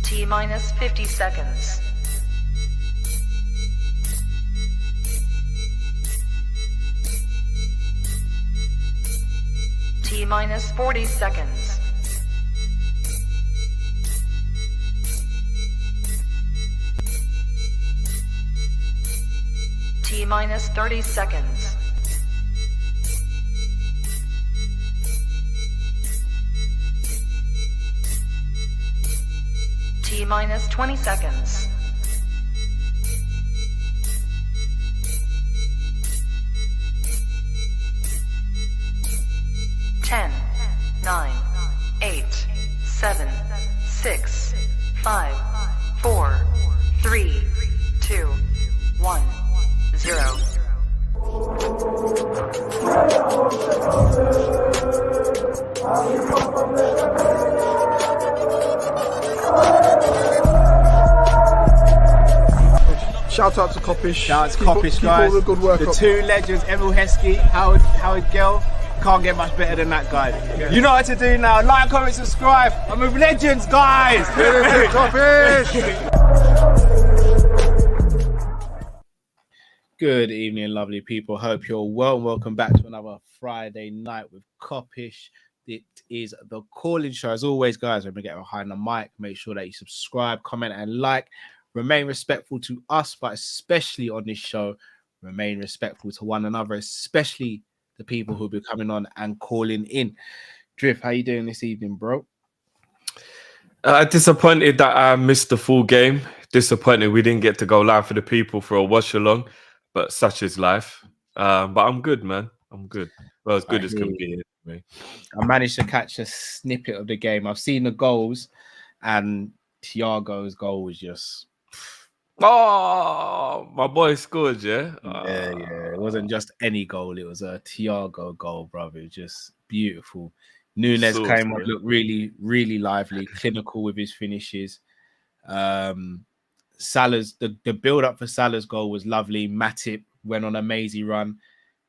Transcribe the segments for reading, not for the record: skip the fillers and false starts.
T minus 50 seconds. T minus 40 seconds. T minus 30 seconds. T minus 20 seconds. Ten, 9, 8, 7, 6, 5, 4, 3, 2, 1, 0. Shout out to Kopish. Shout out to Kopish, guys. All the good work the up. two legends, Emil Heskey, Howard Gill. Can't get much better than that, guys. Yeah. You know what to do now. Like, comment, subscribe. I'm with legends, guys. Kopish. Good evening, lovely people. Hope you're well and welcome back to another Friday night with Kopish. It is the Kall-In show. As always, guys, when we get behind the mic, make sure that you subscribe, comment, and like. Remain respectful to us, but especially on this show, remain respectful to one another, especially the people who will be coming on and calling in. Drift, how you doing this evening, bro? Disappointed that I missed the full game. Disappointed we didn't get to go live for the people for a watch along, but such is life. But I'm good, man. I'm good. Well, as good as can be. Anyway. I managed to catch a snippet of the game. I've seen the goals, and Thiago's goal was just... Oh, my boy scored, yeah? Yeah. It wasn't just any goal. It was a Thiago goal, brother. It was just beautiful. Nunes came on, looked really, really lively, clinical with his finishes. Salah's the build-up for Salah's goal was lovely. Matip went on a mazy run,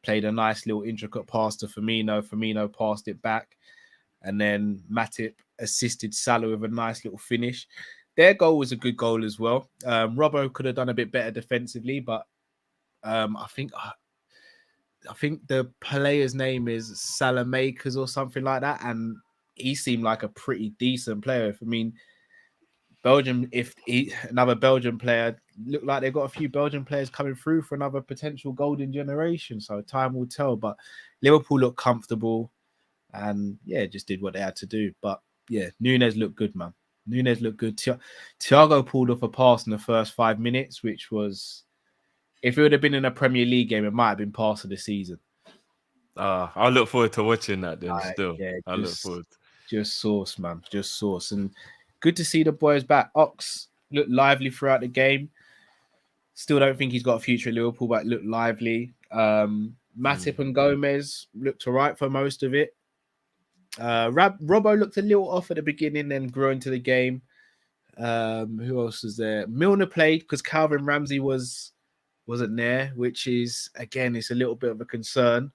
played a nice little intricate pass to Firmino. Firmino passed it back, and then Matip assisted Salah with a nice little finish. Their goal was a good goal as well. Robbo could have done a bit better defensively, but I think the player's name is Salamakers or something like that, and he seemed like a pretty decent player. I mean, Belgium, another Belgian player, looked like they've got a few Belgian players coming through for another potential golden generation. So time will tell. But Liverpool looked comfortable, and just did what they had to do. But Nunes looked good, man. Nunes looked good. Thiago pulled off a pass in the first 5 minutes, which was, if it would have been in a Premier League game, it might have been pass of the season. I look forward to watching that then still. I look forward. Just sauce, man. Just sauce. And good to see the boys back. Ox looked lively throughout the game. Still don't think he's got a future at Liverpool, but looked lively. Matip and Gomez looked all right for most of it. Robbo looked a little off at the beginning, then grew into the game. Who else was there? Milner played because Calvin Ramsey wasn't there, which is, again, it's a little bit of a concern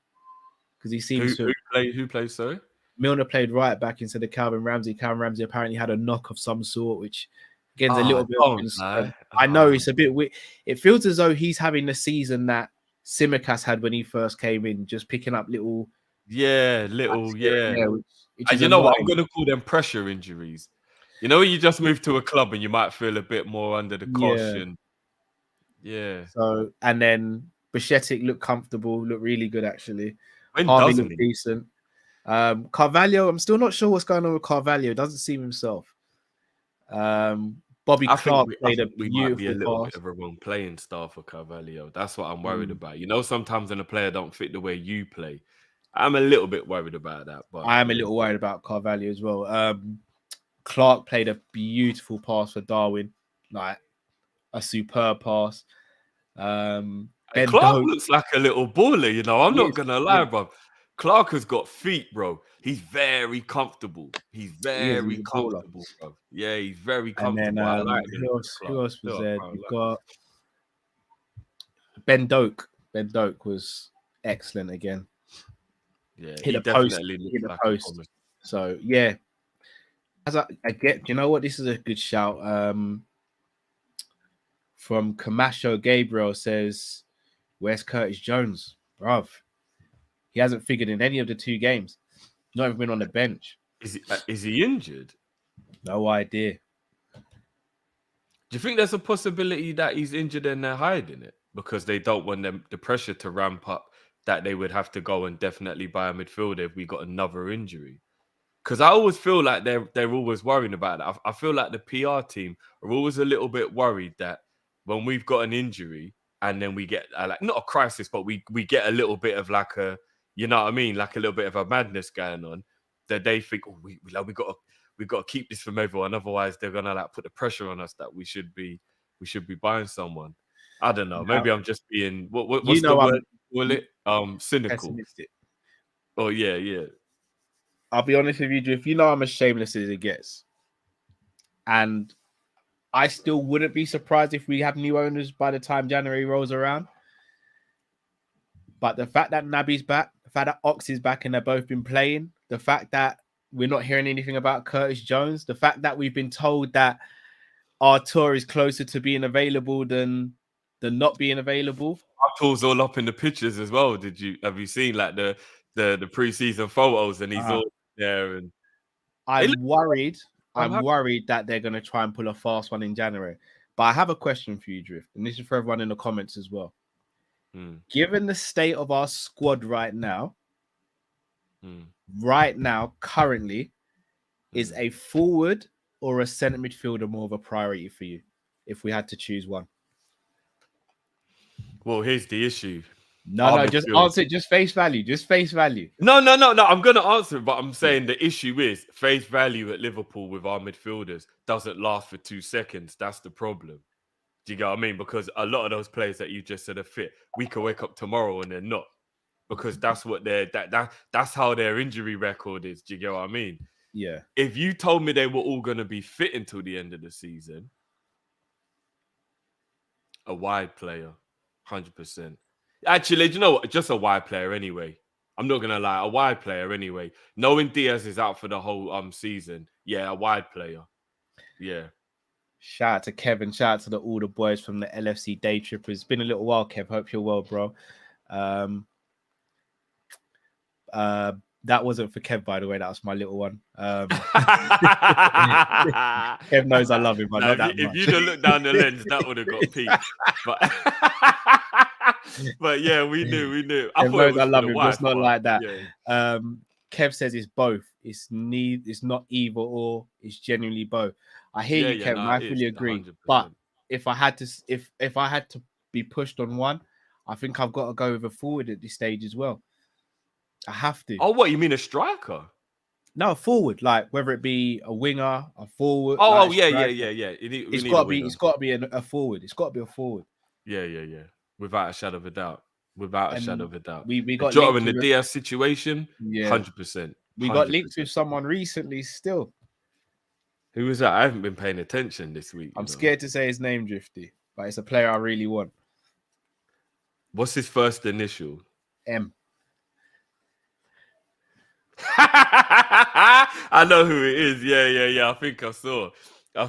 because he seems who played sorry? Milner played right back instead of Calvin Ramsey. Calvin Ramsey apparently had a knock of some sort, which again is a little bit of concern. I know it's a bit weird. It feels as though he's having the season that Tsimikas had when he first came in, just picking up little. Which and you annoying. know what? I'm going to call them pressure injuries. You know, you just move to a club and you might feel a bit more under the caution. Yeah. So, and then Bichetic looked comfortable, looked really good actually. When Harvey doesn't looked he? decent. Carvalho, I'm still not sure what's going on with Carvalho. Doesn't seem himself. Bobby Clark played a beautiful might be a little pass. bit of a wrong playing style for Carvalho. That's what I'm worried about. You know, sometimes when a player don't fit the way you play, I'm a little bit worried about that. But I am a little worried about Carvalho as well. Clark played a beautiful pass for Darwin, like a superb pass. Clark looks like a little baller, you know. I'm not gonna lie, bro. Clark has got feet, bro. He's very comfortable. He's very comfortable, bro. Yeah, he's very comfortable. And then, who else was there? You've got Ben Doak. Ben Doak was excellent again. Yeah, hit a post. So I get, you know what? This is a good shout. From Camacho Gabriel says, "Where's Curtis Jones, bruv? He hasn't figured in any of the 2 games. Not even been on the bench. Is he injured? No idea. Do you think there's a possibility that he's injured and they're hiding it because they don't want the pressure to ramp up that they would have to go and definitely buy a midfielder if we got another injury? Because I always feel like they're always worrying about that. I feel like the PR team are always a little bit worried that when we've got an injury and then we get like not a crisis, but we get a little bit of like a, you know what I mean, like a little bit of a madness going on, that they think, oh, we got to keep this from everyone, otherwise they're gonna like put the pressure on us that we should be buying someone. I don't know. Maybe I'm just being what's the word? Call it cynical. Pessimistic. Oh yeah. I'll be honest with you, if you know I'm as shameless as it gets, and I still wouldn't be surprised if we have new owners by the time January rolls around. But the fact that Naby's back, the fact that Ox is back and they've both been playing, the fact that we're not hearing anything about Curtis Jones, the fact that we've been told that our tour is closer to being available than not being available. Artur's all up in the pictures as well. Have you seen like the pre-season photos and he's all there? And I'm worried that they're going to try and pull a fast one in January. But I have a question for you, Drift, and this is for everyone in the comments as well. Given the state of our squad right now, currently, is a forward or a centre midfielder more of a priority for you if we had to choose one? Well, here's the issue. No, just answer it. Just face value. No. I'm going to answer it, but I'm saying the issue is face value at Liverpool with our midfielders doesn't last for 2 seconds. That's the problem. Do you get what I mean? Because a lot of those players that you just said are fit, we could wake up tomorrow and they're not, because that's what that's how their injury record is. Do you get what I mean? Yeah. If you told me they were all going to be fit until the end of the season, a wide player, 100%. Actually, do you know what? Just a wide player anyway. I'm not going to lie. A wide player anyway. Knowing Diaz is out for the whole season. Yeah, a wide player. Yeah. Shout out to Kevin. Shout out to all the boys from the LFC Day Trippers. It's been a little while, Kev. Hope you're well, bro. That wasn't for Kev, by the way. That was my little one. Kev knows I love him. If you'd have looked down the lens, that would have got peaked. But yeah, we knew. I thought I love him. It's not like that. Yeah. Kev says it's both. It's not either or. It's genuinely both. I hear you, Kev. I fully agree. 100%. But if I had to be pushed on one, I think I've got to go with a forward at this stage as well. I have to. Oh, what, you mean a striker? No, a forward, like whether it be a winger, a forward. Oh, like yeah. It's got to be a forward. It's got to be a forward. Yeah. Without a shadow of a doubt. We got Jota in the Diaz situation. Yeah, 100%. We got linked with someone recently. Still, who was that? I haven't been paying attention this week. I'm scared to say his name, Drifty, but it's a player I really want. What's his first initial? M. I know who it is. Yeah. I think I saw. Yeah.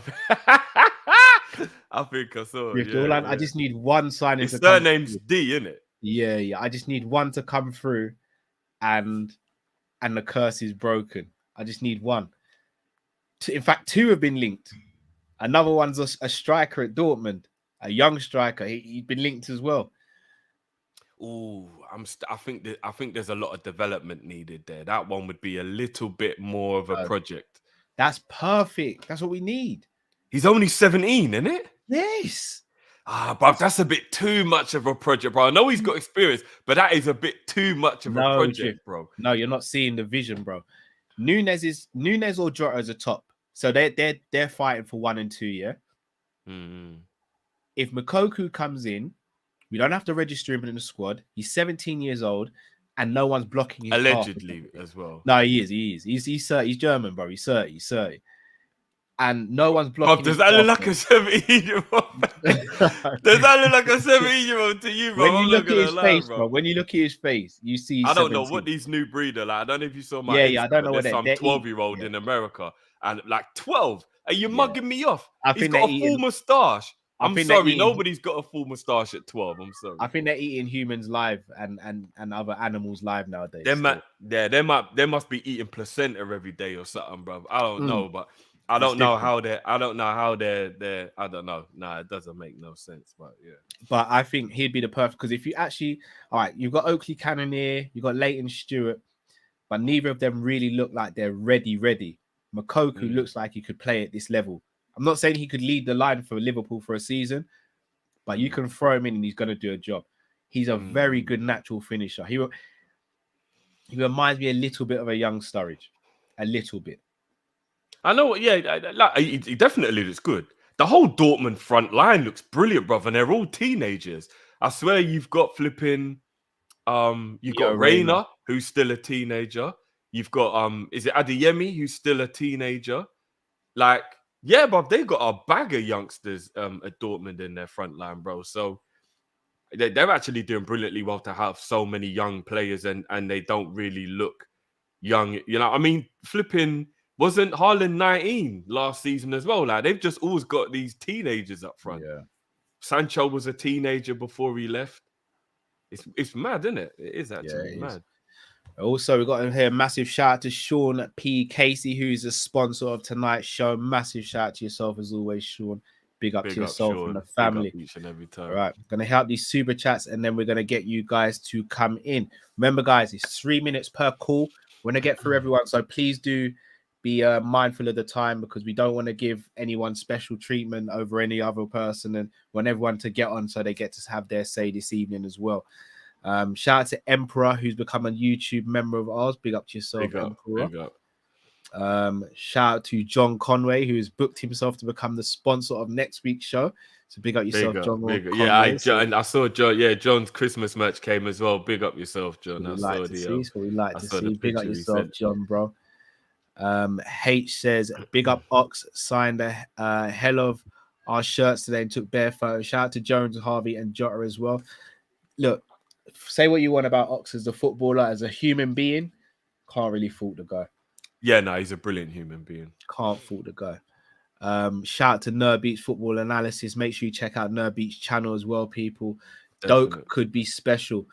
I just need one signing. His surname's D, isn't it? Yeah. I just need one to come through, and the curse is broken. I just need one. In fact, 2 have been linked. Another one's a striker at Dortmund, a young striker. He's been linked as well. Oh, I think there's a lot of development needed there. That one would be a little bit more of a project. That's perfect. That's what we need. He's only 17, isn't it? Yes. But that's a bit too much of a project, bro. I know he's got experience, but that is a bit too much of a project, bro. No, you're not seeing the vision, bro. Nunes or Jota is a top. So they're fighting for 1 and 2, yeah? Mm-hmm. If Moukoko comes in, we don't have to register him in the squad. He's 17 years old, and no one's blocking his allegedly as well. No, he is. He's 30. He's German, bro. He's 30. and no one's blocking. Does that look like a 17-year-old? Does that look like a 17-year-old to you, bro? When you look at his face, bro. When you look at his face, you see. I don't know what these new breed are like. I don't know if you saw my. Yeah, I don't know what there's some 12-year-old in America, and like 12. Are you mugging me off? He's got a full moustache. I'm sorry, nobody's got a full moustache at 12. I'm sorry. I think they're eating humans live and other animals live nowadays. They must be eating placenta every day or something, bro. I don't know, but I don't know how they're. I don't know. Nah, it doesn't make no sense. But yeah. But I think he'd be the perfect, because if you actually, all right, you've got Oakley Cannonier, you've got Leighton Stewart, but neither of them really look like they're ready. Mokoku looks like he could play at this level. I'm not saying he could lead the line for Liverpool for a season, but you can throw him in and he's going to do a job. He's a very good natural finisher. He reminds me a little bit of a young Sturridge, a little bit. I know, yeah, he definitely looks good. The whole Dortmund front line looks brilliant, brother, and they're all teenagers. I swear you've got flipping, you've got Reina, who's still a teenager. You've got, is it Adeyemi, who's still a teenager? Like, yeah, but they've got a bag of youngsters at Dortmund in their front line, bro. So they're actually doing brilliantly well to have so many young players, and they don't really look young. You know, I mean, flipping, wasn't Haaland 19 last season as well? Like, they've just always got these teenagers up front. Yeah. Sancho was a teenager before he left. It's mad, isn't it? It is actually mad. Also, we've got in here, massive shout out to Sean P. Casey, who's a sponsor of tonight's show. Massive shout out to yourself as always, Sean. Big up to yourself Sean. And the family. Each and every time. All right, going to help these super chats, and then we're going to get you guys to come in. Remember, guys, it's 3 minutes per call. We're going to get through everyone, so please do be mindful of the time, because we don't want to give anyone special treatment over any other person, and want everyone to get on so they get to have their say this evening as well. Shout out to Emperor, who's become a YouTube member of ours. Big up to yourself, Emperor. Big up. Shout out to John Conway, who's booked himself to become the sponsor of next week's show. So big up yourself, John. Conway. Yeah, I saw John. Yeah, John's Christmas merch came as well. Big up yourself, John. We like to see. Big up yourself, John, bro. H says, big up Ox, signed a hell of our shirts today and took bare photos. Shout out to Jones, Harvey, and Jota as well. Look, say what you want about Ox as a footballer, as a human being, can't really fault the guy. Yeah, no, he's a brilliant human being. Can't fault the guy. Shout out to Nerd Beach Football Analysis. Make sure you check out Nerd Beach channel as well, people. Definitely. Doak could be special.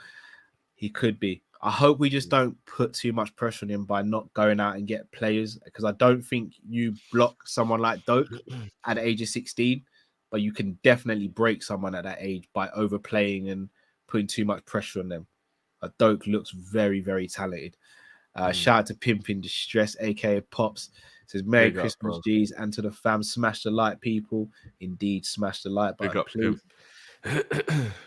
He could be. I hope we just don't put too much pressure on him by not going out and get players, because I don't think you block someone like Doak at the age of 16, but you can definitely break someone at that age by overplaying and putting too much pressure on them. Doak looks very, very talented. Shout out to Pimp in Distress, aka Pops. Says Merry Christmas, G's, and to the fam. Smash the like, people. Indeed, smash the like button, please.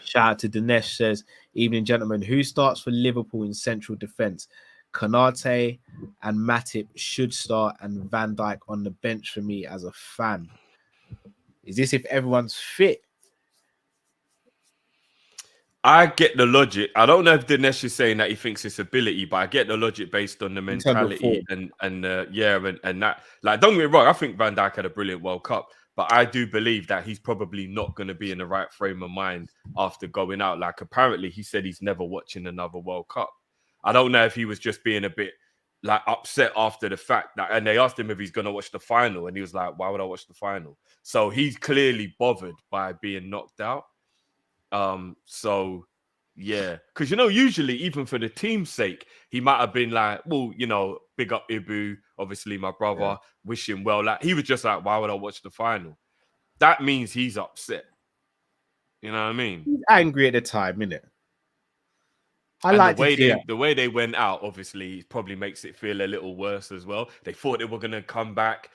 Shout out to Dinesh, says, evening, gentlemen. Who starts for Liverpool in central defence? Konate and Matip should start, and Van Dijk on the bench for me as a fan. Is this if everyone's fit? I get the logic. I don't know if Dinesh is saying that he thinks it's ability, but I get the logic based on the mentality and that. Like, don't get me wrong, I think Van Dijk had a brilliant World Cup, but I do believe that he's probably not going to be in the right frame of mind after going out. Like, apparently he said he's never watching another World Cup. I don't know if he was just being a bit like upset after the fact that, and they asked him if he's going to watch the final, and he was like, why would I watch the final? So he's clearly bothered by being knocked out. So yeah, because usually even for the team's sake, he might have been like, well, big up Ibu, obviously my brother, wish him well. Like, he was just like, why would I watch the final? That means he's upset. You know what I mean? He's angry at the time, innit? The way they went out, obviously, probably makes it feel a little worse as well. They thought they were gonna come back,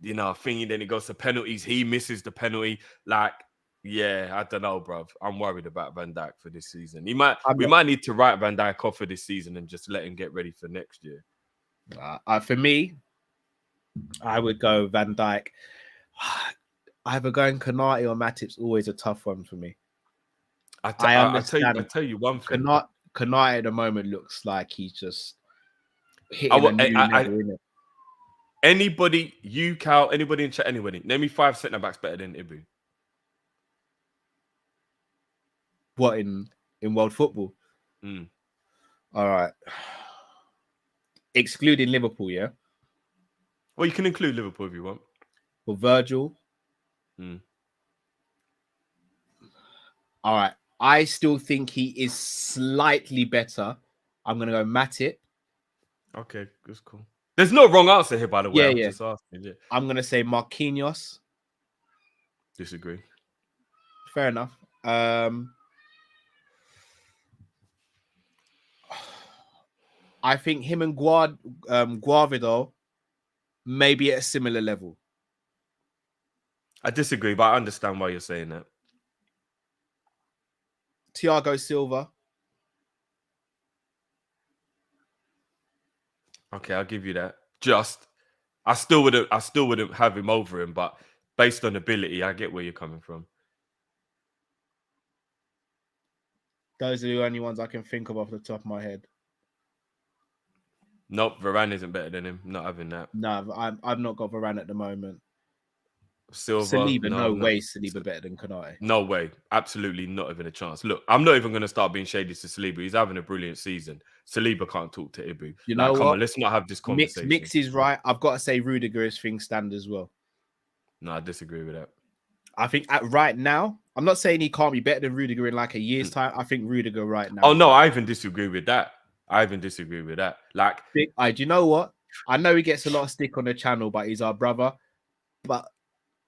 thinking, then it goes to penalties. He misses the penalty. Like, yeah, I don't know, bruv. I'm worried about Van Dijk for this season. We might need to write Van Dijk off for this season and just let him get ready for next year. For me, I would go Van Dijk. Either going Konate or Matip's always a tough one for me. I understand. I tell you one thing. Konate at the moment looks like he's just hitting a new level, innit? Anybody, you, Cal, anybody in chat, anybody. Name me 5 centre-backs better than Ibu. What, in world football? All right. Excluding Liverpool, yeah? Well, you can include Liverpool if you want. For Virgil. All right. I still think he is slightly better. I'm going to go Matip. Okay, that's cool. There's no wrong answer here, by the way. Yeah, I'm yeah. just asking. Yeah. I'm going to say Marquinhos. Disagree. Fair enough. I think him and Guavido may be at a similar level. I disagree, but I understand why you're saying that. Thiago Silva. Okay, I'll give you that. I still wouldn't have him over him, but based on ability, I get where you're coming from. Those are the only ones I can think of off the top of my head. Nope, Varane isn't better than him. Not having that. No, I've not got Varane at the moment. Silva, Saliba, no way Saliba better than Konate. No way. Absolutely not even a chance. Look, I'm not even going to start being shady to Saliba. He's having a brilliant season. Saliba can't talk to Ibu. You know come what? on, let's not have this conversation. Mix is right. I've got to say Rudiger is thing stand as well. No, I disagree with that. I think right now, I'm not saying he can't be better than Rudiger in like a year's time. I think Rudiger right now. Oh, no, I even disagree with that. Like, do you know what? I know he gets a lot of stick on the channel, but he's our brother. But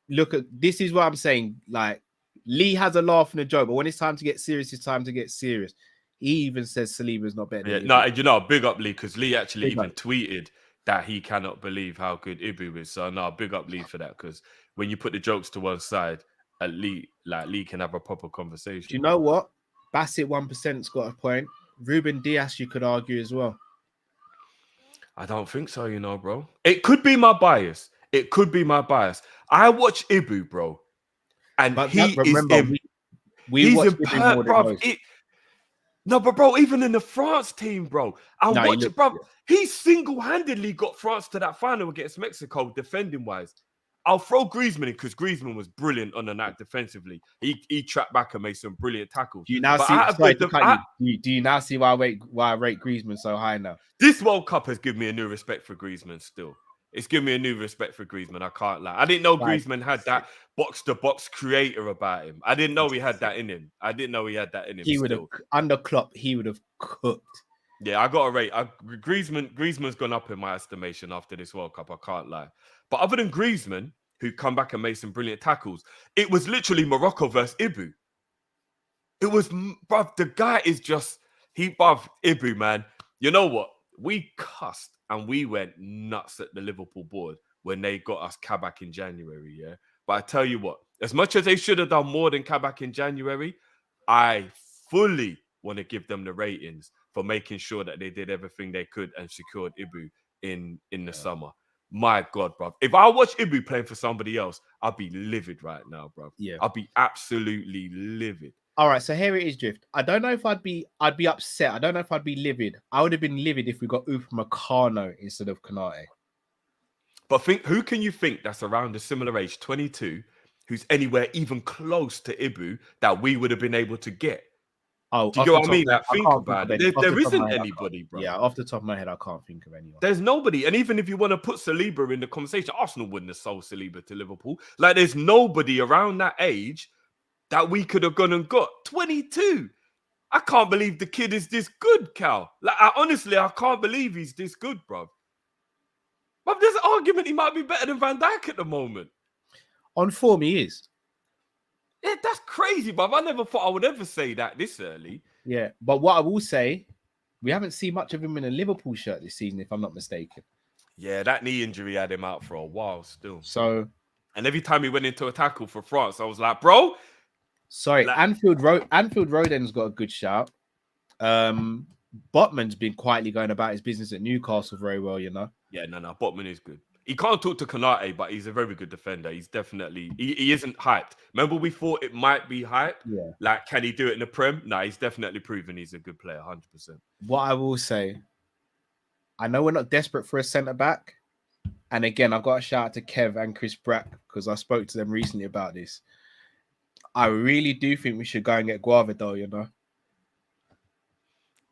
look at this is what I'm saying. Like, Lee has a laugh and a joke, but when it's time to get serious, it's time to get serious. He even says Saliba's not better. Big up Lee, because Lee actually tweeted that he cannot believe how good Ibu is. So no, big up Lee for that, because when you put the jokes to one side, at Lee can have a proper conversation. Do you know what? Bassett 1%'s got a point. Ruben Dias, you could argue as well. I don't think so, bro. It could be my bias. I watch Ibu, bro, and he's in Perth, bro. No, but bro, even in the France team, bro, he single-handedly got France to that final against Mexico, defending-wise. I'll throw Griezmann in because Griezmann was brilliant on the night defensively. He trapped back and made some brilliant tackles. Do you now see? Do you now see why I rate Griezmann so high now? This World Cup has given me a new respect for Griezmann. Still, it's given me a new respect for Griezmann. I can't lie. I didn't know Griezmann had that box-to-box creator about him. I didn't know he had that in him. He would have under Klopp. He would have cooked. Yeah, I got to rate. Griezmann's gone up in my estimation after this World Cup. I can't lie. But other than Griezmann, who come back and made some brilliant tackles, it was literally Morocco versus Ibu. It was, bruv, the guy is just, Ibu, man. You know what? We cussed and we went nuts at the Liverpool board when they got us Kabak in January, yeah? But I tell you what, as much as they should have done more than Kabak in January, I fully want to give them the ratings for making sure that they did everything they could and secured Ibu in the summer. My God, bro. If I watch Ibu playing for somebody else, I'd be livid right now, bro. Yeah. I'd be absolutely livid. All right, so here it is, Drift. I don't know if I'd be upset. I don't know if I'd be livid. I would have been livid if we got Upamecano instead of Konate. But who can you think that's around a similar age, 22, who's anywhere even close to Ibu that we would have been able to get? Oh, do you get what I mean? Like, think about it. There isn't anybody, bro. Yeah, off the top of my head, I can't think of anyone. There's nobody. And even if you want to put Saliba in the conversation, Arsenal wouldn't have sold Saliba to Liverpool. Like, there's nobody around that age that we could have gone and got. 22. I can't believe the kid is this good, Cal. Like, honestly, I can't believe he's this good, bro. But there's an argument he might be better than Van Dijk at the moment. On form, he is. Yeah, that's crazy, bruv. I never thought I would ever say that this early. Yeah, but what I will say, we haven't seen much of him in a Liverpool shirt this season, if I'm not mistaken. Yeah, that knee injury had him out for a while still. So, and every time he went into a tackle for France, I was like, bro. Sorry, like, Anfield Roden's got a good shout. Botman's been quietly going about his business at Newcastle very well, you know. Yeah, no, Botman is good. He can't talk to Konate, but he's a very good defender. He's definitely... He isn't hyped. Remember we thought it might be hyped? Yeah. Like, can he do it in the Prem? No, he's definitely proven he's a good player, 100%. What I will say, I know we're not desperate for a centre-back, And again, I've got to shout out to Kev and Chris Brack because I spoke to them recently about this. I really do think we should go and get Guava though, you know.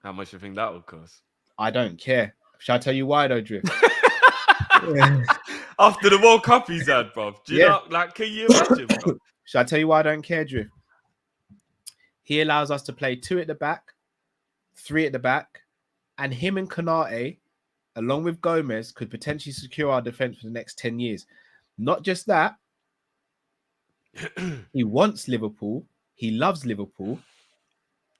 How much do you think that would cost? I don't care. Shall I tell you why though, Drift? After the World Cup he's had, bro. Do you know, like, can you imagine, bro? Shall I tell you why I don't care, Drift? He allows us to play 2 at the back, 3 at the back, and him and Konate, along with Gomez, could potentially secure our defense for the next 10 years. Not just that, he wants Liverpool. He loves Liverpool.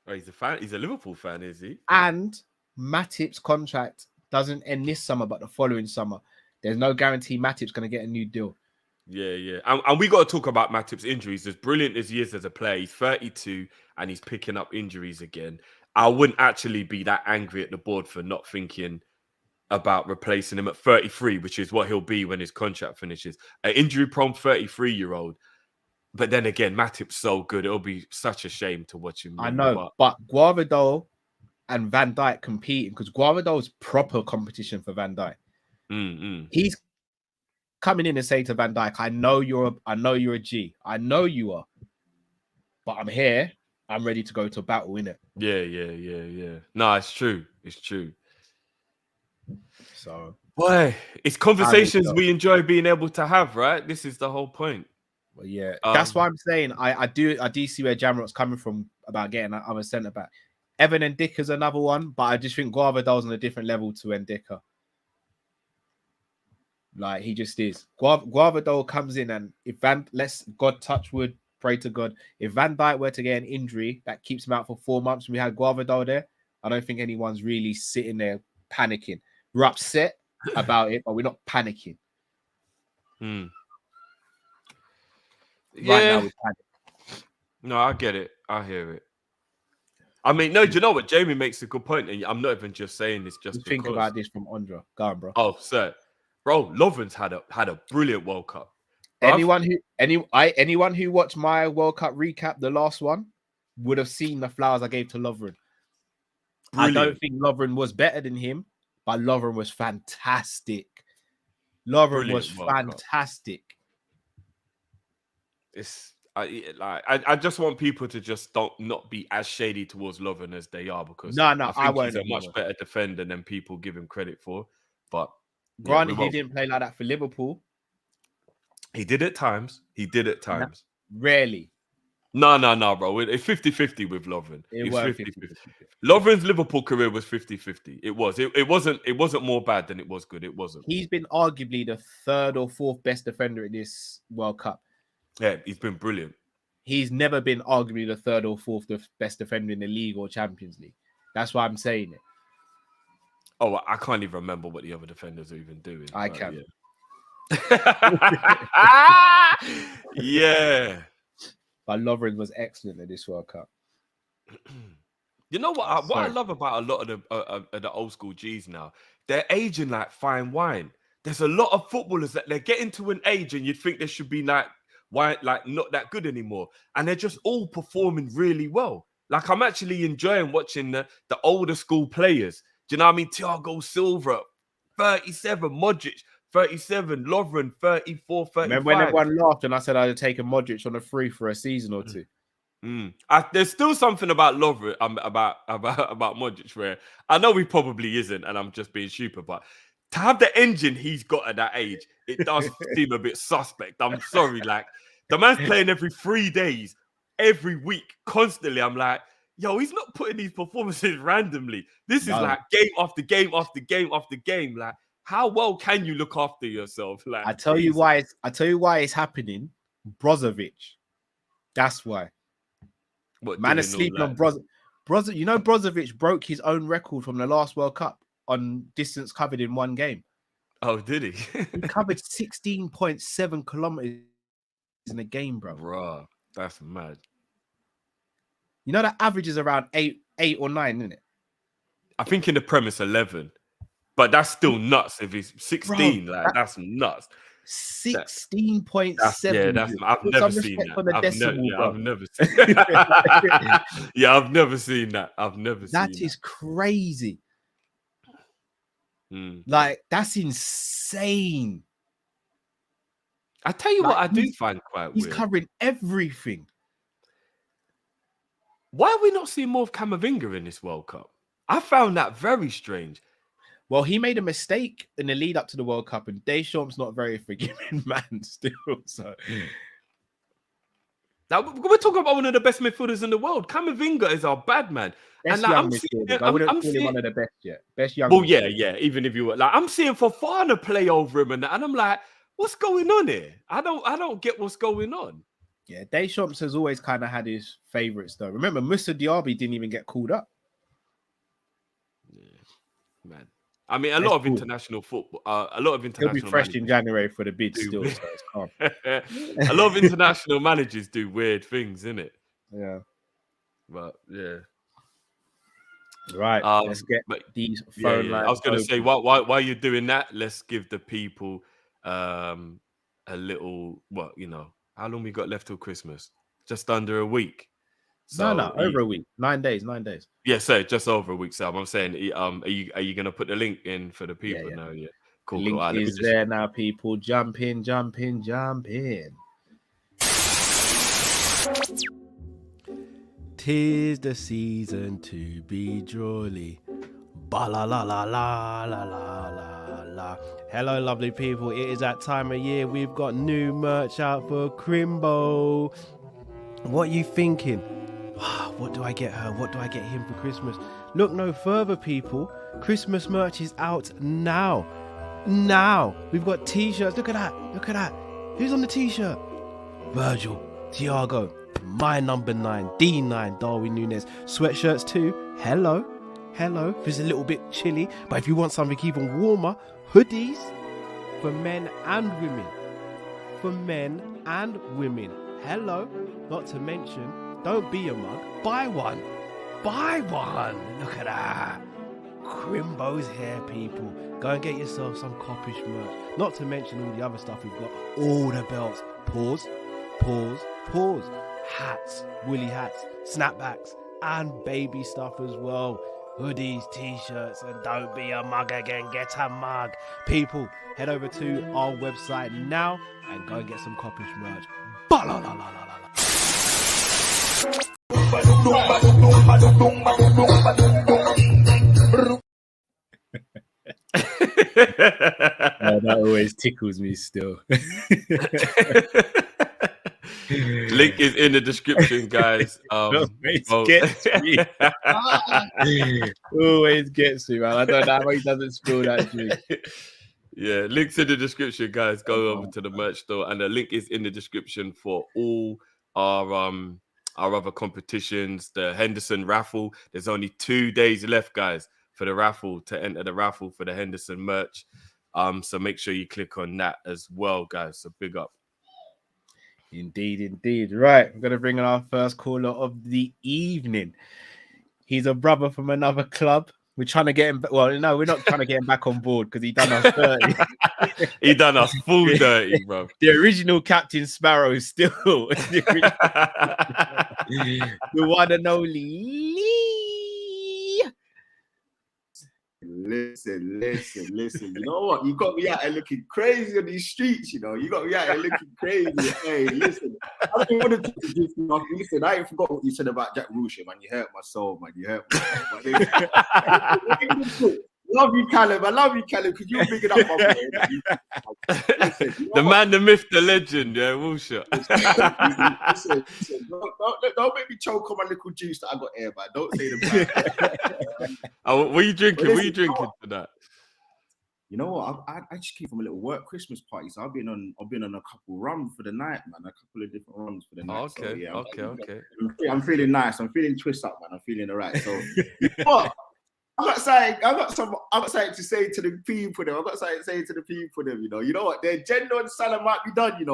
Oh, he's a fan. He's a Liverpool fan, is he? And Matip's contract doesn't end this summer, but the following summer. There's no guarantee Matip's going to get a new deal. Yeah. And we got to talk about Matip's injuries. As brilliant as he is as a player, he's 32 and he's picking up injuries again. I wouldn't actually be that angry at the board for not thinking about replacing him at 33, which is what he'll be when his contract finishes. An injury-prone 33-year-old. But then again, Matip's so good. It'll be such a shame to watch him. I know, but Guardado and Van Dijk competing because Guardado's proper competition for Van Dijk. He's coming in and saying to Van Dijk, I know you're a G. I know you are. But I'm here. I'm ready to go to battle, innit? Yeah. No, it's true. It's true. So, boy, it's conversations we enjoy being able to have, right? This is the whole point. Well, yeah, that's why I'm saying I do see where Jamrot's coming from about getting that other centre back. Evan and Dick is another one, but I just think Guardado's on a different level to Ndika. Like he just is. Guardado comes in, and if let's God touch wood, pray to God. If Van Dijk were to get an injury that keeps him out for 4 months, and we had Guardado there, I don't think anyone's really sitting there panicking. We're upset about it, but we're not panicking. Right now, we panic. No, I get it. I hear it. I mean, no, do you know what? Jamie makes a good point, and I'm not even just saying this just think about this from Ondra. Go on, bro. Oh, sir. Bro, Lovren's had a brilliant World Cup. Anyone who watched my World Cup recap, the last one, would have seen the flowers I gave to Lovren. Brilliant. I don't think Lovren was better than him, but Lovren was fantastic. Lovren was fantastic. I just want people to just not be as shady towards Lovren as they are, because I won't. He's a much better defender than people give him credit for. But granted, he didn't play like that for Liverpool. He did at times. Rarely. No, bro. It's 50-50 with Lovren. It was 50-50. Lovren's Liverpool career was 50-50. It was. It wasn't more bad than it was good. It wasn't. He's been arguably the 3rd or 4th best defender in this World Cup. Yeah, he's been brilliant. He's never been arguably the 3rd or 4th best defender in the league or Champions League. That's why I'm saying it. Oh, I can't even remember what the other defenders are even doing. I can. Yeah. But Lovren was excellent at this World Cup. You know what? I love about a lot of the old school G's now, they're aging like fine wine. There's a lot of footballers that they're getting to an age, and you'd think they should be not that good anymore, and they're just all performing really well. Like I'm actually enjoying watching the older school players. Do you know what I mean? Thiago Silva, 37, Modric, 37, Lovren, 34, 35. Remember when everyone laughed and I said I'd have taken Modric on a free for a season or two? There's still something about Lovren, about Modric, where I know he probably isn't, and I'm just being stupid, but to have the engine he's got at that age, it does seem a bit suspect. I'm sorry, like the man's playing every 3 days, every week, constantly. I'm like, yo, he's not putting these performances randomly. This is like game after game after game after game. Like, how well can you look after yourself? Like, I tell you why it's happening. Brozovic. That's why. Man is sleeping on Brozovic. You know, Brozovic broke his own record from the last World Cup on distance covered in one game. Oh, did he? He covered 16.7 kilometers in a game, bro. Bruh, that's mad. You know, the average is around 8 or 9, isn't it? I think in the premise 11, but that's still nuts. If he's 16, bro, that's nuts. 16.7. Yeah, I've never seen that. I've never seen that. Yeah, I've never seen that. That is crazy. Like, that's insane. I tell you Like, what, I do find quite he's weird. covering everything. Why are we not seeing more of Camavinga in this World Cup? I found that very strange. Well, he made a mistake in the lead up to the World Cup, and Deschamps not very forgiving man still. So now we're talking about one of the best midfielders in the world. Camavinga is our bad man. best And like, young midfielders. I wouldn't call him one of the best yet. Best young. Well, yeah. Even if you were like, I'm seeing Fofana play over him, and I'm like, what's going on here? I don't get what's going on. Yeah, Deschamps has always kind of had his favourites though. Remember, Moussa Diaby didn't even get called up. Yeah, man. I mean, a lot of international football, a lot of international. He'll be fresh in January for the bid still, so it's calm. A lot of international managers do weird things, innit? Yeah. But yeah. Right. Let's get these phone lines. I was going to say, while you're doing that, let's give the people a little. What how long we got left till Christmas? Just under a week. So, no, over a week. 9 days. 9 days. Yeah, so just over a week. So I'm saying, are you gonna put the link in for the people? Yeah. No, yeah. Cool. The link is there now, people. Jump in. 'Tis the season to be jolly. Ba la la la la la la la la. Hello, lovely people. It is that time of year. We've got new merch out for Crimbo. What are you thinking? What do I get her? What do I get him for Christmas? Look no further, people. Christmas merch is out now. Now. We've got t-shirts. Look at that. Look at that. Who's on the t-shirt? Virgil, Thiago, my number 9, D9, Darwin Núñez. Sweatshirts too. Hello. If it's a little bit chilly, but if you want something even warmer, hoodies for men and women. For men and women. Hello. Not to mention, don't be a mug. Buy one. Look at that. Crimbo's hair, people. Go and get yourself some Kopish merch. Not to mention all the other stuff we've got. All the belts. Pause. Hats, woolly hats, snapbacks, and baby stuff as well. Hoodies, t-shirts, and don't be a mug again. Get a mug. People, head over to our website now and go and get some Kopish merch. That always tickles me still. Link is in the description, guys. Gets me. Always gets me, man. I don't know how he doesn't spill that drink. Yeah, links in the description, guys. Go over to the merch store, and the link is in the description for all our other competitions. The Henderson raffle. There's only 2 days left, guys, for the raffle to enter the raffle for the Henderson merch. So make sure you click on that as well, guys. So big up. Indeed. Right, we're going to bring in our first caller of the evening. He's a brother from another club. We're trying to get him. Well, no, we're not trying to get him back on board because he done us dirty. He done us full dirty, bro. The original Captain Sparrow is still the one and only. Listen. You know what? You got me out here looking crazy on these streets, You got me out here looking crazy. Hey, listen. I don't want to introduce you. Listen, I ain't forgot what you said about Jack Wilshere, man. You hurt my soul, man. Love you, Callum. I love you, Callum, because you're bigging up my boy. Listen, the man, the myth, the legend, yeah, Wilshere. Listen, don't make me choke on my little juice that I got here, man. Don't say the What are you drinking? What are you drinking for that? You know what? I just came from a little work Christmas party, so I've been on a couple rums for the night, man. A couple of different rums for the night. Okay, so, yeah, okay. I'm feeling nice. I'm feeling twist up, man. I'm feeling alright. So, but I've got something to say to the people. I've got something to say to the people. You know what? Their genuine seller might be done.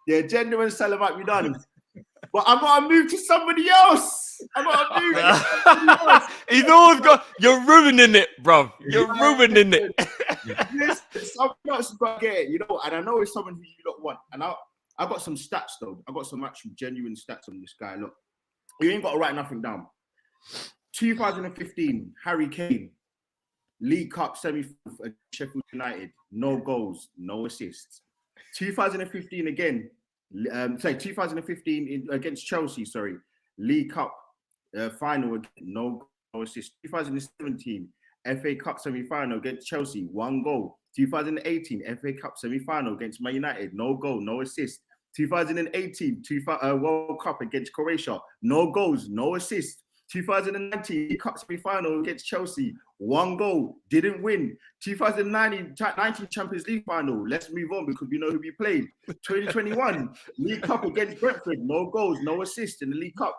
Their genuine seller might be done. But I'm gonna move to somebody else. He's always got. You're ruining it, bro. You're ruining it. Listen, someone else has got to get it, And I know it's someone who you don't want. And I got some stats though. I got some actual genuine stats on this guy. Look, you ain't got to write nothing down. 2015, Harry Kane, League Cup semi-final for Sheffield United, no goals, no assists. 2015 again. 2015 against Chelsea. Sorry, League Cup final again, no assist. 2017 FA Cup semi-final against Chelsea, 1 goal. 2018 FA Cup semi-final against Man United, no goal, no assist. 2018 World Cup against Croatia, no goals, no assist. 2019 Cup semi-final against Chelsea, 1 goal, didn't win. 2019 Champions League final, let's move on because we know who we played. 2021 League Cup against Brentford, no goals, no assist in the League Cup.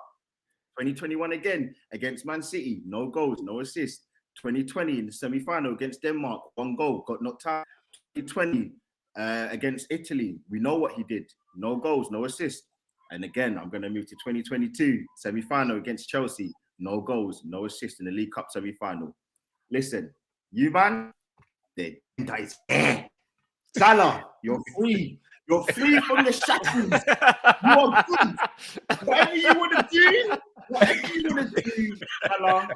2021 again against Man City, no goals, no assist. 2020 in the semi-final against Denmark, 1 goal, got knocked out. 2020 against Italy, we know what he did, no goals, no assist. And again, I'm going to move to 2022 semi-final against Chelsea, no goals, no assist in the League Cup semi-final. Listen, you man, the is Salah, you're free. You're free from the shackles. You are good. Whatever you want to do, Salah,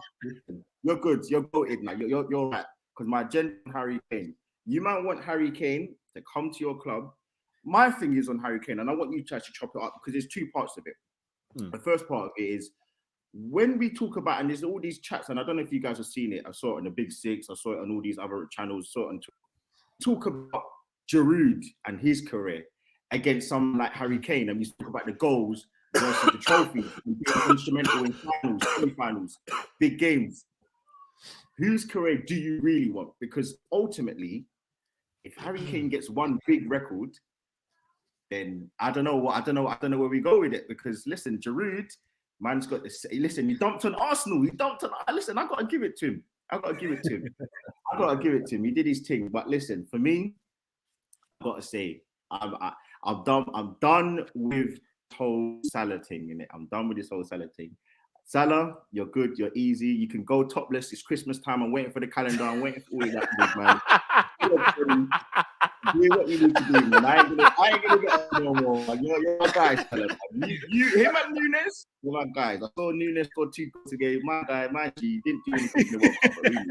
you're good. You're goated now. You're right. Because my agenda on Harry Kane. You might want Harry Kane to come to your club. My thing is on Harry Kane, and I want you to actually chop it up because there's 2 parts of it. The first part of it is when we talk about, and there's all these chats, and I don't know if you guys have seen it. I saw it on the Big Six. I saw it on all these other channels. Saw it on talk about Giroud and his career against someone like Harry Kane, and we talk about the goals versus the trophies, and being instrumental in finals, semi-finals, big games. Whose career do you really want? Because ultimately, if Harry Kane gets one big record, then I don't know where we go with it. Because listen, Giroud, man's got this. Listen, he dumped on Arsenal. Listen, I gotta give it to him. He did his thing. But listen, for me, I gotta say, I'm done with the whole Salah thing in it. I'm done with this whole Salah thing. Salah, you're good, you're easy. You can go topless. It's Christmas time. I'm waiting for the calendar. I'm waiting for all of that, man. Do what you need to do, man. I ain't gonna get no more. Man. You're my guy, Salah. Him and Nunes, you're my guys. I saw Nunes score 2 goals again. My guy, he didn't do anything in the World Cup, really.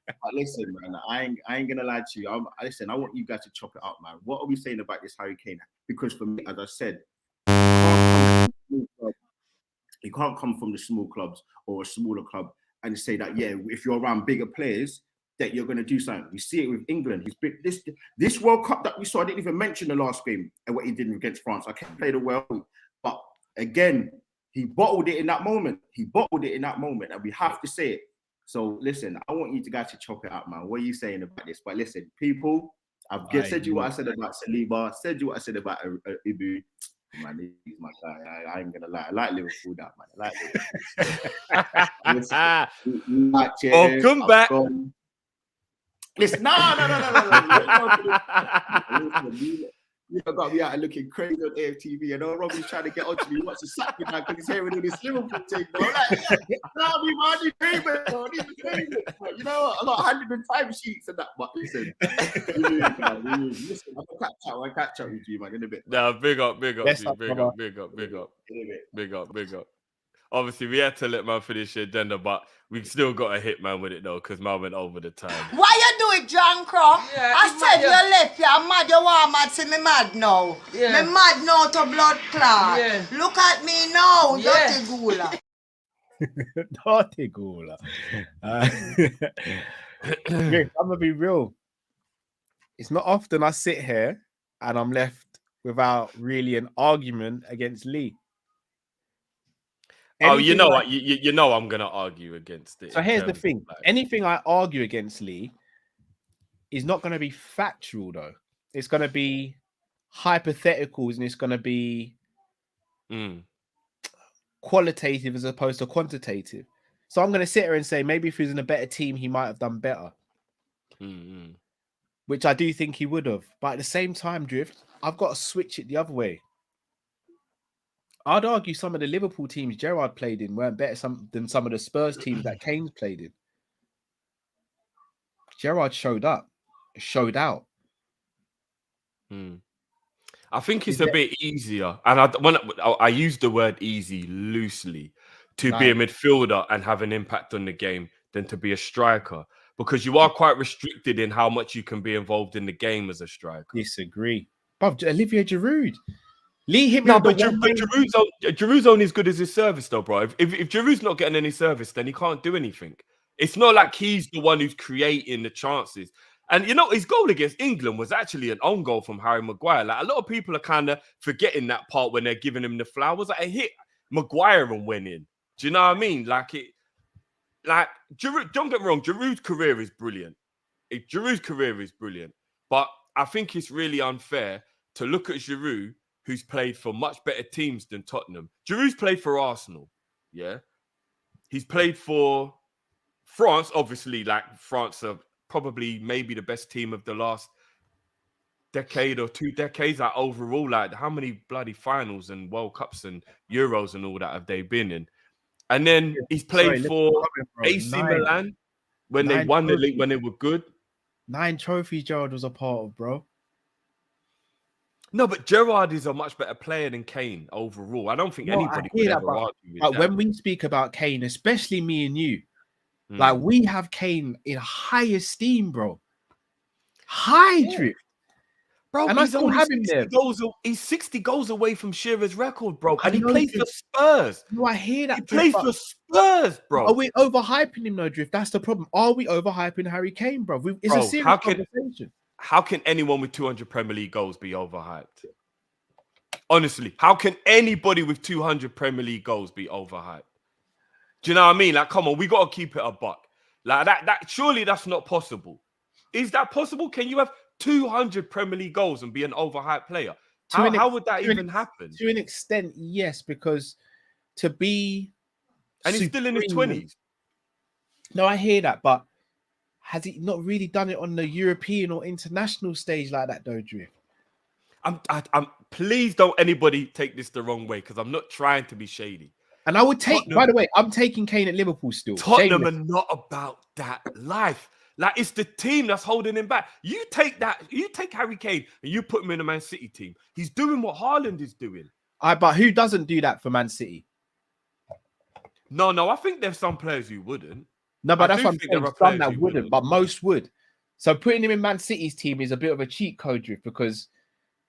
But listen, man, I ain't gonna lie to you. I want you guys to chop it up, man. What are we saying about this Harry Kane? Because for me, as I said, you can't come from the small clubs or a smaller club and say that, yeah, if you're around bigger players, that you're going to do something. We see it with England. This World Cup that we saw, I didn't even mention the last game and what he did against France. I can't play the well, but again, he bottled it in that moment. And we have to say it. So listen, I want you guys to chop it up, man. What are you saying about this? But listen, people, I've said you what I said about Saliba, said you what I said about Ibu. Man, he's my guy. I ain't gonna lie. I like Liverpool, that man. I like Liverpool. Come back. Listen, no. You got me out looking crazy on AFTV. I know Robbie's trying to get onto me. He wants to sack me now because he's hearing all this Liverpool thing. Bro. Like, I need payment. You know what? I got 100 timesheets and that. But listen, I'll catch up with you, man, in a bit. No, big up. Obviously, we had to let man finish the agenda, but we still got a hit man with it though, because man went over the time. Why you do it, John Crow? Yeah, I said you left, you're mad, you want mad, see me mad now. Yeah. Me mad now to blood clot. Yeah. Look at me now, dirty gula. Dirty gula. I'm gonna be real. It's not often I sit here and I'm left without really an argument against Lee. Anything you know what? You know I'm gonna argue against it. So here's the thing: anything I argue against Lee is not going to be factual, though. It's going to be hypotheticals, and it's going to be qualitative as opposed to quantitative. So I'm going to sit here and say maybe if he was in a better team, he might have done better, which I do think he would have. But at the same time, Drift, I've got to switch it the other way. I'd argue some of the Liverpool teams Gerrard played in weren't better than some of the Spurs teams that Kane's played in. Gerrard showed out. I think it's a bit easier, and I use the word easy loosely, to be a midfielder and have an impact on the game than to be a striker, because you are quite restricted in how much you can be involved in the game as a striker. Disagree. Bruv, Olivier Giroud. Lee hit me No, with but the one name. Giroud's only as good as his service, though, bro. If Giroud's not getting any service, then he can't do anything. It's not like he's the one who's creating the chances. And you know, his goal against England was actually an own goal from Harry Maguire. Like a lot of people are kind of forgetting that part when they're giving him the flowers. Like, it hit Maguire and went in. Do you know what I mean? Like Giroud, don't get me wrong, Giroud's career is brilliant. Giroud's career is brilliant. But I think it's really unfair to look at Giroud, who's played for much better teams than Tottenham. Giroud's played for Arsenal. Yeah. He's played for France, obviously. Like, France are probably maybe the best team of the last decade or 2 decades. Like, overall, like, how many bloody finals and World Cups and Euros and all that have they been in? And then he's played for AC Milan when they won the league, when they were good. 9 trophies Gerrard was a part of, bro. No, but Gerrard is a much better player than Kane overall. I don't think anybody would ever argue with that. When we speak about Kane, especially me and you, like, we have Kane in high esteem, bro. Drift. Bro, and I still have him there. He's 60 goals away from Shearer's record, bro. And he plays for Spurs. No, I hear that. He plays for Spurs, bro. Are we overhyping him, though, Drift? That's the problem. Are we overhyping Harry Kane, bro? It's a serious conversation. How can anyone with 200 Premier League goals be overhyped? Honestly, how can anybody with 200 Premier League goals be overhyped? Do you know what I mean? Like, come on, we got to keep it a buck. Like, that surely that's not possible. Is that possible? Can you have 200 Premier League goals and be an overhyped player? How would that even happen? To an extent, yes, because to be... And he's still in his 20s. No, I hear that, but has he not really done it on the European or international stage like that, though, Drift? Please don't anybody take this the wrong way, because I'm not trying to be shady. And I would take, by the way, I'm taking Kane at Liverpool still. Tottenham are not about that life. Like, it's the team that's holding him back. You take Harry Kane and you put him in a Man City team. He's doing what Haaland is doing. But who doesn't do that for Man City? No, I think there's some players who wouldn't. No, but that's what I'm saying. Some that wouldn't, but most would. So putting him in Man City's team is a bit of a cheat code, Drift, because...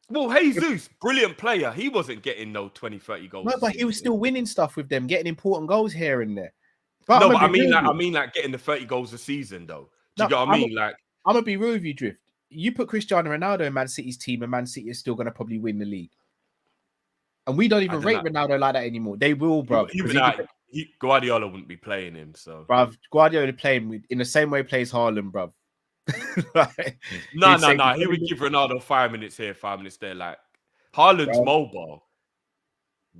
Well, Jesus, brilliant player. He wasn't getting no 20, 30 goals. No, but he was still winning stuff with them, getting important goals here and there. But I mean like getting the 30 goals a season, though. Do you get what I mean? Like, I'm going to be real with you, Drift. You put Cristiano Ronaldo in Man City's team, and Man City is still going to probably win the league. And we don't even rate Ronaldo like that anymore. They will, bro. Guardiola wouldn't be playing him, so. Bruv, Guardiola playing in the same way plays Haaland, bruv. No. He would give Ronaldo 5 minutes here, 5 minutes there. Like, Haaland's mobile.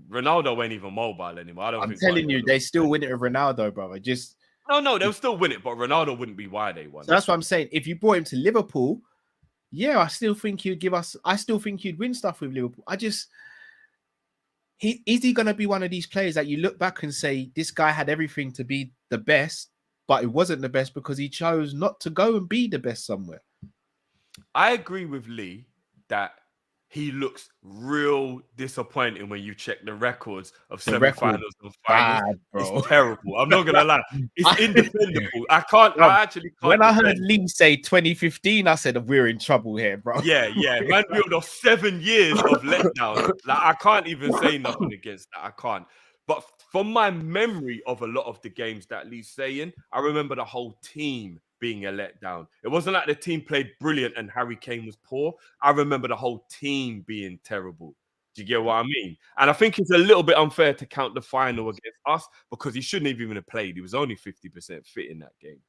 Ronaldo ain't even mobile anymore. I'm telling you, they still win it with Ronaldo, brother. No, they'll still win it, but Ronaldo wouldn't be why they won. So that's what I'm saying. If you brought him to Liverpool, yeah, I still think he'd win stuff with Liverpool. Is he going to be one of these players that you look back and say, this guy had everything to be the best, but it wasn't the best because he chose not to go and be the best somewhere? I agree with Lee that he looks real disappointing when you check the records of semi-finals and finals. It's terrible. I'm not gonna lie. It's indefendable. I actually can't. When I heard Lee say 2015, I said we're in trouble here, bro. Yeah. Man built off 7 years of letdown. Like, I can't even say nothing against that. I can't. But from my memory of a lot of the games that Lee's saying, I remember the whole team being a letdown. It wasn't like the team played brilliant and Harry Kane was poor. I remember the whole team being terrible. Do you get what I mean? And I think it's a little bit unfair to count the final against us because he shouldn't have even played. He was only 50% fit in that game.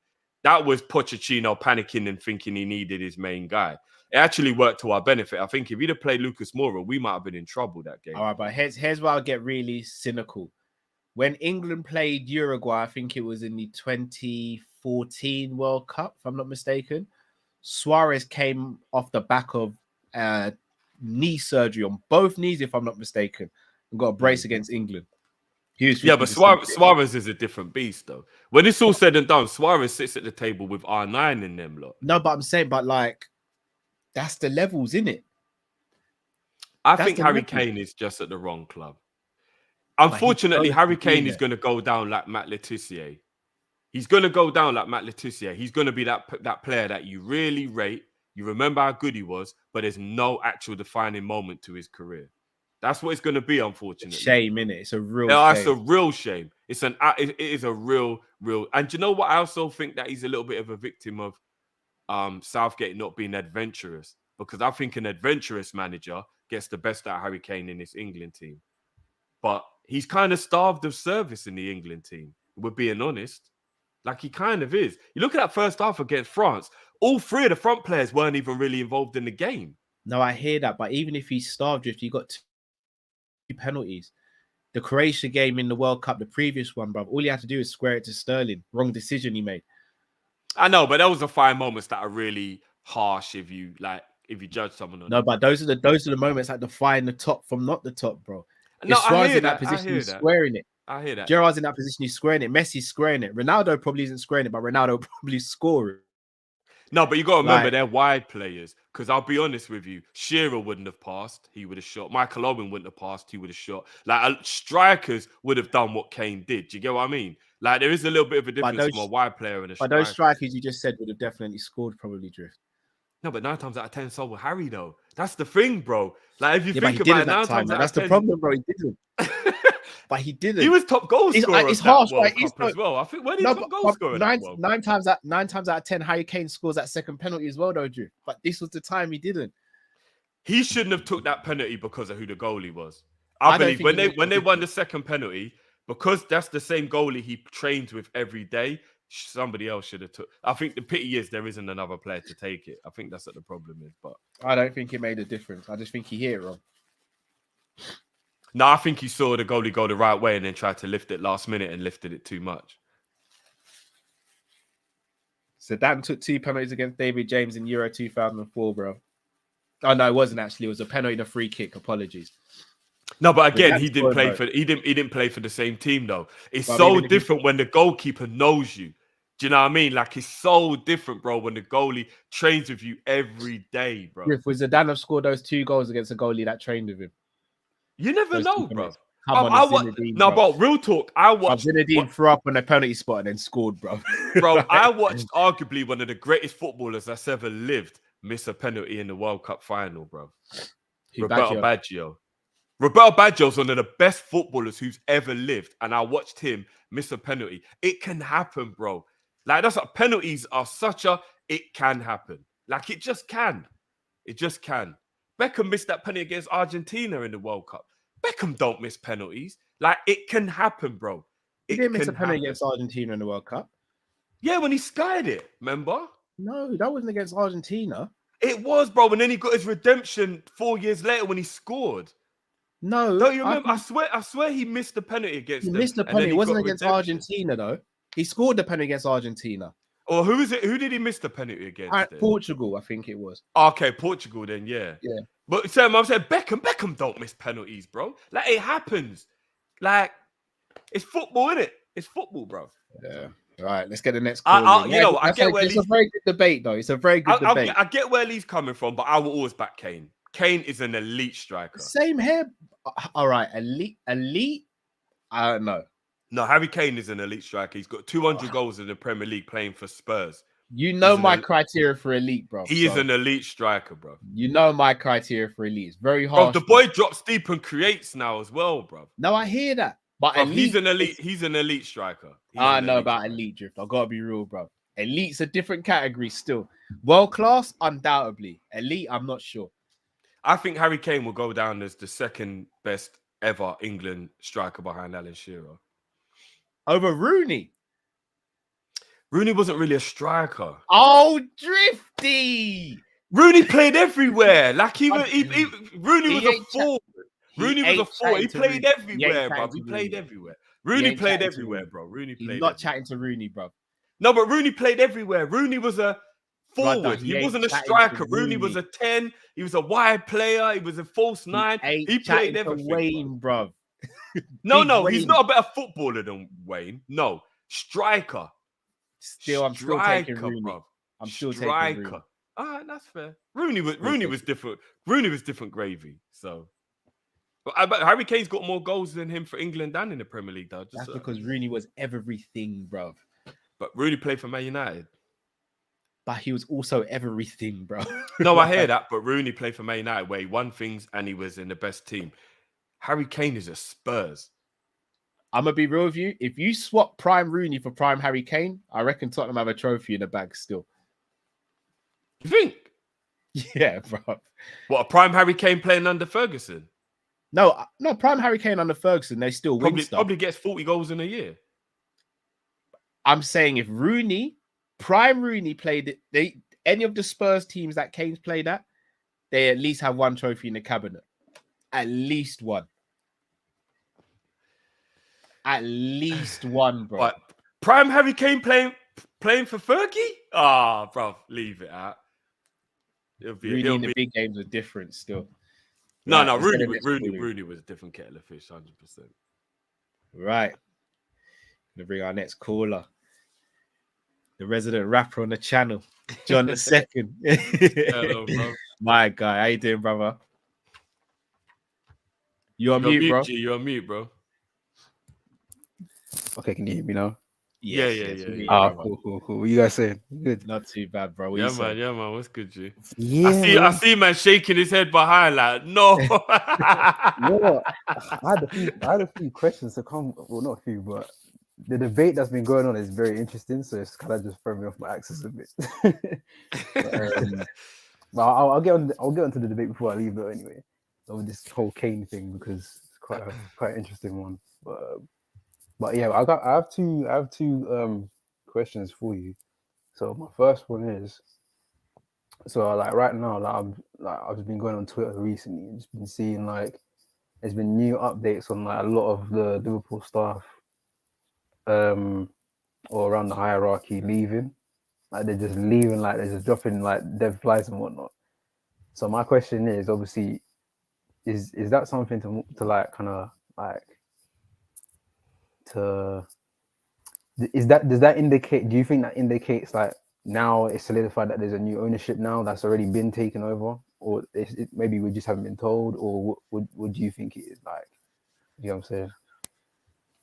That was Pochettino panicking and thinking he needed his main guy. It actually worked to our benefit. I think if he'd have played Lucas Moura, we might have been in trouble that game. All right, but here's where I'll get really cynical. When England played Uruguay, I think it was in the 2014 World Cup, if I'm not mistaken, Suarez came off the back of knee surgery on both knees, if I'm not mistaken, and got a brace against England. But Suarez is a different beast, though. When it's all said and done, Suarez sits at the table with R9 in them lot. No, but I'm saying, like, that's the levels, innit? I think Harry Kane is just at the wrong club. Unfortunately, Harry Kane is going to go down like Matt Letizia. He's going to go down like Matt Letizia. He's going to be that player that you really rate You remember how good he was, but there's no actual defining moment to his career. That's what it's going to be, unfortunately. Shame, innit? It's a real shame. It's a real shame. It is a real. And do you know what? I also think that he's a little bit of a victim of Southgate not being adventurous, because I think an adventurous manager gets the best out of Harry Kane in this England team. But he's kind of starved of service in the England team. We're being honest. Like, he kind of is. You look at that first half against France, all three of the front players weren't even really involved in the game. No, I hear that. But even if he's starved, if you got 2 penalties, the Croatia game in the World Cup, the previous one, bro, all you have to do is square it to Sterling. Wrong decision he made. I know, but those are 5 moments that are really harsh if you judge someone on. No, but those are the moments that define the top from not the top, bro. No, if Suarez I hear in that that. position, he's squaring it. I hear that. Gerrard's in that position, he's squaring it. Messi's squaring it. Ronaldo probably isn't squaring it, but Ronaldo probably scoring. No, but you got to remember, they're wide players. Because I'll be honest with you, Shearer wouldn't have passed. He would have shot. Michael Owen wouldn't have passed. He would have shot. Like, strikers would have done what Kane did. Do you get what I mean? Like, there is a little bit of a difference from a wide player and a striker. But those strikers you just said would have definitely scored, probably, Drift. No, but 9 times out of 10, so will Harry, though. That's the thing, bro. Like, if you think about it, 9 times out of 10... That's the problem, bro. He didn't. But he didn't. He was top goal scorer it's harsh, World right? Cup as well. I think when he top goal scorer nine times out of 10, Harry Kane scores that second penalty as well, though, Drew. But this was the time he didn't. He shouldn't have took that penalty because of who the goalie was. I believe when they won the second penalty, because that's the same goalie he trains with every day, somebody else should have took. I think the pity is there isn't another player to take it. I think that's what the problem is. But I don't think it made a difference. I just think he hit it wrong. No, I think he saw the goalie go the right way and then tried to lift it last minute and lifted it too much. Zidane took 2 penalties against David James in Euro 2004, bro. Oh no, it wasn't actually. It was a penalty and a free kick. Apologies. No, but again, he didn't play for the same team though. It's so different when the goalkeeper knows you. Do you know what I mean? Like, it's so different, bro, when the goalie trains with you every day, bro. If Zidane have scored those 2 goals against a goalie that trained with him. You never know, bro. Bro, real talk. I watched Zinedine threw up on a penalty spot and then scored, bro. Bro, I watched arguably one of the greatest footballers that's ever lived miss a penalty in the World Cup final, bro. Roberto Baggio. Roberto Baggio is one of the best footballers who's ever lived, and I watched him miss a penalty. It can happen, bro. Like, that's what penalties are it can happen. Like, it just can. It just can. Beckham missed that penalty against Argentina in the World Cup. Beckham don't miss penalties. Like, it can happen, bro. He didn't miss a penalty against Argentina in the World Cup. Yeah, when he skied it, remember? No, that wasn't against Argentina. It was, bro. And then he got his redemption 4 years later when he scored. No. Don't you remember? I swear he missed the penalty against them. He missed the penalty. It wasn't against Argentina, though. He scored the penalty against Argentina. Or who is it? Who did he miss the penalty against? Portugal, I think it was. Okay, Portugal then, yeah. Yeah. But Sam, I'm saying Beckham don't miss penalties, bro. Like, it happens. Like, it's football, isn't it? It's football, bro. Yeah. All right, let's get the next call. It's a very good debate, though. It's a very good debate. I get where Lee's coming from, but I will always back Kane. Kane is an elite striker. Same here. All right, elite. I don't know. No, Harry Kane is an elite striker. He's got 200 goals in the Premier League playing for Spurs. You know my criteria for elite, bro. He is an elite striker, bro. You know my criteria for elite. It's very hard. Bro, the boy drops deep and creates now as well, bro. No, I hear that. But bro, he's an elite striker. I know about elite, Drift. I gotta be real, bro. Elite's a different category still. World class, undoubtedly. Elite, I'm not sure. I think Harry Kane will go down as the second best ever England striker behind Alan Shearer. Over Rooney. Rooney wasn't really a striker. Oh, Drifty. Rooney played everywhere. Like Rooney was a forward. Rooney was a forward. He played everywhere, bro. He played everywhere. Rooney played everywhere, bro. Rooney played. He's not chatting to Rooney, bro. No, but Rooney played everywhere. Rooney was a forward. He wasn't a striker. Rooney was a 10. He was a wide player. He was a false 9. He played everything. Wayne, bro. No, he's not a better footballer than Wayne. No, striker. Still, I'm still taking Rooney. Bro. I'm still taking Rooney. All right, that's fair. Rooney was different. Rooney was different gravy. So, but Harry Kane's got more goals than him for England and in the Premier League, though. That's because Rooney was everything, bro. But Rooney played for Man United. but he was also everything, bro. No, I hear that, but Rooney played for Man United where he won things and he was in the best team. Harry Kane is a Spurs. I'm gonna be real with you. If you swap prime Rooney for prime Harry Kane, I reckon Tottenham have a trophy in the bag still. You think? Yeah, bro. What, a prime Harry Kane playing under Ferguson? No, prime Harry Kane under Ferguson, they still win stuff. Probably gets 40 goals in a year. I'm saying if prime Rooney played any of the Spurs teams that Kane's played at, they at least have one trophy in the cabinet. At least one. At least one, bro. What? Prime Harry Kane playing for Fergie? Ah, bro, leave it out. Rooney in the big games are different still. No, Rooney was a different kettle of fish, 100%. Right. Gonna bring our next caller. The resident rapper on the channel, John the Second. Hello, bro. My guy, how you doing, brother? You're on mute, bro. You're on mute, bro. Okay, can you hear me now? Yeah. Cool. What you guys saying? Good. Not too bad, bro. Yeah, man. What's good, G? Yeah. I see man shaking his head behind like, no. You know what? I had a few questions to come. Well, not a few, but the debate that's been going on is very interesting. So it's kind of just throwing me off my axis a bit. But I'll get onto the debate before I leave though. Anyway, over this whole Kane thing because it's quite an interesting one. But yeah, I have two questions for you. So my first one is, so like right now, I've just been going on Twitter recently and just been seeing like there's been new updates on like a lot of the Liverpool staff, or around the hierarchy leaving. Like they're just leaving, like they're just dropping like dev flies and whatnot. So my question is, obviously, is that something to like kind of like does that indicate, do you think that indicates like now it's solidified that there's a new ownership now that's already been taken over, or maybe we just haven't been told, or what do you think it is like? You know what I'm saying?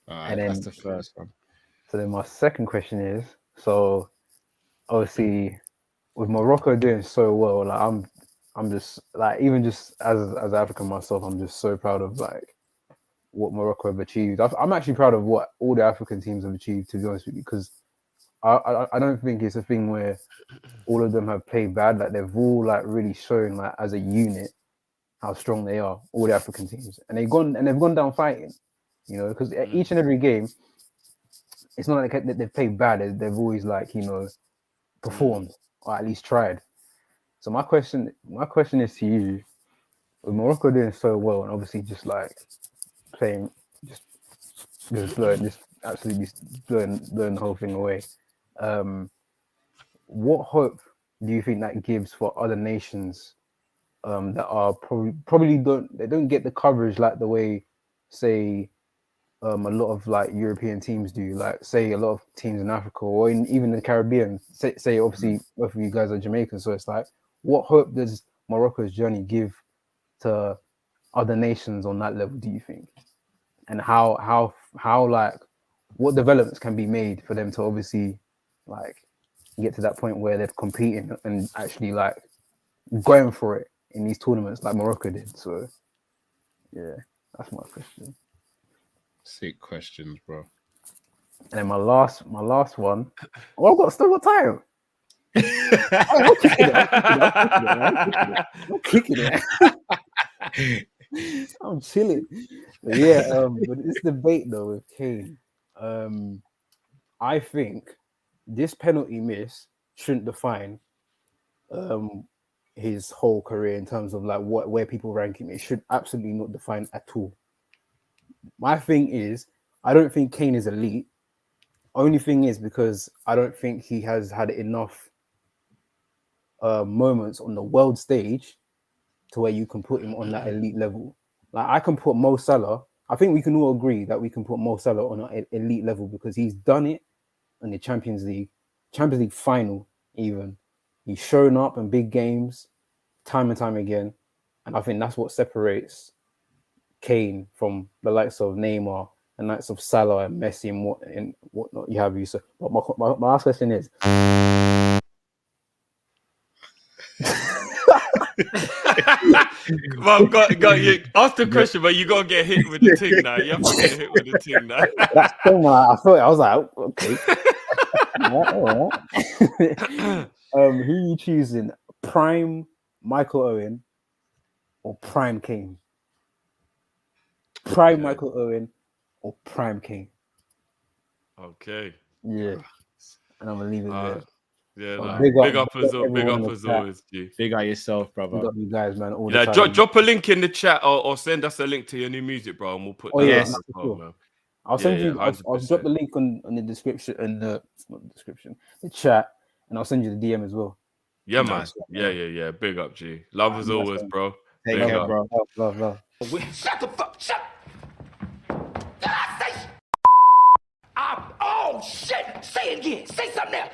And then, that's the first one. So then my second question is, so obviously with Morocco doing so well, like I'm just like, even just as African myself, I'm just so proud of like what Morocco have achieved. I'm actually proud of what all the African teams have achieved, to be honest with you, because I don't think it's a thing where all of them have played bad. Like they've all like really shown like as a unit how strong they are, all the African teams, and they've gone down fighting, you know, because each and every game, it's not like they've played bad. They've always like, you know, performed or at least tried. So my question is to you, with Morocco doing so well and obviously just like playing, just absolutely blowing the whole thing away. What hope do you think that gives for other nations that are probably don't get the coverage like the way, say, a lot of like European teams do, like say a lot of teams in Africa or even the Caribbean, say obviously both of you guys are Jamaican, so it's like, what hope does Morocco's journey give to other nations on that level, do you think? And how like what developments can be made for them to obviously like get to that point where they're competing and actually like going for it in these tournaments like Morocco did? So yeah, that's my question. Sick questions, bro. And then my last one. Oh, I've still got time. I'm kicking it. I'm chilling. But yeah, but this debate though with Kane, I think this penalty miss shouldn't define his whole career in terms of like where people rank him. It should absolutely not define at all. My thing is, I don't think Kane is elite. Only thing is because I don't think he has had enough moments on the world stage to where you can put him on that elite level. Like I can put Mo Salah. I think we can all agree that we can put Mo Salah on an elite level because he's done it in the Champions League final even. He's shown up in big games time and time again. And I think that's what separates Kane from the likes of Neymar and likes of Salah and Messi and whatnot you have. You so, but my last question is, Well, got you. Ask the question, but you gotta get hit with the thing now. You have to get hit with the thing now. That's so I thought I was like, okay. All right. Who are you choosing? Prime Michael Owen or Prime Kane? Prime Michael Owen or Prime Kane? Okay. Yeah. And I'm gonna leave it there. Yeah, no. Big up as always, G. Big up yourself, brother. Big up you guys, man. All Yeah, the time. drop a link in the chat or send us a link to your new music, bro, and we'll put that yes. on the phone, man. I'll send you. I'll drop the link on the description and the chat, and I'll send you the DM as well. Yeah, man. Yeah. Big up, G. Love as always, bro. Take care, bro. Love. Shut the fuck. Shut. Oh shit! Say it again. Say something else.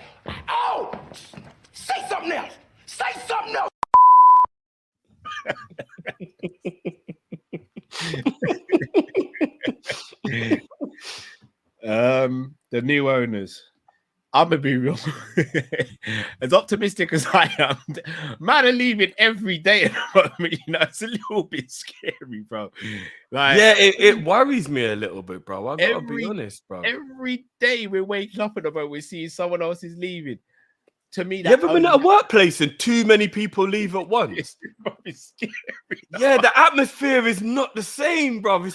Oh, say something else. Say something else. The new owners. I'm gonna be real. As optimistic as I am, man, are leaving every day at the moment. You know, it's a little bit scary, bro. Like, yeah, it worries me a little bit, bro. I gotta be honest, bro. Every day we're waking up at the moment, we're seeing someone else is leaving. To me, you ever been at a workplace and too many people leave at once? It's scary. Yeah, the atmosphere is not the same, bro. the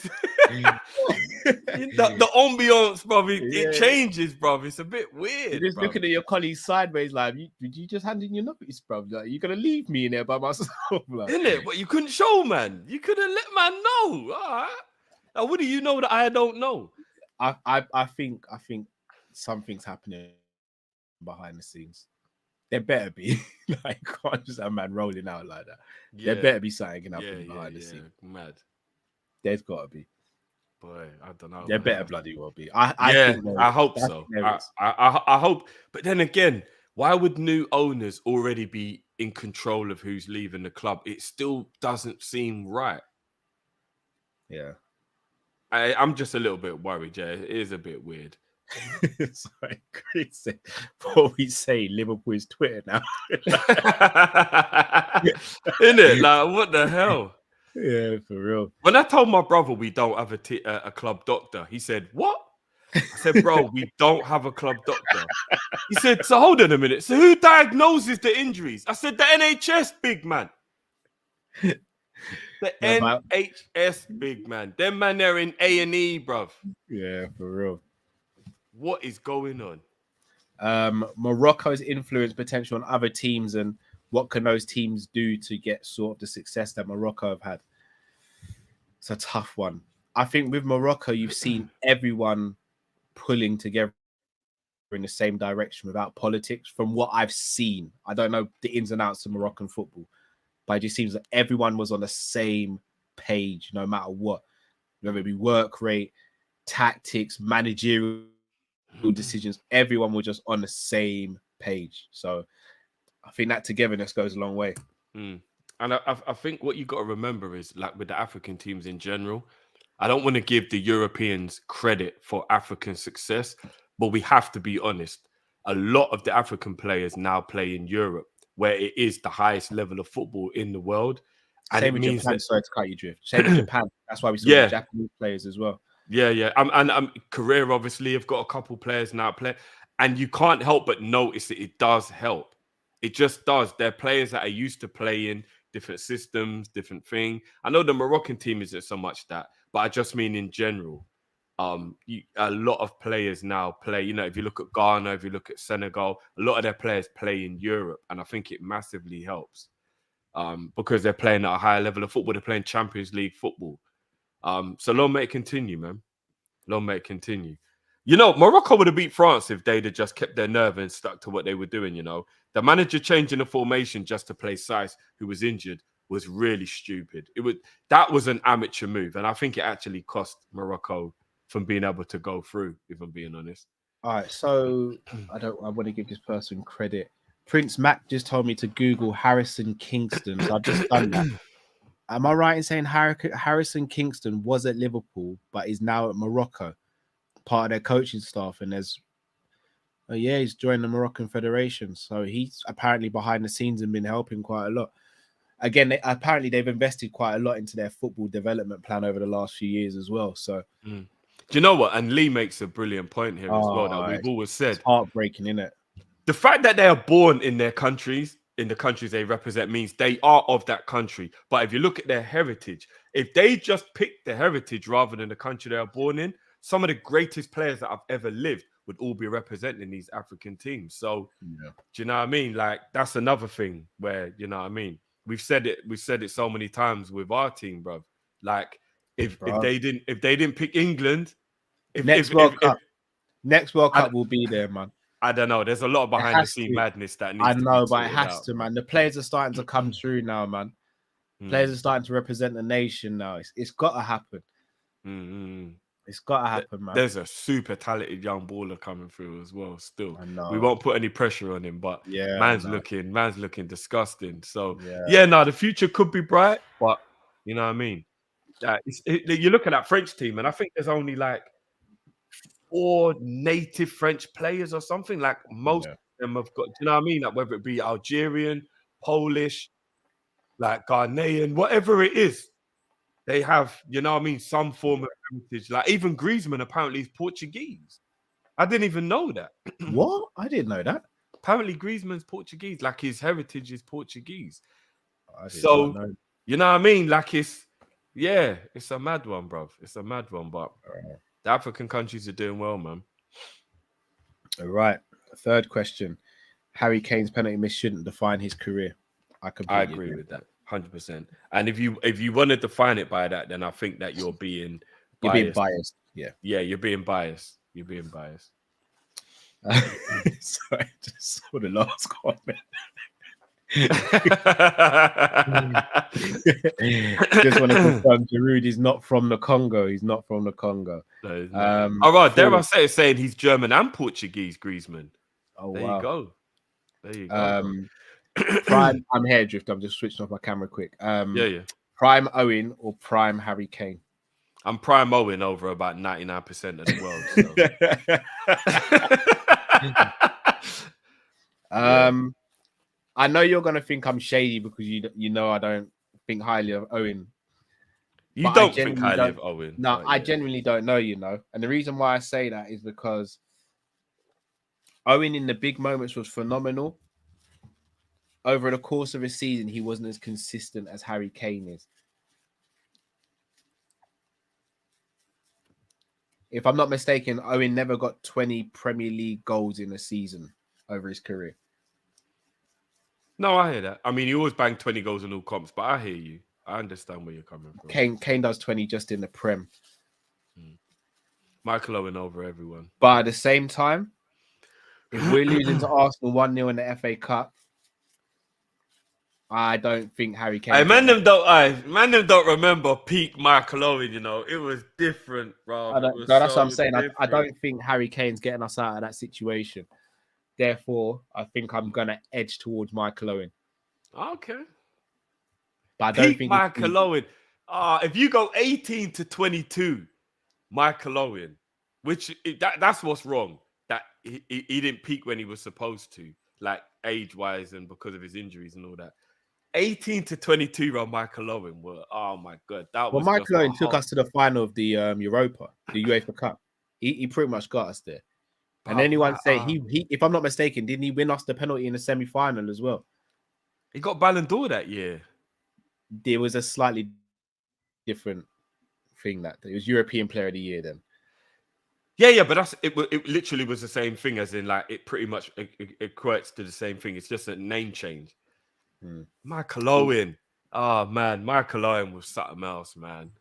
ambiance, bro, it changes, bro. It's a bit weird. You're just looking at your colleagues sideways, like, did you just hand in your notice, bro? Like, you're gonna leave me in there by myself, like. Isn't it? But you couldn't show, man. You could have let man know. All right. Now, what do you know that I don't know? I think something's happening behind the scenes. There better be. Like, can't just have a man rolling out like that. Yeah. There better be something happening behind the scenes. Mad. There's got to be. Boy, I don't know. There better bloody well be. I hope so. I hope. But then again, why would new owners already be in control of who's leaving the club? It still doesn't seem right. Yeah. I'm just a little bit worried, yeah. It is a bit weird. It's like crazy. What we say, Liverpool is Twitter now. Isn't it? Like, what the hell? Yeah, for real. When I told my brother we don't have a club doctor, he said, "What?" I said, "Bro, we don't have a club doctor." He said, "So hold on a minute. So who diagnoses the injuries?" I said, "The NHS, big man." The NHS, big man. Them man, they're in A&E, bruv. Yeah, for real. What is going on? Morocco's influence potential on other teams, and what can those teams do to get sort of the success that Morocco have had? It's a tough one. I think with Morocco, you've seen everyone pulling together in the same direction without politics. From what I've seen, I don't know the ins and outs of Moroccan football, but it just seems that everyone was on the same page, no matter what, whether it be work rate, tactics, managerial decisions. Everyone was just on the same page. So I think that togetherness goes a long way. And I think what you got to remember is, like, with the African teams in general, I don't want to give the Europeans credit for African success, but we have to be honest. A lot of the African players now play in Europe, where it is the highest level of football in the world. And same with Japan. Sorry to cut you, Drift. Same with Japan. That's why we saw the Japanese players as well. Yeah. And Korea obviously have got a couple players now play, and you can't help but notice that it does help. It just does. They're players that are used to playing different systems, different thing. I know the Moroccan team isn't so much that, but I just mean in general. A lot of players now play. You know, if you look at Ghana, if you look at Senegal, a lot of their players play in Europe, and I think it massively helps because they're playing at a higher level of football. They're playing Champions League football. So long may it continue, man. Long may it continue. You know, Morocco would have beat France if they'd have just kept their nerve and stuck to what they were doing, you know. The manager changing the formation just to play Saiss, who was injured, was really stupid. That was an amateur move, and I think it actually cost Morocco from being able to go through, if I'm being honest. All right, so I want to give this person credit. Prince Mac just told me to Google Harrison Kingston, so I've just done that. Am I right in saying Harrison Kingston was at Liverpool, but is now at Morocco, part of their coaching staff? And he's joined the Moroccan Federation. So he's apparently behind the scenes and been helping quite a lot. again, apparently they've invested quite a lot into their football development plan over the last few years as well. So, do you know what? And Lee makes a brilliant point here as well that we've always said. It's heartbreaking, isn't it? The fact that they are born in their countries, in the countries they represent, means they are of that country. But if you look at their heritage, if they just pick the heritage rather than the country they are born in, some of the greatest players that have ever lived would all be representing these African teams. So, do you know what I mean? Like, that's another thing where, you know what I mean? We've said it so many times with our team, bro. Like, if they didn't pick England, next World Cup will be there, man. I don't know. There's a lot of behind the scene madness that needs. I know, but it has to, man. The players are starting to come through now, man. Players are starting to represent the nation now. It's got to happen. It's got to happen, man. There's a super talented young baller coming through as well. Still, I know. We won't put any pressure on him, but man's looking disgusting. So the future could be bright, but you know what I mean. You look at that French team, and I think there's only like 4 native French players or something. Like most of them have got, do you know what I mean? Like whether it be Algerian, Polish, like Ghanaian, whatever it is, they have, you know what I mean, some form of heritage. Like even Griezmann apparently is Portuguese. I didn't even know that. What? I didn't know that. Apparently Griezmann's Portuguese. Like his heritage is Portuguese. So, you know what I mean? Like it's a mad one, bro. It's a mad one, but the African countries are doing well, man. All right. Third question. Harry Kane's penalty miss shouldn't define his career. I agree with that. 100%. And if you want to define it by that, then I think that you're being biased. Yeah, you're being biased. You're being biased. Sorry, just saw the last comment. Just want to confirm Giroud is not from the Congo. He's not from the Congo. All right, dare I say saying he's German and Portuguese, Griezmann. Oh, there wow. you go. There you go. Prime, I'm hair drift. I'm just switching off my camera quick. Prime Owen or Prime Harry Kane? I'm Prime Owen over about 99% of the world. So. I know you're gonna think I'm shady because you know I don't think highly of Owen. You don't think highly of Owen? No, I genuinely don't know. You know, and the reason why I say that is because Owen in the big moments was phenomenal. Over the course of a season, he wasn't as consistent as Harry Kane is. If I'm not mistaken, Owen never got 20 Premier League goals in a season over his career. No, I hear that. I mean, he always banged 20 goals in all comps, but I hear you. I understand where you're coming from. Kane does 20 just in the Prem. Michael Owen over everyone. But at the same time, if we're losing to Arsenal 1-0 in the FA Cup, I don't think Harry Kane. Man, them don't remember peak Michael Owen. You know, it was different, bro. That's what I'm saying. I don't think Harry Kane's getting us out of that situation. Therefore, I think I'm gonna edge towards Michael Owen. Okay. But I don't think Michael Owen. If you go 18 to 22, Michael Owen, that's what's wrong. That he didn't peak when he was supposed to, like age-wise and because of his injuries and all that. 18 to 22-year-old Michael Owen were, oh my god, that was. Well, Michael Owen took us to the final of the Europa, the UEFA Cup. He pretty much got us there. And anyone say he, if I'm not mistaken, didn't he win us the penalty in the semi-final as well? He got Ballon d'Or that year. There was a slightly different thing that it was European Player of the Year then. Yeah, but it literally was the same thing, as in like it pretty much equates to the same thing. It's just a name change. Michael Owen. Oh man, Michael Owen was something else, man.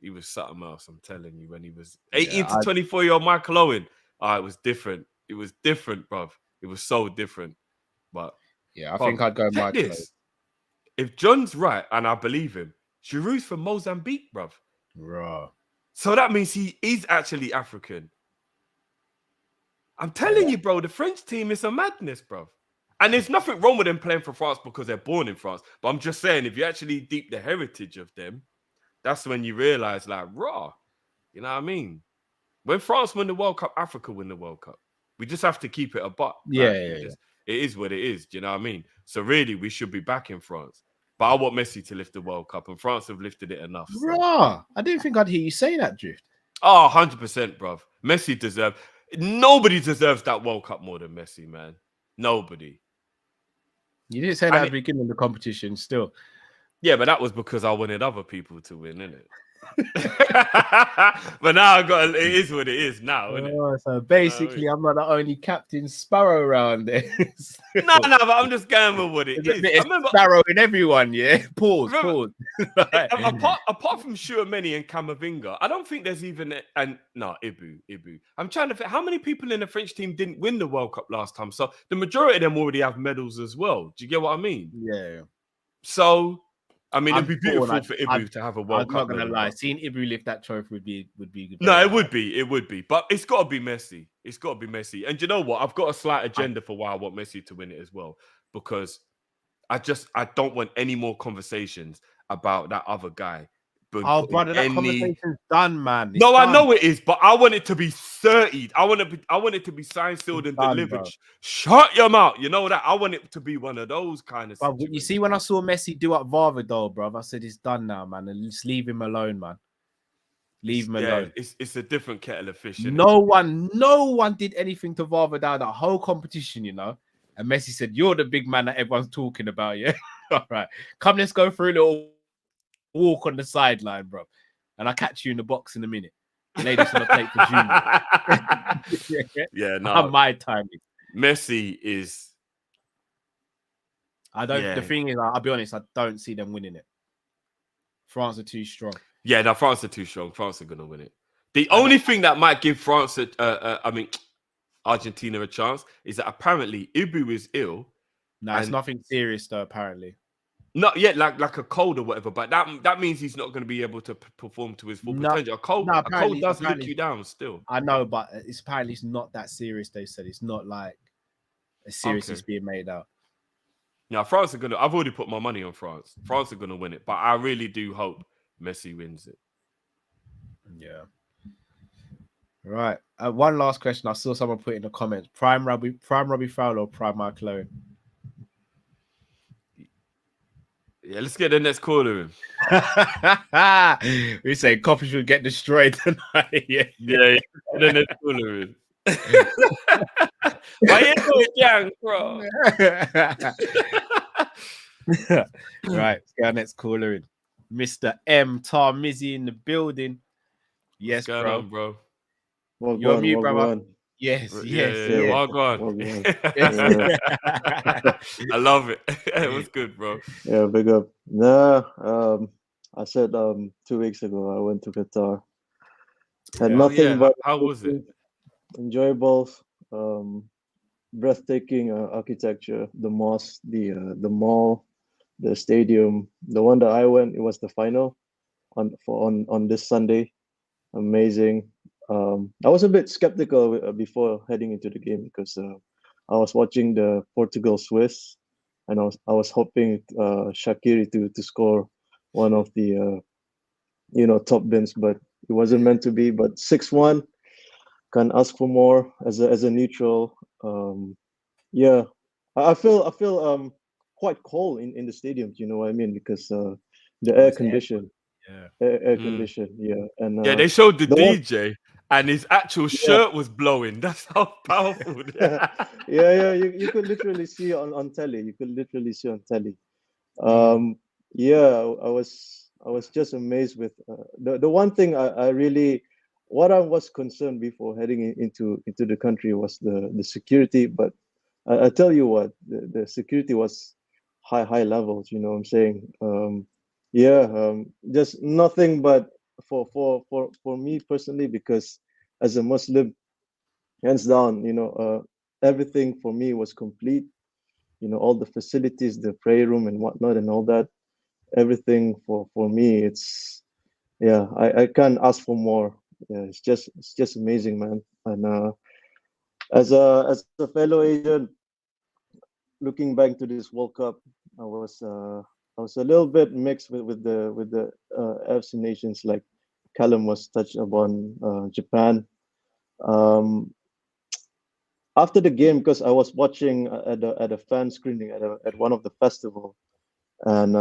He was something else. I'm telling you, when he was 18 to 24-year-old Michael Owen. It was different. It was different, bruv. It was so different. But yeah, I think I'd go Michael Owen. If John's right, and I believe him, Giroud's from Mozambique, bruv. Right. So that means he is actually African. I'm telling you, bro, the French team is a madness, bruv. And there's nothing wrong with them playing for France because they're born in France. But I'm just saying, if you actually deep the heritage of them, that's when you realize, like, raw. You know what I mean? When France win the World Cup, Africa win the World Cup. We just have to keep it a buck. Yeah, it is what it is. Do you know what I mean? So really, we should be back in France. But I want Messi to lift the World Cup, and France have lifted it enough. So. Bruh, I didn't think I'd hear you say that, Drift. Oh, 100%, bruv. Messi deserves... Nobody deserves that World Cup more than Messi, man. Nobody. You didn't say that at the beginning of the competition still. Yeah, but that was because I wanted other people to win, innit? But now it is what it is now, isn't it? So basically, I'm not the only Captain Sparrow around there. No, but I'm just going with what it is. I remember Sparrow in everyone, yeah. Pause. Right. Apart from Shuameni and Camavinga, I don't think there's even Ibu. I'm trying to think how many people in the French team didn't win the World Cup last time. So the majority of them already have medals as well. Do you get what I mean? Yeah. So I mean, it'd be beautiful for Ibu to have a World Cup. I'm not gonna lie, seeing Ibu lift that trophy would be good. No, it would be, but it's got to be Messi. It's got to be Messi. And you know what? I've got a slight agenda for why I want Messi to win it as well, because I don't want any more conversations about that other guy. Oh, brother, that conversation's done, man. It's done. I know it is, but I want it to be 30'd. I want it to be signed, sealed, and delivered. Bro. Shut your mouth. You know that? I want it to be one of those kind of situations. You see, when I saw Messi do up Varvadol, bro, I said it's done now, man. And just leave him alone, man. Leave him alone. It's a different kettle of fish. No one did anything to Varvadol that whole competition, you know. And Messi said, "You're the big man that everyone's talking about, yeah." All right, come, let's go through a little walk on the sideline, bro, and I'll catch you in the box in a minute. Lay this on the plate for Junior. Yeah, no. My timing. Messi is. I don't. Yeah. The thing is, I'll be honest. I don't see them winning it. France are too strong. Yeah, no, France are too strong. France are gonna win it. The only thing that might give France, Argentina a chance is that apparently Ibu is ill. No, it's nothing serious though. Apparently. Not yet, like a cold or whatever, but that means he's not going to be able to perform to his full potential. A cold does lick you down still. I know, but it's not that serious. They said it's not like as serious as being made out. Yeah, France are gonna. I've already put my money on France. France are gonna win it, but I really do hope Messi wins it. Yeah. Right. One last question. I saw someone put in the comments: Prime Robbie Fowler or Prime Michael Owen? Yeah, let's get the next caller in. We say Kopish will get destroyed tonight. Yeah. The next caller in. Why you doing, young bro? Right, let's get our next caller in. Mr. M. Tarmizi in the building. Yes, what's going on, bro. You're mute, brother. Yes. Well gone. I love it. It was good, bro. Yeah, big up. No, I said 2 weeks ago I went to Qatar. Had nothing but how was it? Enjoyable, breathtaking architecture, the mosque, the mall, the stadium. The one that I went, it was the final on this Sunday. Amazing. I was a bit skeptical before heading into the game because I was watching the Portugal-Swiss, and I was hoping Shaqiri to score one of the top bins, but it wasn't meant to be. But 6-1, can't ask for more as a neutral. I feel quite cold in the stadium. You know what I mean? Because the air condition. Air condition. Yeah, and they showed the DJ. And his actual shirt was blowing. That's how powerful. You could literally see on telly. You could literally see on telly. I was just amazed with the one thing I really, what I was concerned before heading into the country was the security. But I tell you what, the security was high levels. You know what I'm saying? Just nothing but for me personally, because as a Muslim, hands down, everything for me was complete. All the facilities, the prayer room and whatnot and all that, everything for me, it's I can't ask for more. It's just amazing, man. And as a fellow Asian, looking back to this World Cup, I was a little bit mixed with the FC nations, like Callum was touched upon, Japan. After the game, because I was watching at a fan screening at one of the festival, And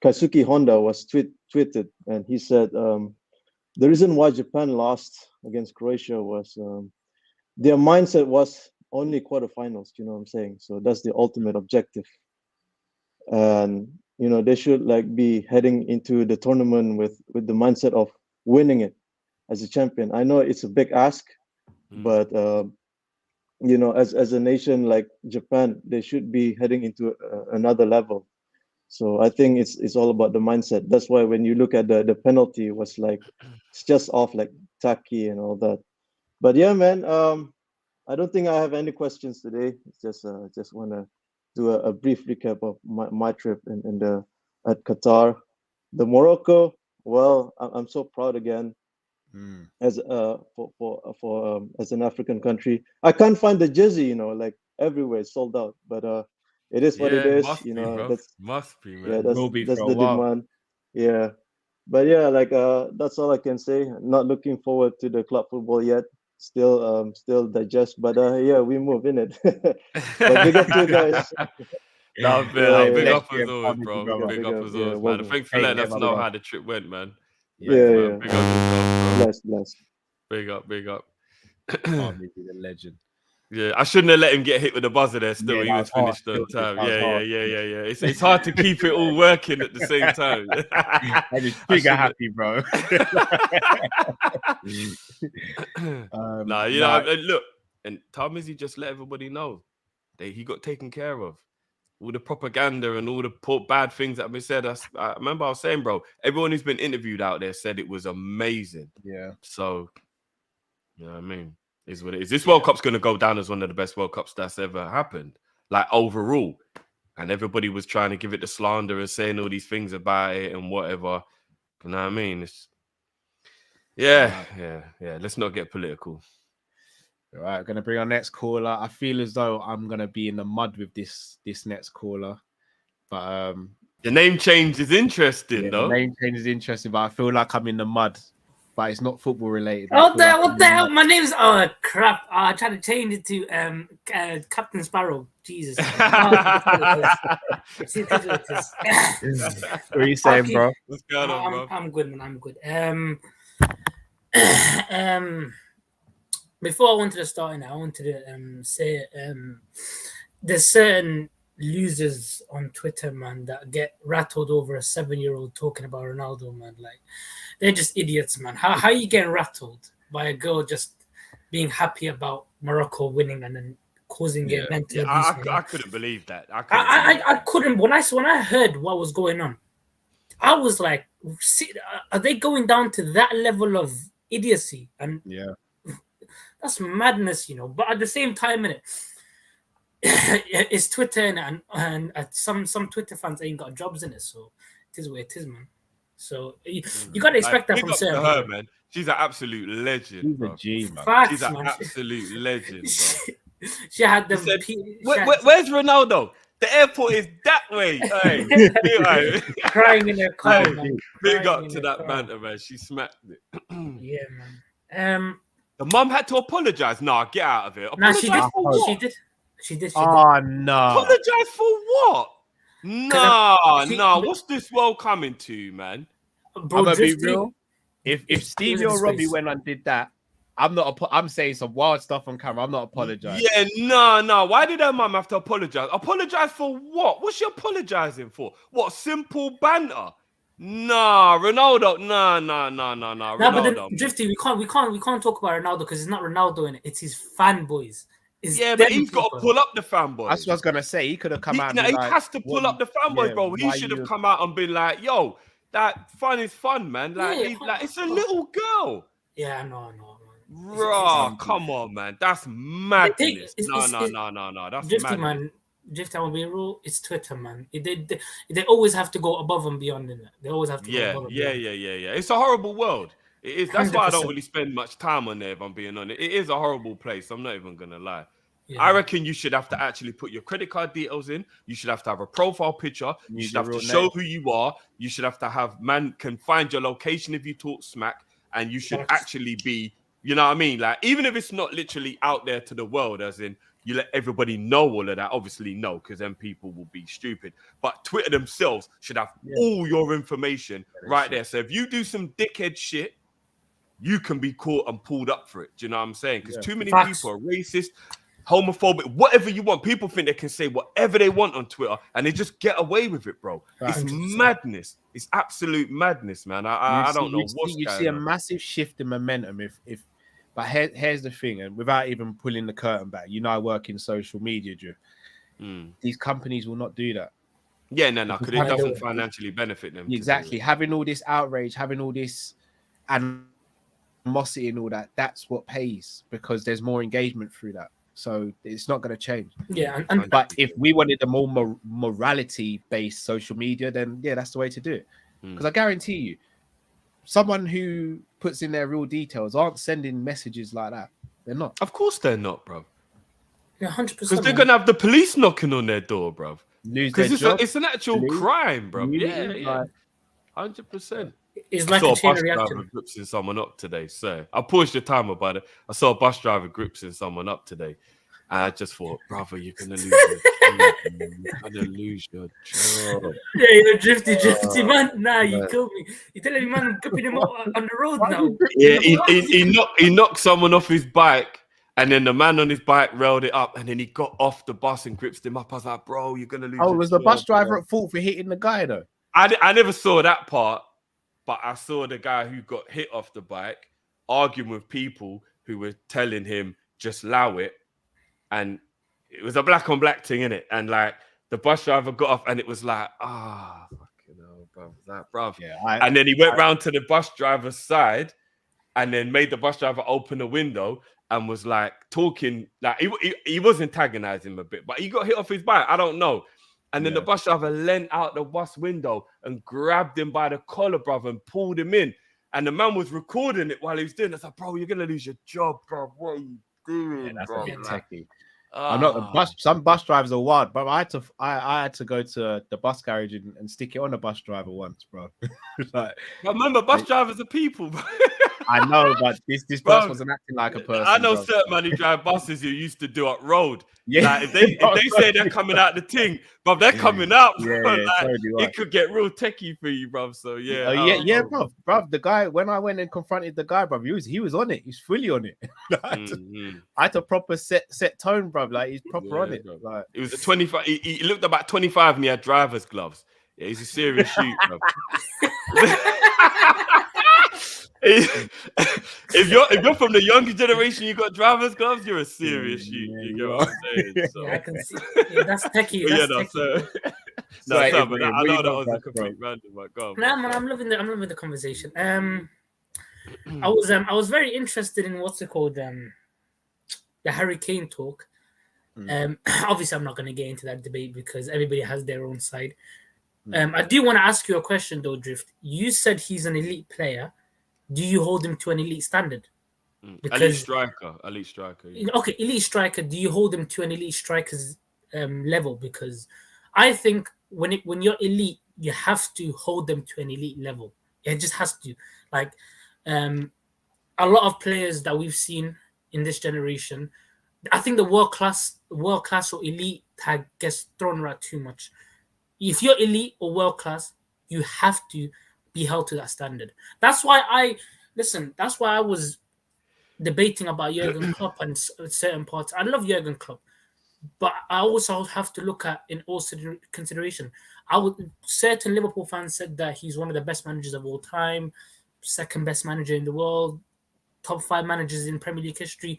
Kaisuke Honda was tweeted, and he said the reason why Japan lost against Croatia was their mindset was only quarterfinals. You know what I'm saying? So that's the ultimate objective, and they should like be heading into the tournament with the mindset of winning it as a champion. I know it's a big ask, but as a nation like Japan, they should be heading into another level. So I think it's all about the mindset. That's why when you look at the penalty, was like it's just off like tacky and all that. But yeah, man, I don't think I have any questions today. It's just want to do a brief recap of my trip at Qatar. The Morocco, well, I'm so proud again. As as an African country, I can't find the jersey, like everywhere, it's sold out. But it is what it is, must be, man. Yeah, that's the demand. Yeah, but yeah, like that's all I can say. Not looking forward to the club football yet. Still digest, but yeah, we move in it. But big up to you guys. No, big up as always, bro. Big up as always, man. Thanks for letting us know how the trip went, man. Yeah. Big up yourself, bro. Bless. Big up. He's a legend. Yeah, I shouldn't have let him get hit with the buzzer there. Still, he was finished on time. Yeah. It's hard to keep it all working at the same time. I'm just trigger happy, bro. Look, and Tom Izzy just let everybody know that he got taken care of. All the propaganda and all the bad things that have been said. I remember I was saying, bro, everyone who's been interviewed out there said it was amazing. Yeah. So, you know what I mean? Is what it is. This World Cup's going to go down as one of the best World Cups that's ever happened, like overall. And everybody was trying to give it the slander and saying all these things about it and whatever. You know what I mean? Yeah. Let's not get political. All right, going to bring our next caller. I feel as though I'm going to be in the mud with this next caller. But the name change is interesting, though. The name change is interesting, but I feel like I'm in the mud. But it's not football related. What the hell? My name's crap. I tried to change it to Captain Sparrow. Jesus. What are you saying, bro? What's going on, bro? I'm good, man. I'm good. Before I wanted to start, I wanted to say there's certain losers on Twitter, man, that get rattled over a 7-year-old talking about Ronaldo, man. Like, they're just idiots, man. How are you getting rattled by a girl just being happy about Morocco winning and then causing it mental abuse? I couldn't believe that. I couldn't. When I heard what was going on, I was like, are they going down to that level of idiocy? And that's madness, But at the same time, it's Twitter and some Twitter fans ain't got jobs in it, so it is what it is, man. So you got to expect that from certain her, man. She's an absolute legend. She's bro. a G, man. Facts, She's an man. absolute legend, bro. She had them. Where's Ronaldo? The airport is that way. Hey, crying in her car. Man. Big up to that banter, man. She smacked it. Yeah, man. The mum had to apologize. Nah, get out of it. Nah, she did. She did. Oh, no. Apologize for what? Nah. What's this world coming to, man? Bro, I'm gonna be real. If Stevie or Robbie went and did that, I'm saying some wild stuff on camera. I'm not apologizing. Yeah, no. Why did her mum have to apologize? Apologize for what? What's she apologizing for? What, simple banter? Nah, Ronaldo. Nah. Ronaldo, but then, Drifty, we can't talk about Ronaldo because it's not Ronaldo in it. It's his fanboys. But he's got to pull up the fanboys. That's what I was gonna say. He could have come out. He has to pull up the fanboys, bro. He should have come out and been like, "Yo, that fun is fun, man. Like, it's a little girl." Yeah, no. Bro, come on, man. That's madness. No. That's Drifty, madness. Man. Drifty, I will be real. It's Twitter, man. They always have to go above and beyond in it. They always have to go above and beyond. Yeah. It's a horrible world. It is. That's 100%. why I don't really spend much time on there, if I'm being honest. It is a horrible place. I'm not even going to lie. Yeah. I reckon you should have to actually put your credit card details in. You should have to have a profile picture. You should have to show who you are. You should have to have man can find your location if you talk smack. And you should actually be, you know what I mean? Like, even if it's not literally out there to the world, as in you let everybody know all of that. Obviously, no, because then people will be stupid. But Twitter themselves should have all your information right there. So if you do some dickhead shit, you can be caught and pulled up for it. Do you know what I'm saying? Because too many people are racist, homophobic, whatever you want. People think they can say whatever they want on Twitter and they just get away with it, bro. It's madness. It's absolute madness, man. I don't know what's going on. You see a massive shift in momentum but here's the thing, and without even pulling the curtain back, I work in social media, Drew. These companies will not do that. Yeah, no, because it doesn't financially benefit them. Exactly. Having all this outrage, having all this animosity and all that, that's what pays, because there's more engagement through that. So it's not going to change. Yeah. But if we wanted a more morality-based social media, then that's the way to do it. Because I guarantee you, someone who puts in their real details aren't sending messages like that. They're not. Of course they're not, bro. Yeah, 100%. Because they're going to have the police knocking on their door, bro. Because it's an actual crime, bro. Yeah. 100%. It's like a chain reaction. Gripsing someone up today, sir. I paused your time about it. I saw a bus driver gripsing someone up today. And I just thought, brother, you're going to lose your job. You're going to lose your job. Yeah, you're drifty, man. Nah, you killed me. You're telling me, man, I'm cupping him up on the road now. Yeah, he knocked someone off his bike. And then the man on his bike railed it up. And then he got off the bus and gripped him up. I was like, bro, you're going to lose your was the job, bus driver at fault for hitting the guy, though? I never saw that part. But I saw the guy who got hit off the bike arguing with people who were telling him, just allow it. And it was a black on black thing, innit? And like the bus driver got off and it was like, fucking hell, bro. That, bruv. Yeah, and then he went round to the bus driver's side and then made the bus driver open the window and was like talking. Like he was antagonizing him a bit, but he got hit off his bike. I don't know. And then the bus driver leant out the bus window and grabbed him by the collar, brother, and pulled him in. And the man was recording it while he was doing it. I said, bro, you're going to lose your job, bro. What are you doing, bro? I'm not the bus. Some bus drivers are wild, but I had to go to the bus garage and stick it on a bus driver once, bro. But remember, bus drivers are people, bro. I know, but this bus wasn't acting like a person. I know certain man who drive buses who used to do up road. Yeah, like if they say they're coming out the thing, bro, they're coming out. Bro. It could get real techie for you, bro. So bro. The guy, when I went and confronted the guy, bro, he was on it. He's fully on it. I had to proper set tone, bro. Like he's proper on it. Bro. Like it was a 25. He looked about 25 and he had driver's gloves. Yeah, he's a serious shoot, bro. If you're from the younger generation, you got driver's gloves, you're a serious shoot. You get what I'm saying? So. Yeah, I can see. Yeah, that's techie. I know that was a complete random. But go on, man, I'm loving the conversation. I was very interested in what's it called, the Harry Kane talk. Obviously, I'm not going to get into that debate because everybody has their own side. I do want to ask you a question, though, Drift. You said he's an elite player. Do you hold him to an elite standard? Elite striker. Yeah. Okay, elite striker. Do you hold him to an elite striker's level? Because I think when you're elite, you have to hold them to an elite level. It just has to. Like a lot of players that we've seen in this generation, I think the world class or elite tag gets thrown around too much. If you're elite or world class, you have to be held to that standard. That's why I was debating about Jurgen Klopp and certain parts. I love Jurgen Klopp, but I also have to look at in all consideration. Certain Liverpool fans said that he's one of the best managers of all time, second best manager in the world, top 5 managers in Premier League history.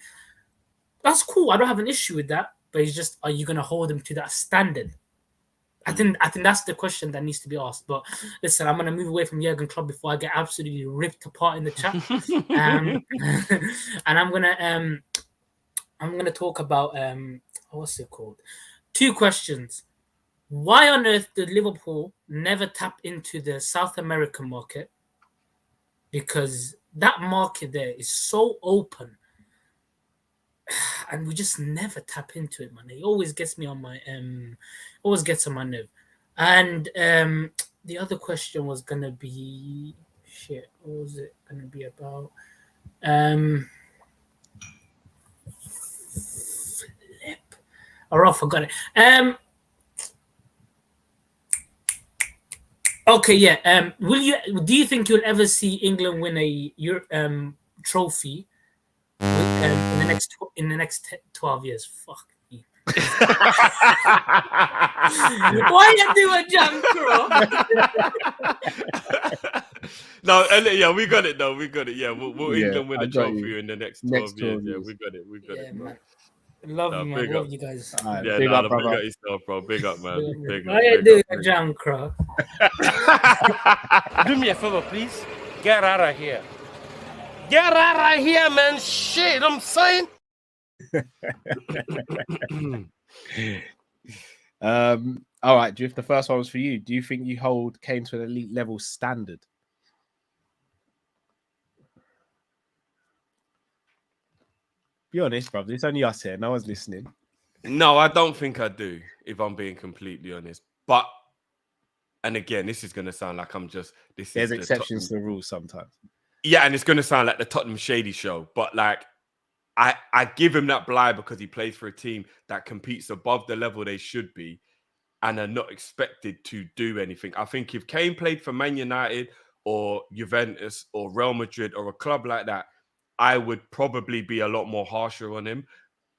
That's cool. I don't have an issue with that. But it's just, are you going to hold him to that standard? I think that's the question that needs to be asked. But listen, I'm going to move away from Jurgen Klopp before I get absolutely ripped apart in the chat. And I'm going to talk about what's it called? 2 questions. Why on earth did Liverpool never tap into the South American market? Because that market there is so open. And we just never tap into it, man. It always gets me on my on my nerve. And the other question was gonna be what was it gonna be about? Flip. Raffle got it. Okay, yeah. Do you think you'll ever see England win a trophy in the next 12 years? Fuck you. Why you do a jump No, yeah, we got it though. We got it. Yeah, we'll England win a trophy in the next 12 years. Yeah, we got it. We got it. Man. Love you, man. Love you guys. Right, yeah, big up, big brother. up yourself, bro. Big up, man. Big up. Why you do a jump Do me a favor, please. Get out of here. Get out of here, man. Shit, I'm saying. All right, Drift, the first one was for you. Do you think you hold Kane to an elite level standard? Be honest, brother. It's only us here. No one's listening. No, I don't think I do, if I'm being completely honest. But, and again, this is going to sound like I'm just... There's exceptions to the rules sometimes. Yeah, and it's going to sound like the Tottenham Shady show. But, like, I give him that blind because he plays for a team that competes above the level they should be and are not expected to do anything. I think if Kane played for Man United or Juventus or Real Madrid or a club like that, I would probably be a lot more harsher on him.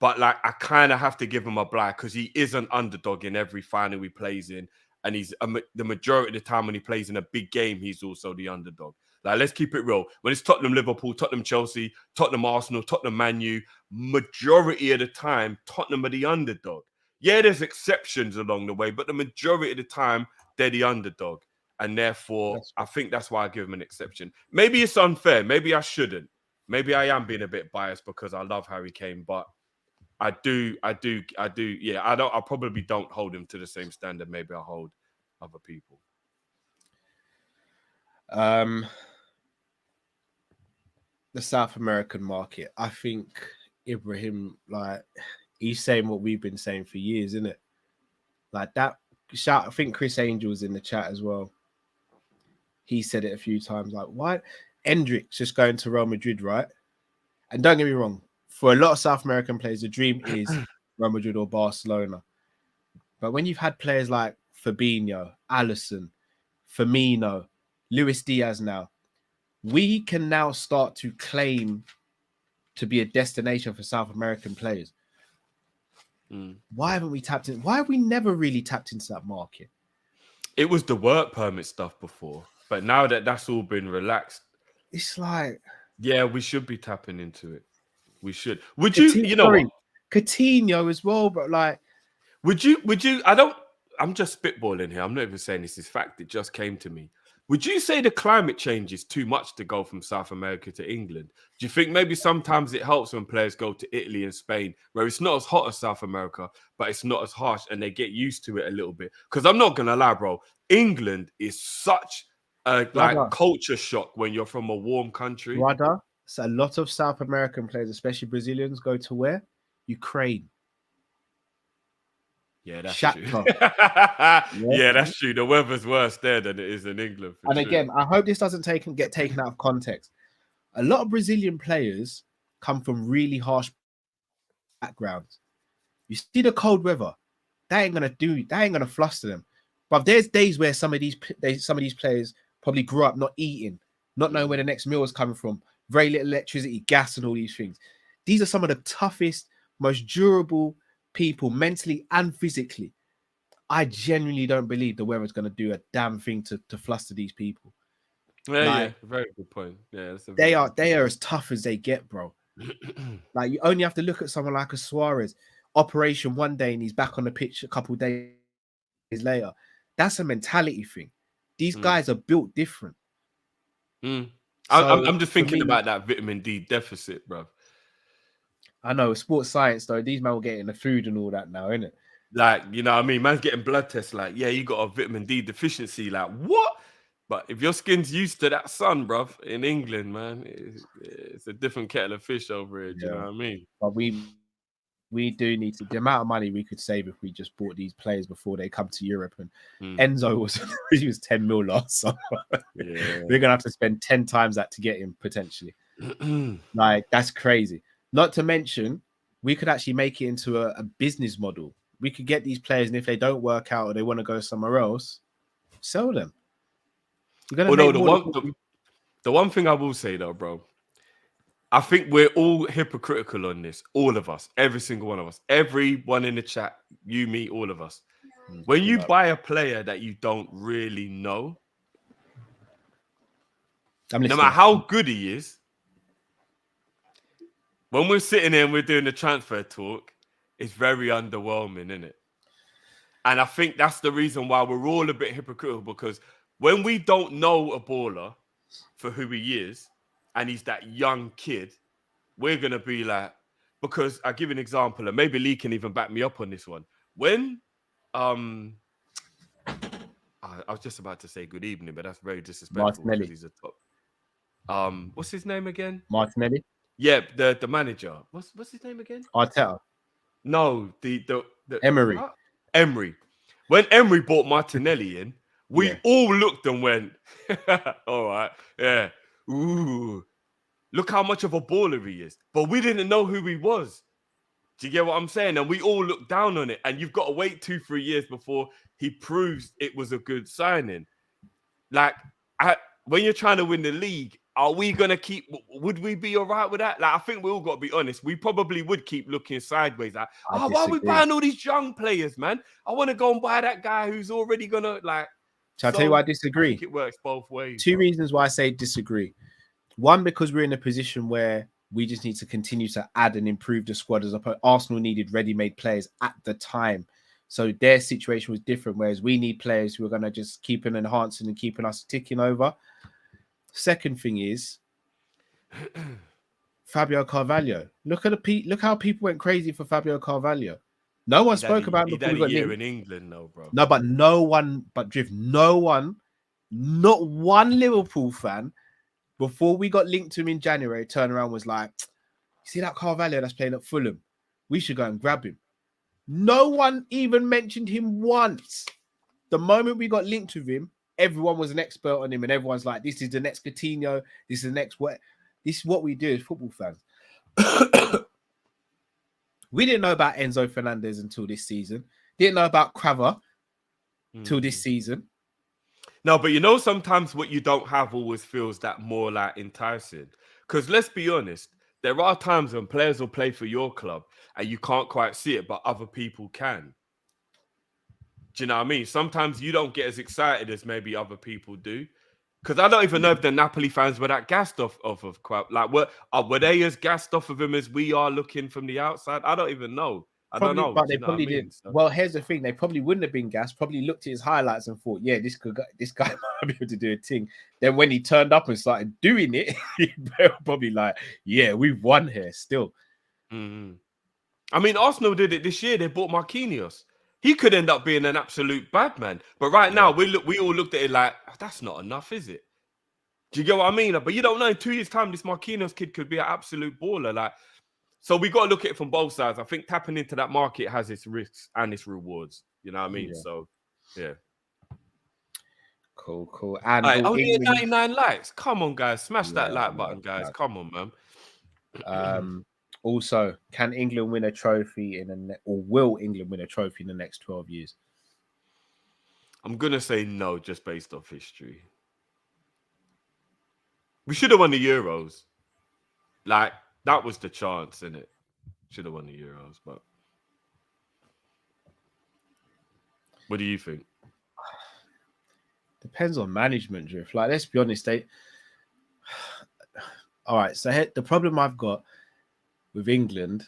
But like, I kind of have to give him a blind because he is an underdog in every final he plays in. And he's the majority of the time when he plays in a big game, he's also the underdog. Like, let's keep it real. When it's Tottenham, Liverpool, Tottenham, Chelsea, Tottenham, Arsenal, Tottenham, Man U, majority of the time, Tottenham are the underdog. Yeah, there's exceptions along the way, but the majority of the time, they're the underdog. And therefore, I think that's why I give him an exception. Maybe it's unfair. Maybe I shouldn't. Maybe I am being a bit biased because I love Harry Kane, but I do. Yeah, I probably don't hold him to the same standard. Maybe I hold other people. The South American market. I think Ibrahim, like, he's saying what we've been saying for years, isn't it? Like that shout. I think Chris Angel's in the chat as well. He said it a few times. Like, why Endrick's just going to Real Madrid, right? And don't get me wrong, for a lot of South American players, the dream is Real Madrid or Barcelona. But when you've had players like Fabinho, Alisson, Firmino, Luis Diaz now, we can now start to claim to be a destination for South American players. Why haven't we tapped in? Why have we never really tapped into that market? It was the work permit stuff before, but now that that's all been relaxed, it's like, yeah, we should be tapping into it. We should. Would you? You know, Coutinho as well, but like, would you? I'm just spitballing here. I'm not even saying this is fact. It just came to me. Would you say the climate change is too much to go from South America to England? Do you think maybe sometimes it helps when players go to Italy and Spain, where it's not as hot as South America, but it's not as harsh and they get used to it a little bit? Because I'm not going to lie, bro. England is such a culture shock when you're from a warm country. Brother, so a lot of South American players, especially Brazilians, go to where? Ukraine. Yeah, that's Shakhtar. true. Yeah, that's true. The weather's worse there than it is in England. And again, I hope this doesn't get taken out of context. A lot of Brazilian players come from really harsh backgrounds. You see the cold weather, that ain't gonna fluster them. But there's days where some of these players probably grew up not eating, not knowing where the next meal is coming from, very little electricity, gas, and all these things. These are some of the toughest, most durable people mentally and physically. I genuinely don't believe the weather's going to do a damn thing to fluster these people. Yeah, very good point. Yeah, they are as tough as they get, bro. Like, you only have to look at someone like a Suarez, operation one day and he's back on the pitch a couple of days later. That's a mentality thing. These guys are built different. I'm just thinking about that vitamin D deficit, bro. I know, sports science though. These men will get in the food and all that now, innit? Like, you know what I mean? Man's getting blood tests like, yeah, you got a vitamin D deficiency. Like, what? But if your skin's used to that sun, bro, in England, man, it's a different kettle of fish over here. Do you know what I mean? But we do need to, the amount of money we could save if we just bought these players before they come to Europe. And Enzo was 10 mil last summer. We're going to have to spend 10 times that to get him potentially. Like, that's crazy. Not to mention, we could actually make it into a business model we could get these players, and if they don't work out or they want to go somewhere else, sell them. You're gonna make the one thing I will say though, bro, I think we're all hypocritical on this. All of us, every single one of us, everyone in the chat, you, me, all of us. When you buy a player that you don't really know, no matter how good he is, when we're sitting here and we're doing the transfer talk, it's very underwhelming, isn't it? And I think that's the reason why we're all a bit hypocritical, because when we don't know a baller for who he is, and he's that young kid, we're going to be like, because I'll give you an example, and maybe Lee can even back me up on this one. When, I was just about to say good evening, but that's very disrespectful because he's a top. What's his name again? Martinelli? Yeah, the manager. What's his name again? Arteta. No, the Emery. What? Emery. When Emery brought Martinelli in, we all looked and went, all right, yeah. Ooh, look how much of a baller he is. But we didn't know who he was. Do you get what I'm saying? And we all looked down on it. And you've got to wait 2-3 years before he proves it was a good signing. Like, when you're trying to win the league, are we going to keep... Would we be all right with that? Like, I think we all got to be honest. We probably would keep looking sideways. Like, why are we buying all these young players, man? I want to go and buy that guy who's already going to, like... Shall I tell you why I disagree? I think it works both ways. Two reasons why I say disagree. One, because we're in a position where we just need to continue to add and improve the squad. As Arsenal needed ready-made players at the time. So their situation was different, whereas we need players who are going to just keep on enhancing and keeping us ticking over. Second thing is Fabio Carvalho. Look how people went crazy for Fabio Carvalho. No one spoke about him before we got year in England, though, bro. No, but not one Liverpool fan before we got linked to him in January turned around was like, you see that Carvalho that's playing at Fulham? We should go and grab him. No one even mentioned him once. The moment we got linked with him, everyone was an expert on him, and everyone's like, this is the next Coutinho, this is the next what? This is what we do as football fans. We didn't know about Enzo Fernandez until this season. Didn't know about Craver till this season. No, but you know, sometimes what you don't have always feels that more like enticing. Because let's be honest, there are times when players will play for your club and you can't quite see it, but other people can. Do you know what I mean? Sometimes you don't get as excited as maybe other people do. Because I don't even know if the Napoli fans were that gassed off of Crap. Like, were they as gassed off of him as we are looking from the outside? I don't even know. I don't know. But they probably did. So, well, here's the thing: they probably wouldn't have been gassed. Probably looked at his highlights and thought, "Yeah, this guy might be able to do a thing." Then when he turned up and started doing it, he probably like, "Yeah, we've won here still." Mm-hmm. I mean, Arsenal did it this year. They bought Marquinhos. He could end up being an absolute bad man. But right now, we all looked at it like, that's not enough, is it? Do you get what I mean? But you don't know, in 2 years' time, this Marquinhos kid could be an absolute baller. Like, so we got to look at it from both sides. I think tapping into that market has its risks and its rewards. You know what I mean? Yeah. So, yeah. Cool. And only 99 likes. Come on, guys. Smash that like button, guys. Come on, man. Also, can England win a trophy or will England win a trophy in the next 12 years? I'm going to say no, just based off history. We should have won the Euros. Like, that was the chance, innit? Should have won the Euros, but... What do you think? Depends on management, Drift. Like, let's be honest, all right, so the problem I've got with England,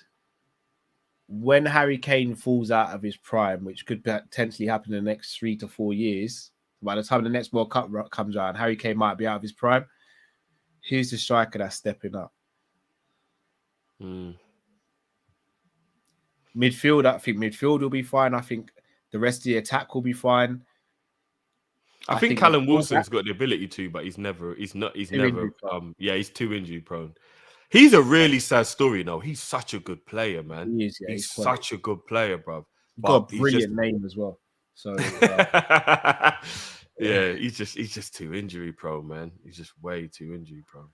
when Harry Kane falls out of his prime, which could potentially happen in the next 3 to 4 years, by the time the next World Cup comes around, Harry Kane might be out of his prime. Who's the striker that's stepping up? Midfield, I think midfield will be fine. I think the rest of the attack will be fine. I think Callum Wilson's got the ability to, but he's never, he's too injury prone. He's a really sad story, though. He's such a good player, man. He is, yeah, he's such a good player, bro. He's got a brilliant name as well. So yeah, he's just too injury prone, man. He's just way too injury prone.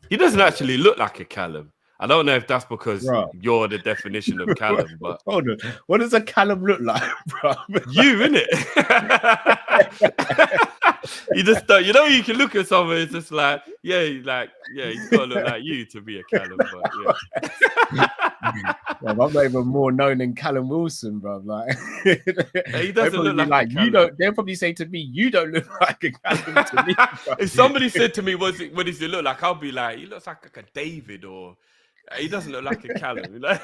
He doesn't actually look like a Callum. I don't know if that's because Bro. you're the definition of Callum, but hold on. What does a Callum look like, bro? You, innit? You just don't, you know, you can look at someone, it's just like, yeah, he's got to look like you to be a Callum, but yeah. Bro, I'm not even more known than Callum Wilson, bro. Like, he doesn't look like you don't. They'll probably say to me, "You don't look like a Callum to me." Bro. If somebody said to me, "What does he look like?" I'll be like, "He looks like a David," or "He doesn't look like a Callum," you know.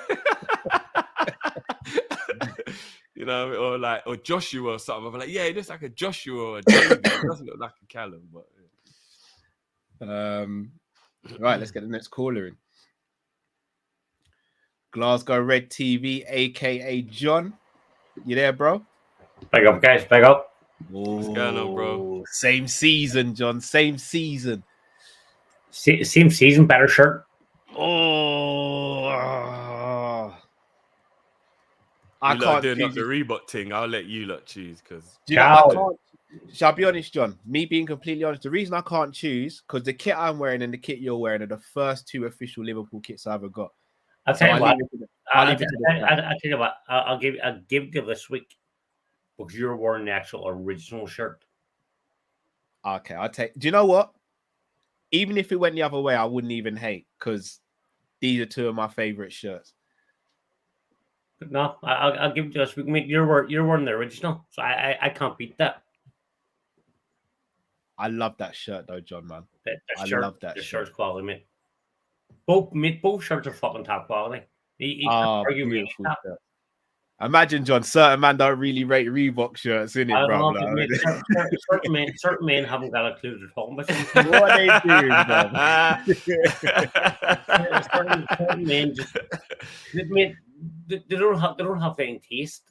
You know, or Joshua or something. I'm like, yeah, he looks like a Joshua or a David. He doesn't look like a Callum, but yeah. Right, let's get the next caller in. Glasgow Red TV, aka John. You there, bro? Big up, guys. Big up. What's going on, bro? Same season, John. Same season. Same season, better shirt. I can't do the Reebok thing. I'll let you lot choose because I can't. Shall I be honest, John? Me being completely honest, the reason I can't choose because the kit I'm wearing and the kit you're wearing are the first two official Liverpool kits I ever got. I'll tell you what. I'll tell you what. I'll give you this week because you're wearing the actual original shirt. Okay, I'll take. Do you know what? Even if it went the other way, I wouldn't even hate because these are two of my favorite shirts. No, I'll give it to us. You're wearing the original, so I can't beat that. I love that shirt though, John, man. I love that. The shirt's quality, mate. Both shirts are fucking top quality. You can't argue with that. Imagine, John, certain man don't really rate Reebok shirts, innit, bro? Like, certain men haven't got a clue to talk about. What are they doing, bro? certain men just they don't have any taste.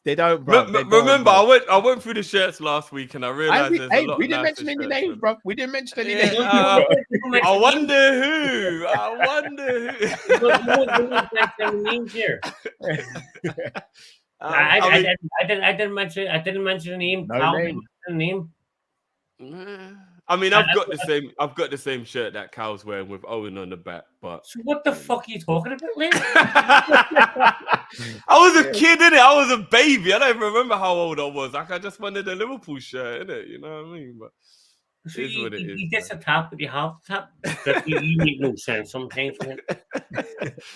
They don't, bro. Remember, I went through the shirts last week and I realized there's a lot. We didn't mention any names, bro. We didn't mention any names. I wonder who. Names here. I didn't mention a name. No name. I mean, I've got the same shirt that Cal's wearing with Owen on the back. But so what the fuck are you talking about, Liam? I was a kid, innit? I was a baby. I don't even remember how old I was. Like, I just wanted a Liverpool shirt, innit? You know what I mean? But so you get a tap, but you have to tap. But you make no sense sometimes.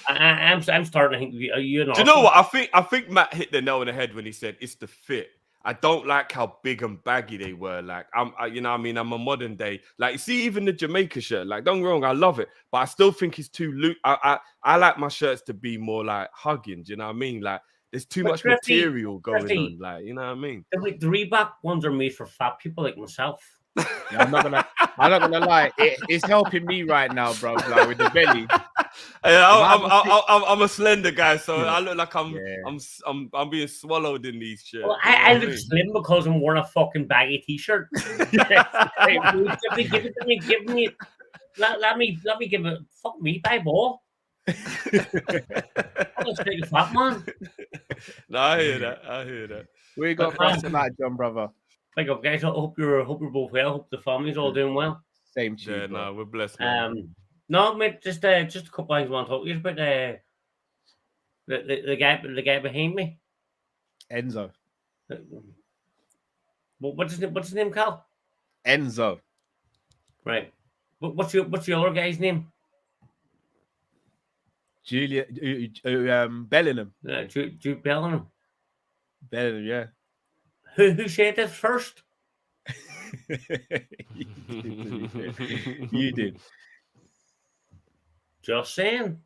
I'm starting to think you're not. Do you know what? I think Matt hit the nail on the head when he said it's the fit. I don't like how big and baggy they were. Like, you know what I mean? I'm a modern day. Like, you see, even the Jamaica shirt, like, don't get me wrong, I love it. But I still think it's too loose. I like my shirts to be more like hugging. Do you know what I mean? Like, there's too much material going on. Like, you know what I mean? The Reebok ones are made for fat people like myself. Yeah, I'm not gonna lie. It's helping me right now, bro. Like with the belly. I'm a slender guy, so I look like I'm being swallowed in these shirts. Well, I look slim because I'm wearing a fucking baggy t-shirt. Hey, give it to me. Give me. Let me give it. Fuck me, bye ball. I'm a straight fat man. No, I hear that. We got for us tonight, John, brother. Big up, guys. I hope you're both well. Hope the family's all doing well. Same to you. Yeah, no, we're blessed. No, mate, just a couple things I want to talk to you about. The guy behind me, Enzo. What's his name, Cal? Enzo. Right. What's the other guy's name? Bellingham. Jude Bellingham. Bellingham, yeah. Who said this first? You did. Just saying.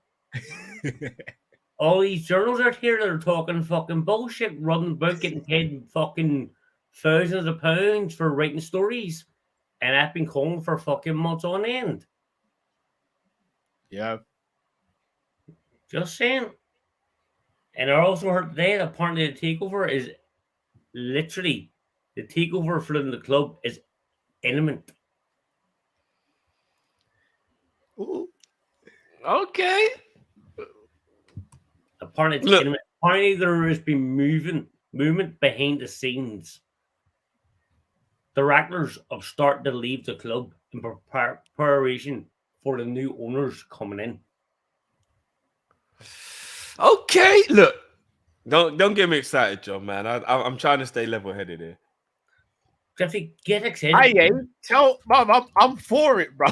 All these journals out here that are talking fucking bullshit, running about getting paid fucking thousands of pounds for writing stories, and I've been calling for fucking months on end. Yeah. Just saying. And I also heard today that apparently the takeover is literally the takeover for the club is imminent. Ooh. Okay. Apparently there has been movement behind the scenes. The Rattlers have started to leave the club in preparation for the new owners coming in. Okay, look. Don't get me excited, John, man. I'm trying to stay level-headed here. Jeffy, get excited. Hey, tell Mum, I'm for it, bro.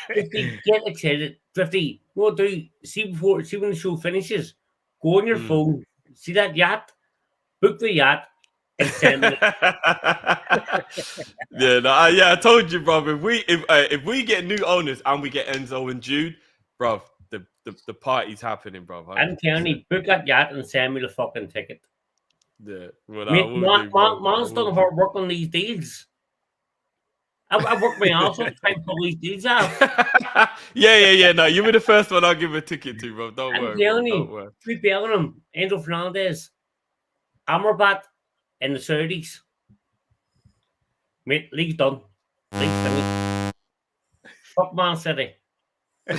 Drifty, get excited. Drifty, what do you see when the show finishes? Go on your phone, see that yacht, book the yacht, and send me. I told you, bro. If we get new owners and we get Enzo and Jude, bro, the party's happening, bro. I'm telling you, book that yacht and send me the fucking ticket. Yeah, man's done hard work on these deals. I worked my ass off trying to pull these deals out. Yeah. No, you were the first one I'll give a ticket to, bro. Don't worry. I'm telling you, we Bellingham, Enzo Fernandez, Amrabat, and the Saudis. Mate, league's done. League's finished. Fuck Man City. We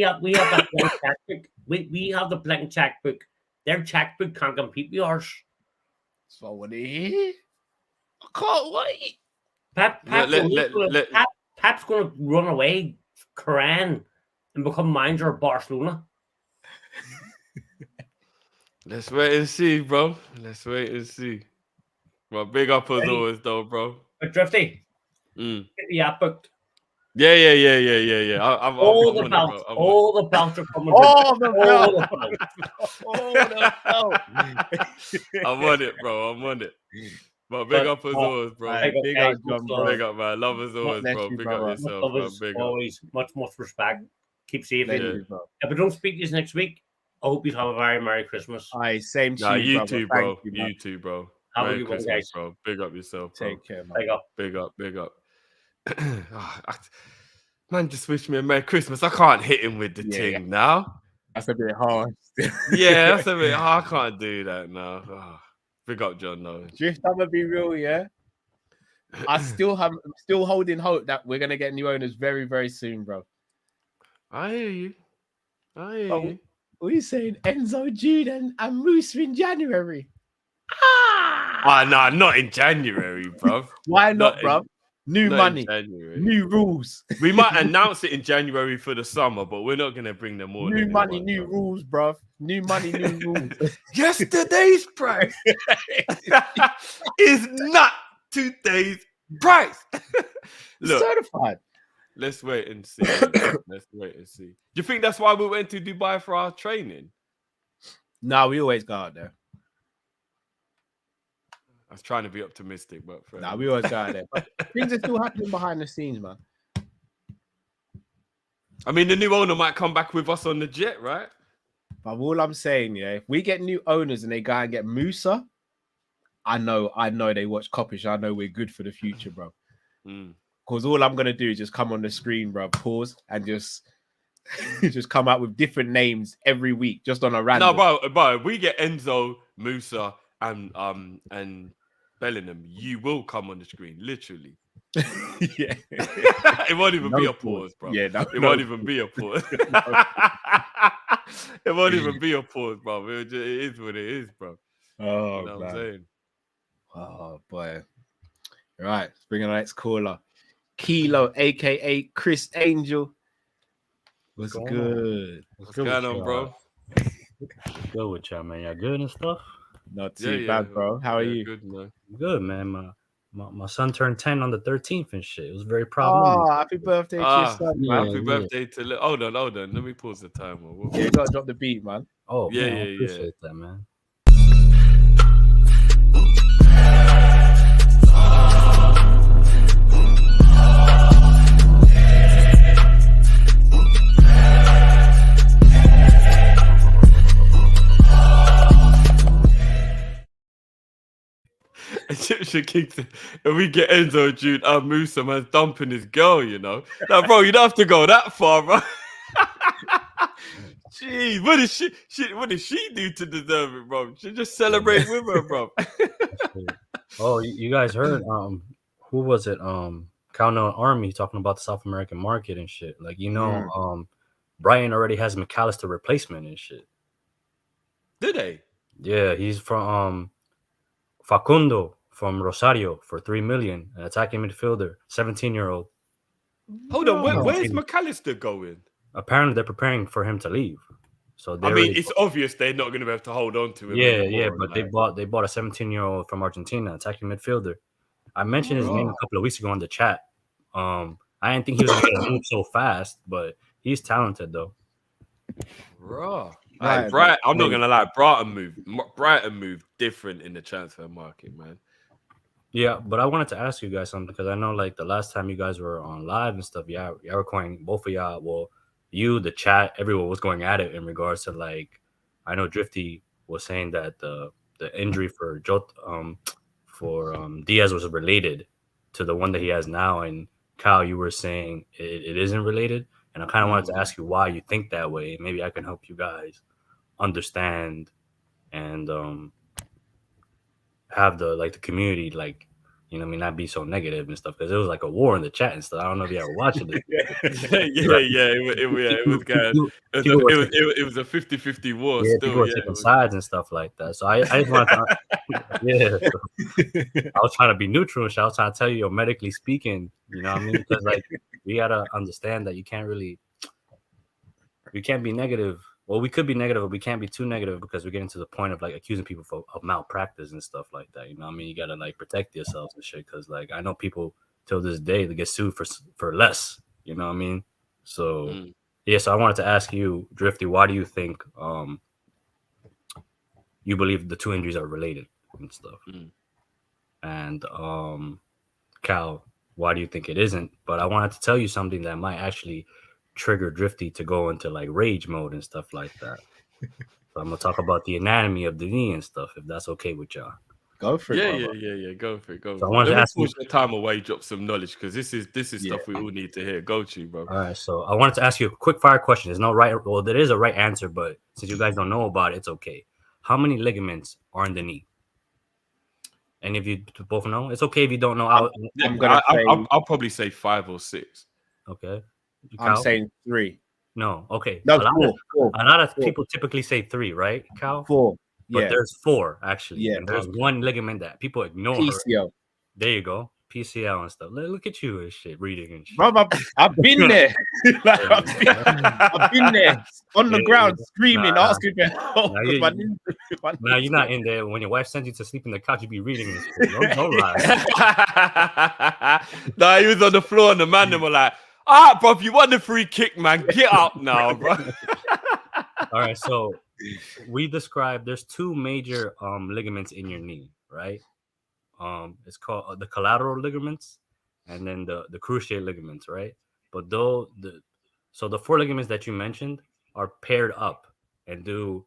have that blank checkbook. We have the blank checkbook. Their checkbook can't compete with ours. So what I can't wait. Pep's gonna run away, Koran, and become manager of Barcelona. Let's wait and see, bro. Let's wait and see. Well, big up as always, though, bro. But Drifty, get the app booked. Yeah. All the belts are coming. All the belts. I'm on it, bro. I'm on it. But big up as always, bro. Big up, John, bro. Big up, man. Love as always, bro. Big up yourself, bro. Big up. Always much respect. Keep safe. If I don't speak to you next week, I hope you have a very Merry Christmas. Aye, same to you, too, bro. You too, bro. Merry Christmas, bro. Big up yourself, bro. Take care, man. Big up. Man, just wish me a Merry Christmas. I can't hit him with the ting now. That's a bit hard. Yeah, that's a bit hard. I can't do that now. Oh, big up, John. No. Drift, I'm gonna be real, yeah. I'm still holding hope that we're gonna get new owners very, very soon, bro. I hear you. You. What are you saying? Enzo, Jude, and Musa in January? No, not in January, bro. Why not, bro? New money, January. New rules. We might announce it in January for the summer, but we're not gonna bring them all. New money, new rules, bro. New money, new rules. Yesterday's price is not today's price. Look, certified. Let's wait and see. Do you think that's why we went to Dubai for our training? No, we always go out there. I was trying to be optimistic, but we always go out there. But things are still happening behind the scenes, man. I mean, the new owner might come back with us on the jet, right? But all I'm saying, if we get new owners and they go and get Musa, I know they watch Kopish. I know we're good for the future, bro. Because all I'm gonna do is just come on the screen, bro, pause, and just come out with different names every week, just on a random. No, bro, we get Enzo, Musa, and Bellingham. You will come on the screen, literally. Yeah, it won't even be a pause, bro. Yeah, it won't even be a pause. It won't even be a pause, bro. It is what it is, bro. Oh, you know what I'm saying? Oh boy. Right, let's bring in the next caller. Kilo, aka Chris Angel. What's good? What's going on, bro? Good with y'all, man. Y'all good and stuff? Not too bad, bro. How are you? Good, man. Good, man. My son turned 10 on the 13th and shit. It was very proud. Oh, happy birthday to your son, man. Happy birthday to... Hold on. Let me pause the timer. Yeah, you gotta drop the beat, man. Oh, yeah, man, I appreciate that, man. If we get Enzo, Jude, Musa, man's dumping his girl, you know. Now, bro, you don't have to go that far, bro. Jeez, what did she do to deserve it, bro? She just celebrate with her, bro. Oh, you guys heard? Who was it? Countdown Army talking about the South American market and shit. Like, Brian already has McAllister replacement and shit. Did they? Yeah, he's from Facundo from Rosario for 3 million, an attacking midfielder, 17-year-old. Hold on, where's McAllister going? Apparently, they're preparing for him to leave. So I mean, it's obvious they're not going to be able to hold on to him. Yeah, but they bought a 17-year-old from Argentina, attacking midfielder. I mentioned his name a couple of weeks ago on the chat. I didn't think he was going to move so fast, but he's talented though. Raw. Right, Brighton, I'm not going to lie. Brighton moved different in the transfer market, man. Yeah, but I wanted to ask you guys something because I know like the last time you guys were on live and stuff, y'all were going, both of y'all, well, you, the chat, everyone was going at it in regards to like, I know Drifty was saying that the injury for Diaz was related to the one that he has now, and Kyle, you were saying it isn't related, and I kind of wanted to ask you why you think that way. Maybe I can help you guys understand and have the community not be so negative and stuff, because it was like a war in the chat and stuff. I don't know if you ever watched it. It was good. It was a 50-50 war. Yeah, still, people were taking sides and stuff like that. So I just wanted to, I was trying to be neutral and shit. I was trying to tell you, medically speaking, you know what I mean? Because like we gotta understand that you can't be negative. Well, we could be negative, but we can't be too negative because we're getting to the point of like accusing people of malpractice and stuff like that. You know what I mean? You gotta like protect yourselves and shit, because like I know people till this day they get sued for less. You know what I mean? So yeah. So I wanted to ask you, Drifty, why do you think you believe the two injuries are related and stuff? And Cal, why do you think it isn't? But I wanted to tell you something that might actually trigger Drifty to go into like rage mode and stuff like that. So I'm gonna talk about the anatomy of the knee and stuff, if that's okay with y'all. Go for it. Yeah. Go for it. So I wanted to ask you the time away, drop some knowledge, because this is stuff we all need to hear. Go to you, bro. All right. So I wanted to ask you a quick fire question. There's no right. Well, there is a right answer, but since you guys don't know about it, it's okay. How many ligaments are in the knee? And if you both know, it's okay if you don't know. I'll probably say 5 or 6. Okay. I'm saying 3. No, okay. No, a lot of people typically say 3, right, Cal? 4. But there's 4 actually. Yeah, and there's one ligament that people ignore. PCL. There you go. PCL and stuff. Look at you and shit, reading and shit. Bro, I've been there. I've been there on the ground screaming, asking for help. Now you're not in there. When your wife sends you to sleep in the couch, you be reading and shit. Don't lie. Nah, he was on the floor and the man were like, all right, bro, if you want the free kick, man, get up now, bro. All right, so we described there's 2 major ligaments in your knee, right? It's called the collateral ligaments and then the cruciate ligaments, right? But the 4 ligaments that you mentioned are paired up and do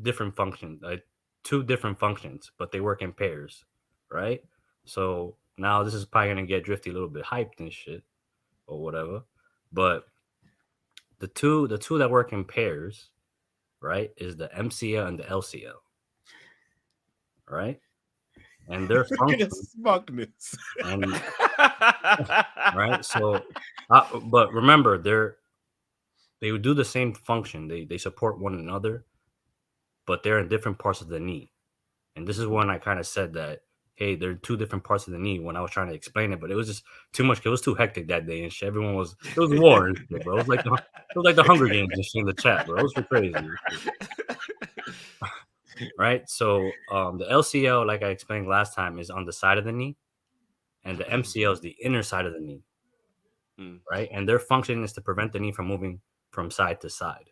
different functions, like 2 different functions, but they work in pairs, right? So now this is probably gonna get Drifty a little bit hyped and shit or whatever, but the two that work in pairs, right, is the MCL and the LCL, right? And their function, smugness. And right. So, but remember, they would do the same function. They support one another, but they're in different parts of the knee. And this is when I kind of said that, hey, they're 2 different parts of the knee when I was trying to explain it, but it was just too much. It was too hectic that day and shit. It was war and shit, bro. It was like the Hunger Games and shit in the chat, bro. It was crazy. Right. So the LCL, like I explained last time, is on the side of the knee, and the MCL is the inner side of the knee. Right. And their function is to prevent the knee from moving from side to side.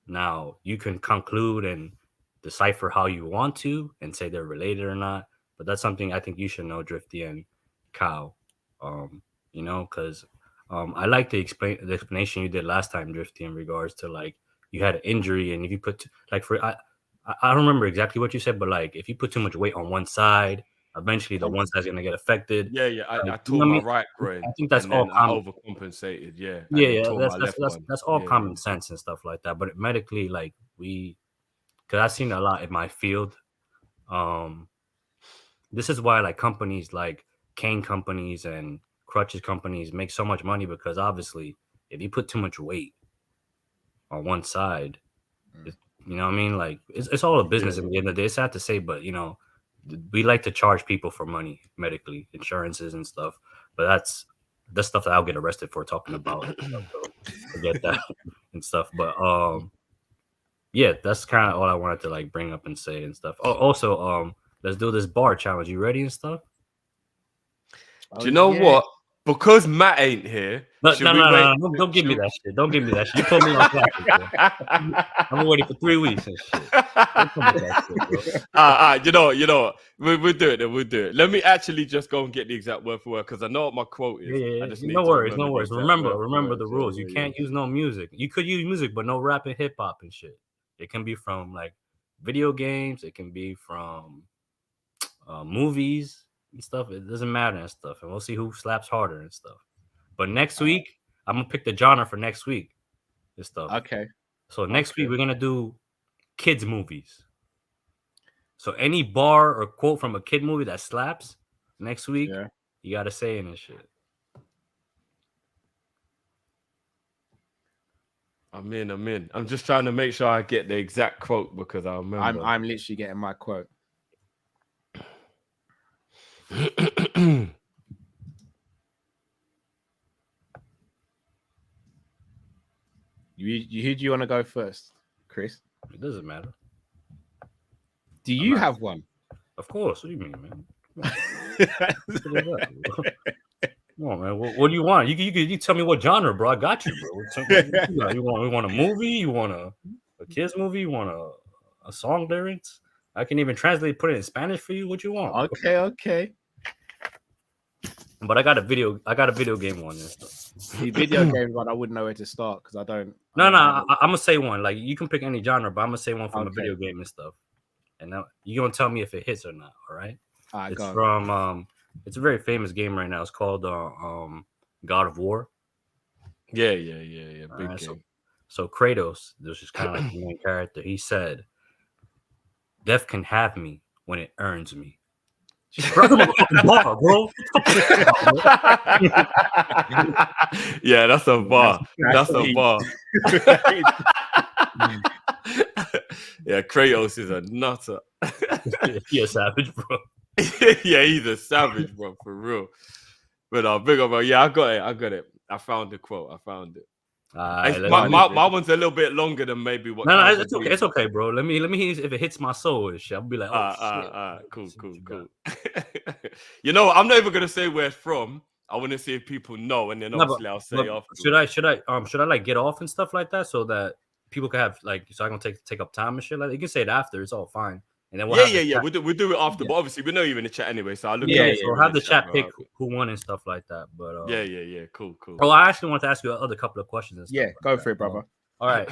Now you can conclude and decipher how you want to and say they're related or not. But that's something I think you should know, Drifty and Kyle, because I like the explanation you did last time, Drifty, in regards to like you had an injury, and if you put I don't remember exactly what you said, but like if you put too much weight on one side, eventually the one side's gonna get affected. Yeah. I tore my right groin. I think that's all I overcompensated. Yeah. That's all common sense and stuff like that. But medically, like because I've seen a lot in my field. This is why like companies like cane companies and crutches companies make so much money, because obviously if you put too much weight on one side, you know what I mean? Like it's all a business at the end of the day. It's sad to say, but we like to charge people for money, medically, insurances and stuff. But that's stuff that I'll get arrested for talking about. And stuff, so forget that and stuff. But yeah, that's kind of all I wanted to like bring up and say and stuff. Oh, also, let's do this bar challenge. You ready and stuff? Do you know what? Because Matt ain't here, no, don't give me that shit. Don't give me that shit. You put me on classic, I've been waiting for 3 weeks and shit. Don't put me that shit, bro. You know what? We'll do it. Then we'll do it. Let me actually just go and get the exact word for word because I know what my quote is. Yeah. I just No worries. Remember the rules. You can't use no music. You could use music, but no rap and hip hop and shit. It can be from like video games. It can be from movies and stuff. It doesn't matter and stuff. And we'll see who slaps harder and stuff. But next week, I'm gonna pick the genre for next week and stuff. Okay. So next week we're gonna do kids movies. So any bar or quote from a kid movie that slaps next week, you gotta say in and shit. I'm in. I'm just trying to make sure I get the exact quote because I remember. I'm literally getting my quote. Who do you want to go first, Chris? It doesn't matter. Do you have one? Of course. What do you mean, man? Come on, man. What do you want? You tell me what genre, bro. I got you, bro. You want a movie? You want a kids movie? You want a song lyrics? I can even put it in Spanish for you. What you want? Okay. But I got a video game one. The video game one, I wouldn't know where to start because I don't. I'm gonna say one. Like you can pick any genre, but I'm gonna say one from a video game and stuff. And now you're gonna tell me if it hits or not. All right. It's from it's a very famous game right now. It's called God of War. Yeah. Big game. So Kratos, this is kind of like the main character. He said, "Death can have me when it earns me." Bar, bro. Yeah, that's a bar. That's a bar. Yeah, Kratos is a nutter. He's a savage, bro. Yeah, he's a savage, bro, for real. But big up, bro. Yeah, I got it. I found the quote. I found it. My one's a little bit longer than maybe what. No, it's okay. It's okay, bro. Let me hear if it hits my soul and shit. I'll be like, shit. Cool. You know, I'm not even gonna say where it's from. I want to see if people know, and then obviously I'll say after. Should I like get off and stuff like that so that people can have like so I can take up time and shit like that? You can say it after. It's all fine. And then we'll do it after. But obviously we know you're in the chat anyway, so I'll look. We'll have the chat pick who won and stuff like that. But yeah, cool. Oh, I actually want to ask you another couple of questions. And stuff go for it, brother. All right.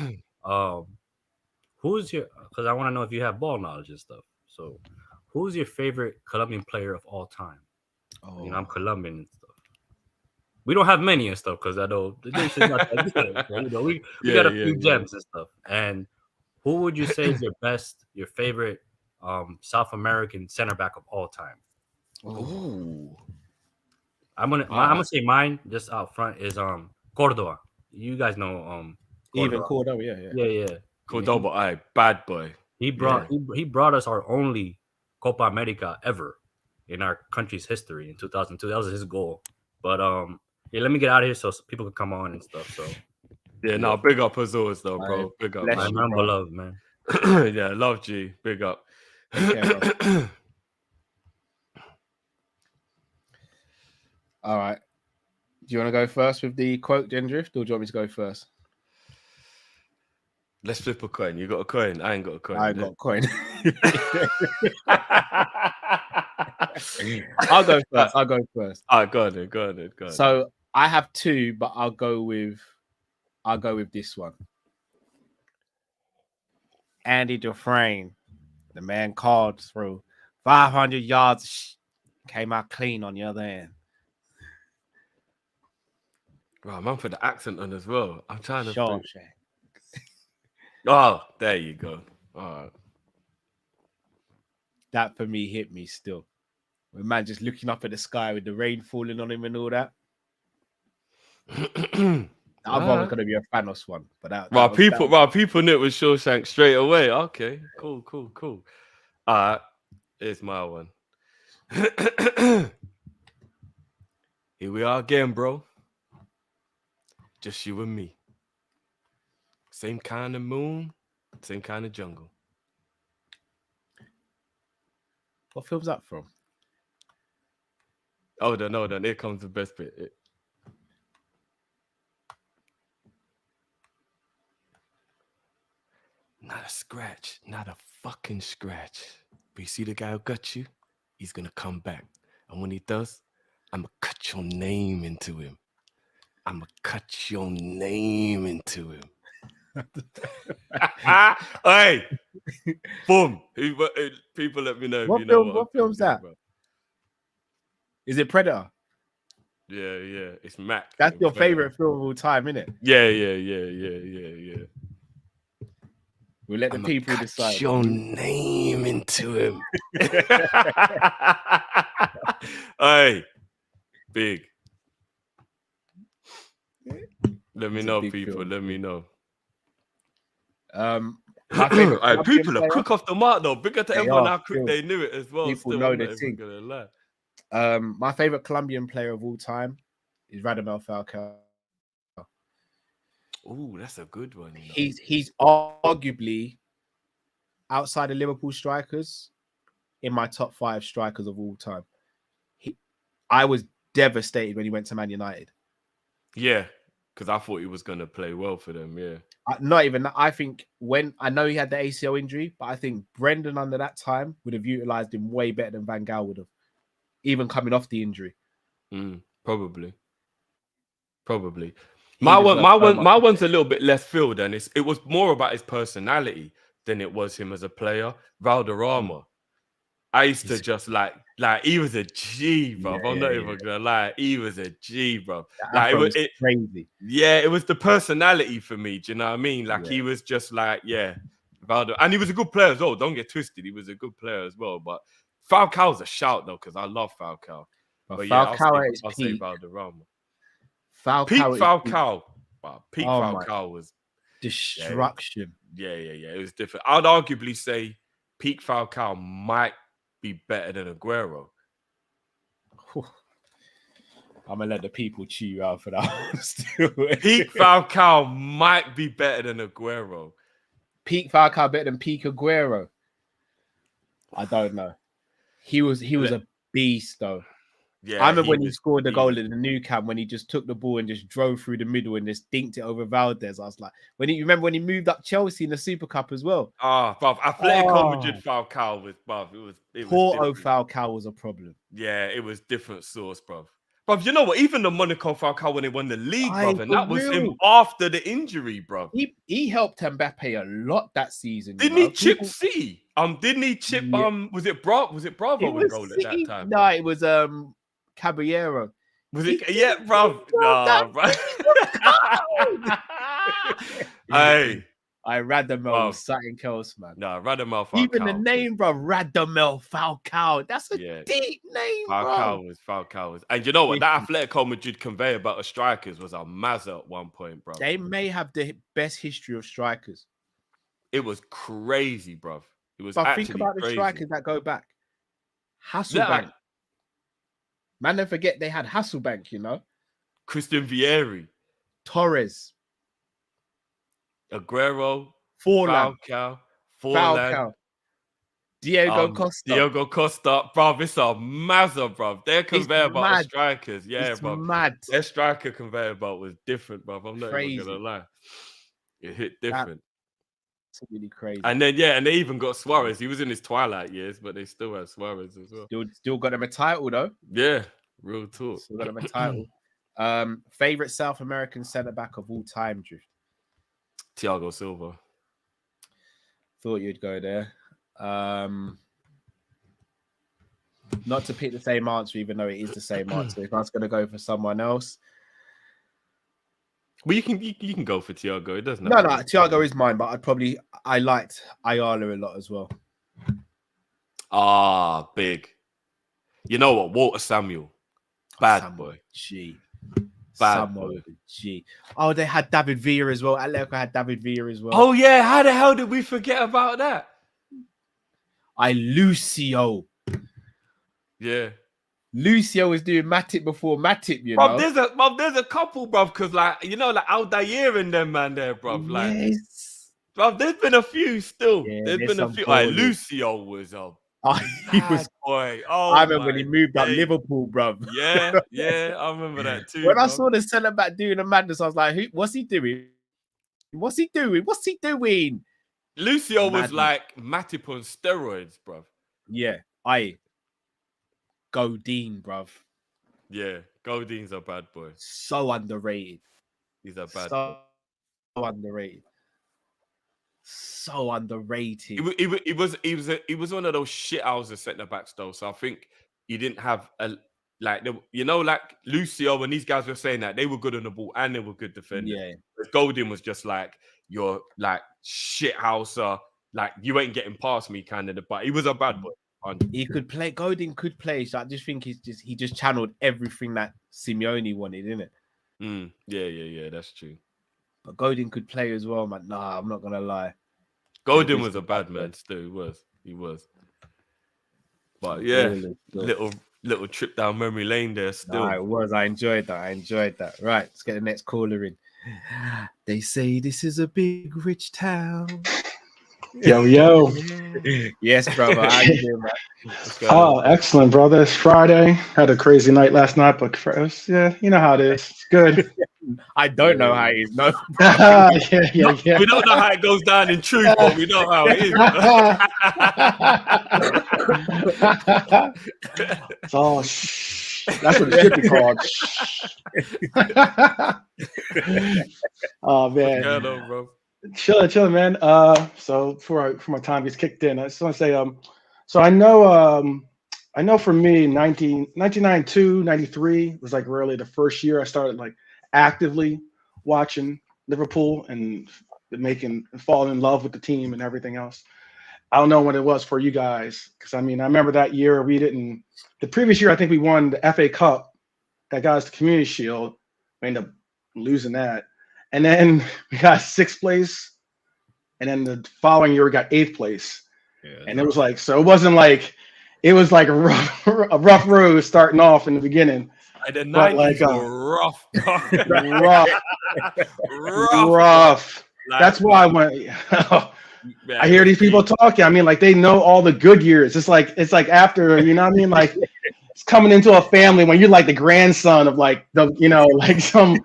Who's your? Because I want to know if you have ball knowledge and stuff. So, who's your favorite Colombian player of all time? Oh, I'm Colombian and stuff. We don't have many and stuff because I know the nation's not that good. We got a few gems and stuff. And who would you say is your favorite South American center back of all time? Ooh. I'm gonna say mine just out front is Cordoba. You guys know Cordoba. Even Cordoba, yeah. Cordoba, bad boy. He brought us our only Copa America ever in our country's history in 2002. That was his goal. But let me get out of here so people can come on and stuff. So big up as always though, bro. Right. Big up. Remember love, man. Yeah, love G. Big up. Okay, all right. Do you want to go first with the quote, Dendrift, or do you want me to go first? Let's flip a coin. You got a coin? I ain't got a coin. I got a coin. I'll go first. All right, go on. So I have two, but I'll go with this one. Andy Dufresne, the man called through 500 yards, came out clean on the other end. Right, man, put the accent on as well. I'm trying to. Shawshank. Oh, there you go. All right. That for me hit me still. With man just looking up at the sky with the rain falling on him and all that. The other one was going to be a Thanos one, but people knew it was Shawshank straight away. Okay, cool. It's my one. Here we are again, bro. Just you and me. Same kind of moon, same kind of jungle. What film's that from? Hold on. Here comes the best bit. Not a scratch. Not a fucking scratch. But you see the guy who got you? He's going to come back. And when he does, I'm going to cut your name into him. I'm going to cut your name into him. Hey, boom. People let me know if you know what film's that? About. Is it Predator? Yeah. It's Mac. That's your favorite film of all time, isn't it? Yeah. We'll let the people decide. Cut your name into him. Hey, big. Let me know, people. Film. Let me know. My favorite people are quick off the mark though. Bigger to everyone how quick still. they knew it as well. People still, know I'm the not thing. even gonna lie. My favorite Colombian player of all time is Radamel Falcao. Oh, that's a good one. You know? He's arguably outside of Liverpool strikers in my top 5 strikers of all time. I was devastated when he went to Man United. Yeah, because I thought he was going to play well for them. Yeah, not even that. I think when I know he had the ACL injury, but I think Brendan under that time would have utilized him way better than Van Gaal would have, even coming off the injury. Probably. My one's a little bit left field, and it was more about his personality than it was him as a player. Valderrama. I used to just like he was a G, bro. I'm not even gonna lie, he was a G, bro. Like it crazy. Yeah, it was the personality for me. Do you know what I mean? Like he was just like, Valder, and he was a good player as well. Don't get twisted, he was a good player as well. But Falcao's a shout though, because I love Falcao. But Falcao I'll say Valderrama. Peak Falcao. Wow, peak Falcao was destruction. Yeah. It was different. I'd arguably say peak Falcao might be better than Aguero. I'm gonna let the people chew you out for that. Peak Falcao might be better than Aguero. Peak Falcao better than peak Aguero. I don't know. He was a beast though. Yeah, I remember when he scored the goal in the Nou Camp when he just took the ball and just drove through the middle and just dinked it over Valdez. I was like, remember when he moved up Chelsea in the Super Cup as well? Bruv, Atletico Madrid Falcao was, bruv. It was Porto Falcao was a problem. Yeah, it was different sauce, bruv. Bruv, you know what? Even the Monaco Falcao when they won the league, bruv, and that was him after the injury, bruv. He helped Mbappe a lot that season. Didn't he chip C? Didn't he chip? Was it Bravo in goal at that time? No, it was Caballero. Was it? Yeah, bro. Nah, bro. Hey, Radamel something else, man. Nah, Radamel Falcao. Even the name, bro, Radamel Falcao. That's a deep name, Falcao was. And you know what? That Atletico Madrid conveyor belt of strikers was a mazza at one point, bro. They may have the best history of strikers. It was crazy, bro. It was. But think about the strikers that go back. Hasselbank. Man, don't forget they had Hasselbank, you know. Christian Vieri. Torres. Aguero. Falcao. Diego Costa. Bro, it's a mazza, bro. Their conveyor belt of strikers. Yeah, bro. Mad. Their striker conveyor belt was different, bro. I'm not even going to lie. It hit different. It's really crazy. And then, and they even got Suarez. He was in his twilight years, but they still had Suarez as well. Still got him a title, though. Yeah, real talk. Still got him a title. Favorite South American centre-back of all time, Drift? Thiago Silva. Thought you'd go there. Not to pick the same answer, even though it is the same answer. If I was going to go for someone else. Well, you can go for Thiago. It doesn't. No, Thiago is mine, but I liked Ayala a lot as well. Big. You know what? Walter Samuel. Bad boy. G. Bad boy. G. Oh, they had David Villa as well. Atletico had David Villa as well. Oh, yeah. How the hell did we forget about that? Lucio. Yeah. Lucio was doing Matip before Matip, you Bruv, know. there's a couple, bruv, because like like Aldair and them man there, bruv. Like, Yes. bruv, there's been a few still. Yeah, There's been a some few. ballers. Lucio was a He was. boy. Oh, I remember when he moved up days. Liverpool, bruv. Yeah, I remember that too. When I bruv. saw the centre back doing the madness, I was like, what's he doing? What's he doing? What's he doing? Lucio was like Matip on steroids, bruv. Yeah, Godin, bruv. Yeah, Godin's a bad boy. So underrated. He's a bad boy. So underrated. So underrated. He was one of those shit houses centre backs though. So I think he didn't have like Lucio and these guys were saying that they were good on the ball and they were good defenders. Yeah. But Godin was just like your like shit houser, like you ain't getting past me kind of. But he was a bad boy. He could play. Godin could play. So I just think he just channeled everything that Simeone wanted, innit? Yeah. That's true. But Godin could play as well, man. Nah, I'm not gonna lie. Godin was a bad man still. He was. But yeah, little trip down memory lane there still. Nah, it was. I enjoyed that. Right, let's get the next caller in. They say this is a big rich town. Yo. Yes, brother. How you doing, man? Oh, excellent, brother. It's Friday. Had a crazy night last night, but yeah, you know how it is. It's good. I don't know how it is. No. Yeah. We don't know how it goes down in truth, but we know how it is. It's all that's what it should be called. Oh man. Yeah, no, bro. Chilling, man. So before my time gets kicked in, I just want to say, so I know for me, 1992, 93 was like really the first year I started like actively watching Liverpool and falling in love with the team and everything else. I don't know what it was for you guys, because I mean, I remember that year the previous year, I think we won the FA Cup that got us the Community Shield. We ended up losing that. And then we got 6th place. And then the following year we got 8th place. Yeah, and it was like, so it wasn't like, it was like a rough road starting off in the beginning. And the 90s were rough. rough. Like, that's why I went, I hear these people talking. I mean, like they know all the good years. It's like after, you know what I mean? Like it's coming into a family when you're like the grandson of like like some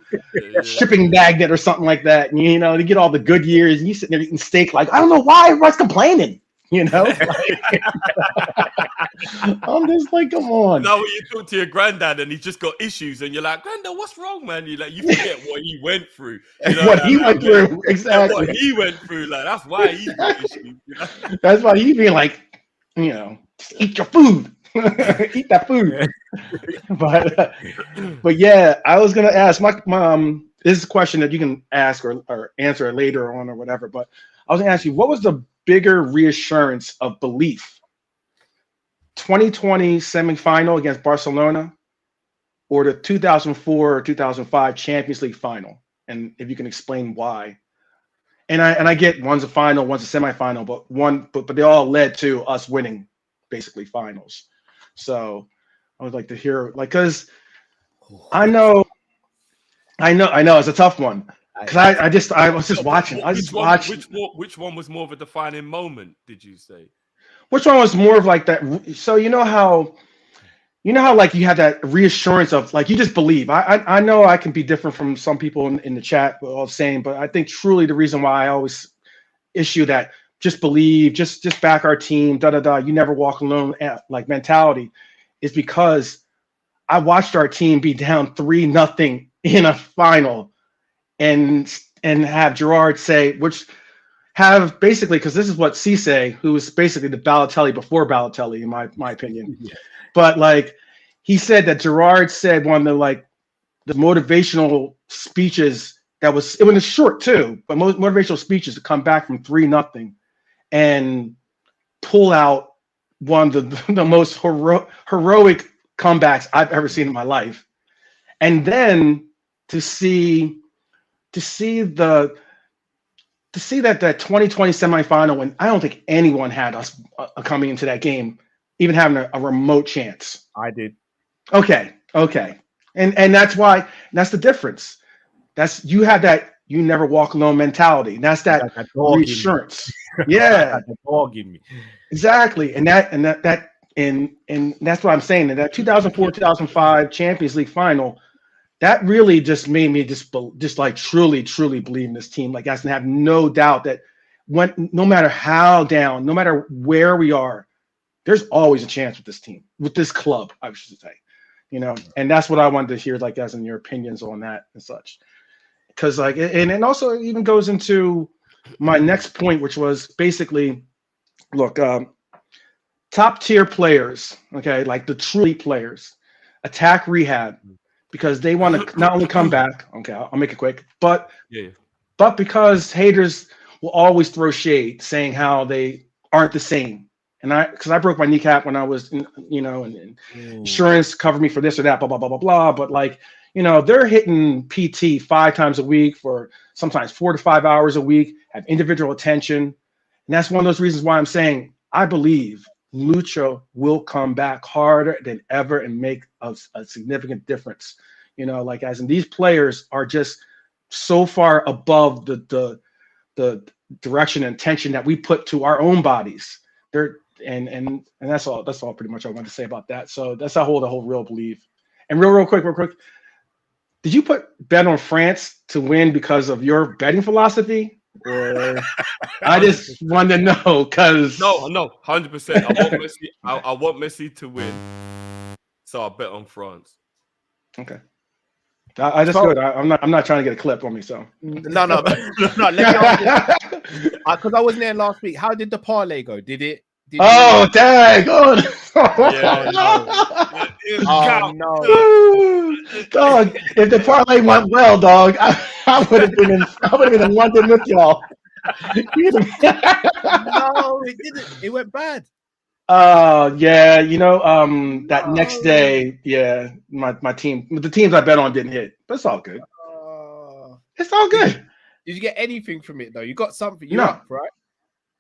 shipping magnet or something like that. And you get all the good years and you sitting there eating steak, like, I don't know why everyone's complaining. I'm just like, come on. Now when you talk to your granddad and he's just got issues and you're like, Granddad, what's wrong, man? You forget what he went through. He went through, exactly. What he went through, like that's why he's got issues. That's why he's being like, just eat your food. Eat that food. But yeah, I was gonna ask my mom. This is a question that you can ask or answer later on or whatever. But I was gonna ask you, what was the bigger reassurance of belief? 2020 semifinal against Barcelona, or the 2004 or 2005 Champions League final? And if you can explain why. And I get one's a final, one's a semifinal, but they all led to us winning basically finals. So I would like to hear, like, because I know it's a tough one. Because I was just watching. Which one was more of a defining moment? Did you say? Which one was more of like that? So you know how like you have that reassurance of like you just believe. I know I can be different from some people in the chat, all saying, but I think truly the reason why I always issue that just believe, just back our team, you never walk alone like mentality, is because I watched our team be down 3-0 in a final. And have Gerrard say, have basically, because this is what Cisse, who was basically the Balotelli before Balotelli, in my opinion. Yeah. But like he said that Gerrard said one of the motivational speeches it was short too, but motivational speeches to come back from 3-0 and pull out one of the most heroic comebacks I've ever seen in my life. And then to see that 2020 semifinal, when I don't think anyone had us coming into that game even having a remote chance. I did. Okay. And that's why, that's the difference. That's, you have that you never walk alone mentality. And that's that reassurance. Yeah. Dog in me. Exactly. And that's what I'm saying. That 2004-2005 Champions League final, that really just made me just like truly believe in this team. Like, I have no doubt that no matter how down, no matter where we are, there's always a chance with this team, with this club, I should say. You know, and that's what I wanted to hear, like, as in your opinions on that and such. Because, like, and also it even goes into my next point, which was basically, look, top tier players, okay, like the truly players, attack rehab because they want to not only come back, okay, I'll make it quick, but because haters will always throw shade saying how they aren't the same. And because I broke my kneecap when I was, you know, and insurance covered me for this or that, blah, blah, blah, blah, blah. But, like, you know, they're hitting PT 5 times a week for sometimes 4 to 5 hours a week, have individual attention. And that's one of those reasons why I'm saying I believe Lucho will come back harder than ever and make a significant difference. You know, like, as in, these players are just so far above the direction and attention that we put to our own bodies. They're and that's all pretty much I wanted to say about that. So that's the whole real belief. And real quick, did you bet on France to win because of your betting philosophy? Or I just wanted to know, because no, 100%. I want Messi. I want Messi to win, so I bet on France. Okay. I just good. I'm not trying to get a clip on me. So no. Let me ask you, because I wasn't there last week. How did the parlay go? Did it? Oh, dang! Oh, no! Dog, if the parlay went well, dog, I would have been in London with y'all. No, it didn't. It went bad. Yeah, you know, that next day, yeah, my team, the teams I bet on didn't hit, but it's all good. It's all good. Did you get anything from it though? You got something? You're up, right?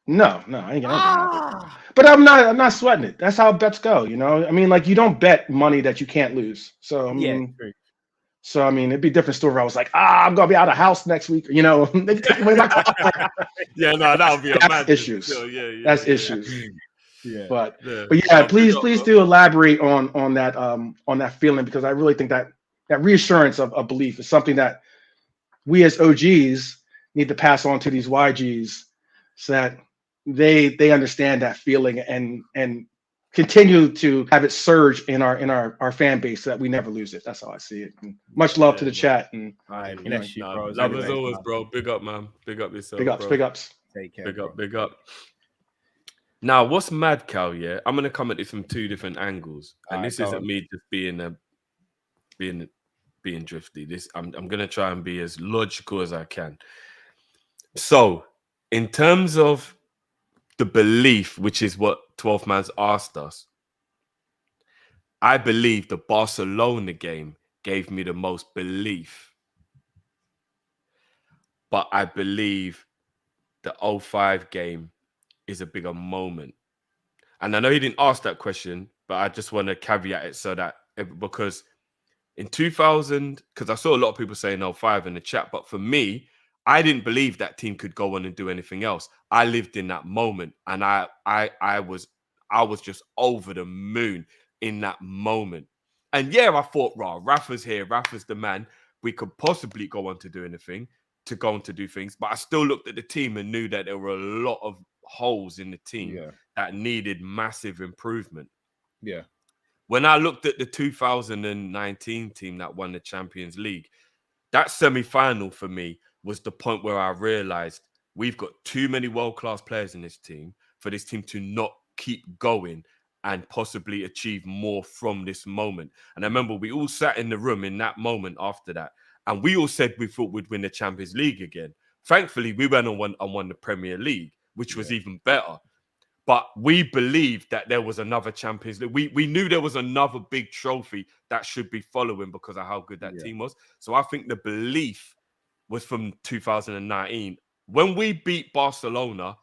No, I ain't getting anything. But I'm not sweating it. That's how bets go, you know. I mean, like, you don't bet money that you can't lose. So I mean, it'd be a different story if I was like, I'm gonna be out of house next week, you know. They take away my Yeah, no, that would be a mad issues. That's issues. Yeah. But yeah, please do elaborate on that feeling, because I really think that reassurance of belief is something that we as OGs need to pass on to these YGs, so that they understand that feeling and continue to have it surge in our fan base, so that we never lose it. That's how I see it. And much love to the chat. And bless you, bro. Love as always, bro. Big up, man. Big up yourself. Big ups. Take care. Big up. Now, what's mad, Cal? Yeah, I'm gonna come at this from 2 different angles, and this isn't me just being drifty. I'm gonna try and be as logical as I can. So, in terms of the belief, which is what 12 Man's asked us, I believe the Barcelona game gave me the most belief, but I believe the 05 game is a bigger moment. And I know he didn't ask that question, but I just want to caveat it so that, because in 2000, because I saw a lot of people saying 05 in the chat, but for me, I didn't believe that team could go on and do anything else. I lived in that moment, and I was just over the moon in that moment. And yeah, I thought, Raffle's here, Raffle's the man. We could possibly go on to do anything, to go on to do things, but I still looked at the team and knew that there were a lot of holes in the team that needed massive improvement. Yeah. When I looked at the 2019 team that won the Champions League, that semi-final for me was the point where I realized we've got too many world-class players in this team for this team to not keep going and possibly achieve more from this moment. And I remember we all sat in the room in that moment after that, and we all said we thought we'd win the Champions League again. Thankfully, we went and won the Premier League, which was even better. But we believed that there was another Champions League. We knew there was another big trophy that should be following because of how good that team was. So I think the belief was from 2019. When we beat Barcelona,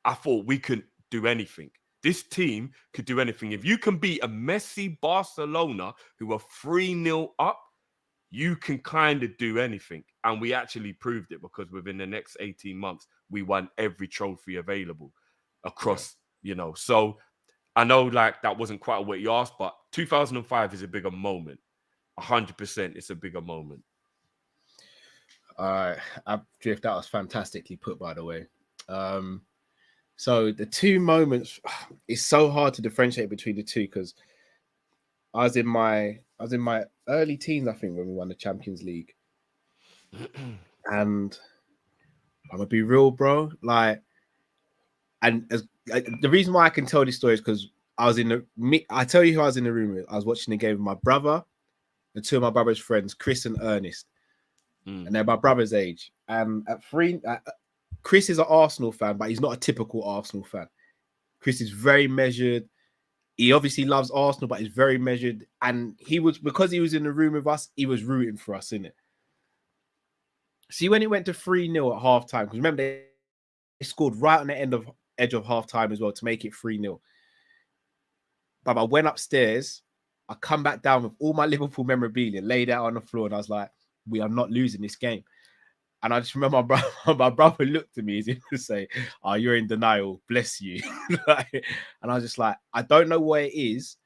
I thought we couldn't do anything. this team could do anything. If you can beat a Messi Barcelona who are 3-0 up, you can kind of do anything. And we actually proved it, because within the next 18 months, we won every trophy available across, So I know like that wasn't quite what you asked, but 2005 is a bigger moment. 100% it's a bigger moment. Drift, that was fantastically put, by the way. So the two moments, it's so hard to differentiate between the two, because I was in my early teens, I think, when we won the Champions League. And I'm gonna be real, bro. Like, the reason why I can tell this story is because I tell you who I was in the room with. I was watching the game with my brother and two of my brother's friends, Chris and Ernest. And they're my brother's age. And Chris is an Arsenal fan, but he's not a typical Arsenal fan. Chris is very measured. He obviously loves Arsenal, but he's very measured. And because he was in the room with us, he was rooting for us, innit? See, when it went to 3-0 at halftime, because remember, they scored right on the edge of halftime as well to make it 3-0. But I went upstairs. I come back down with all my Liverpool memorabilia, laid out on the floor, and I was like, we are not losing this game. And I just remember my brother looked at me as if to say, "Oh, you're in denial, bless you." And I was just like, I don't know what it is,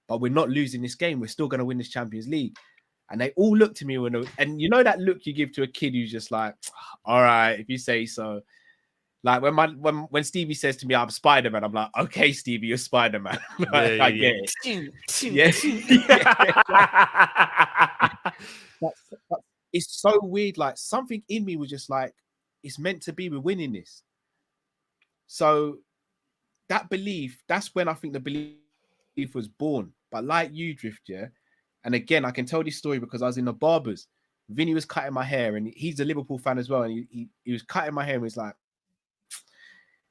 but we're not losing this game. We're still going to win this Champions League. And they all looked at me and you know that look you give to a kid who's just like, all right, if you say so. Like when Stevie says to me, I'm Spider-Man, I'm like, okay, Stevie, you're Spider-Man. Like, I get it. But it's so weird. Like, something in me was just like, it's meant to be, we're winning this. So that belief, that's when I think the belief was born. But like you, Drift, yeah. And again, I can tell this story because I was in the barbers. Vinny was cutting my hair, and he's a Liverpool fan as well. And he was cutting my hair, and he's like,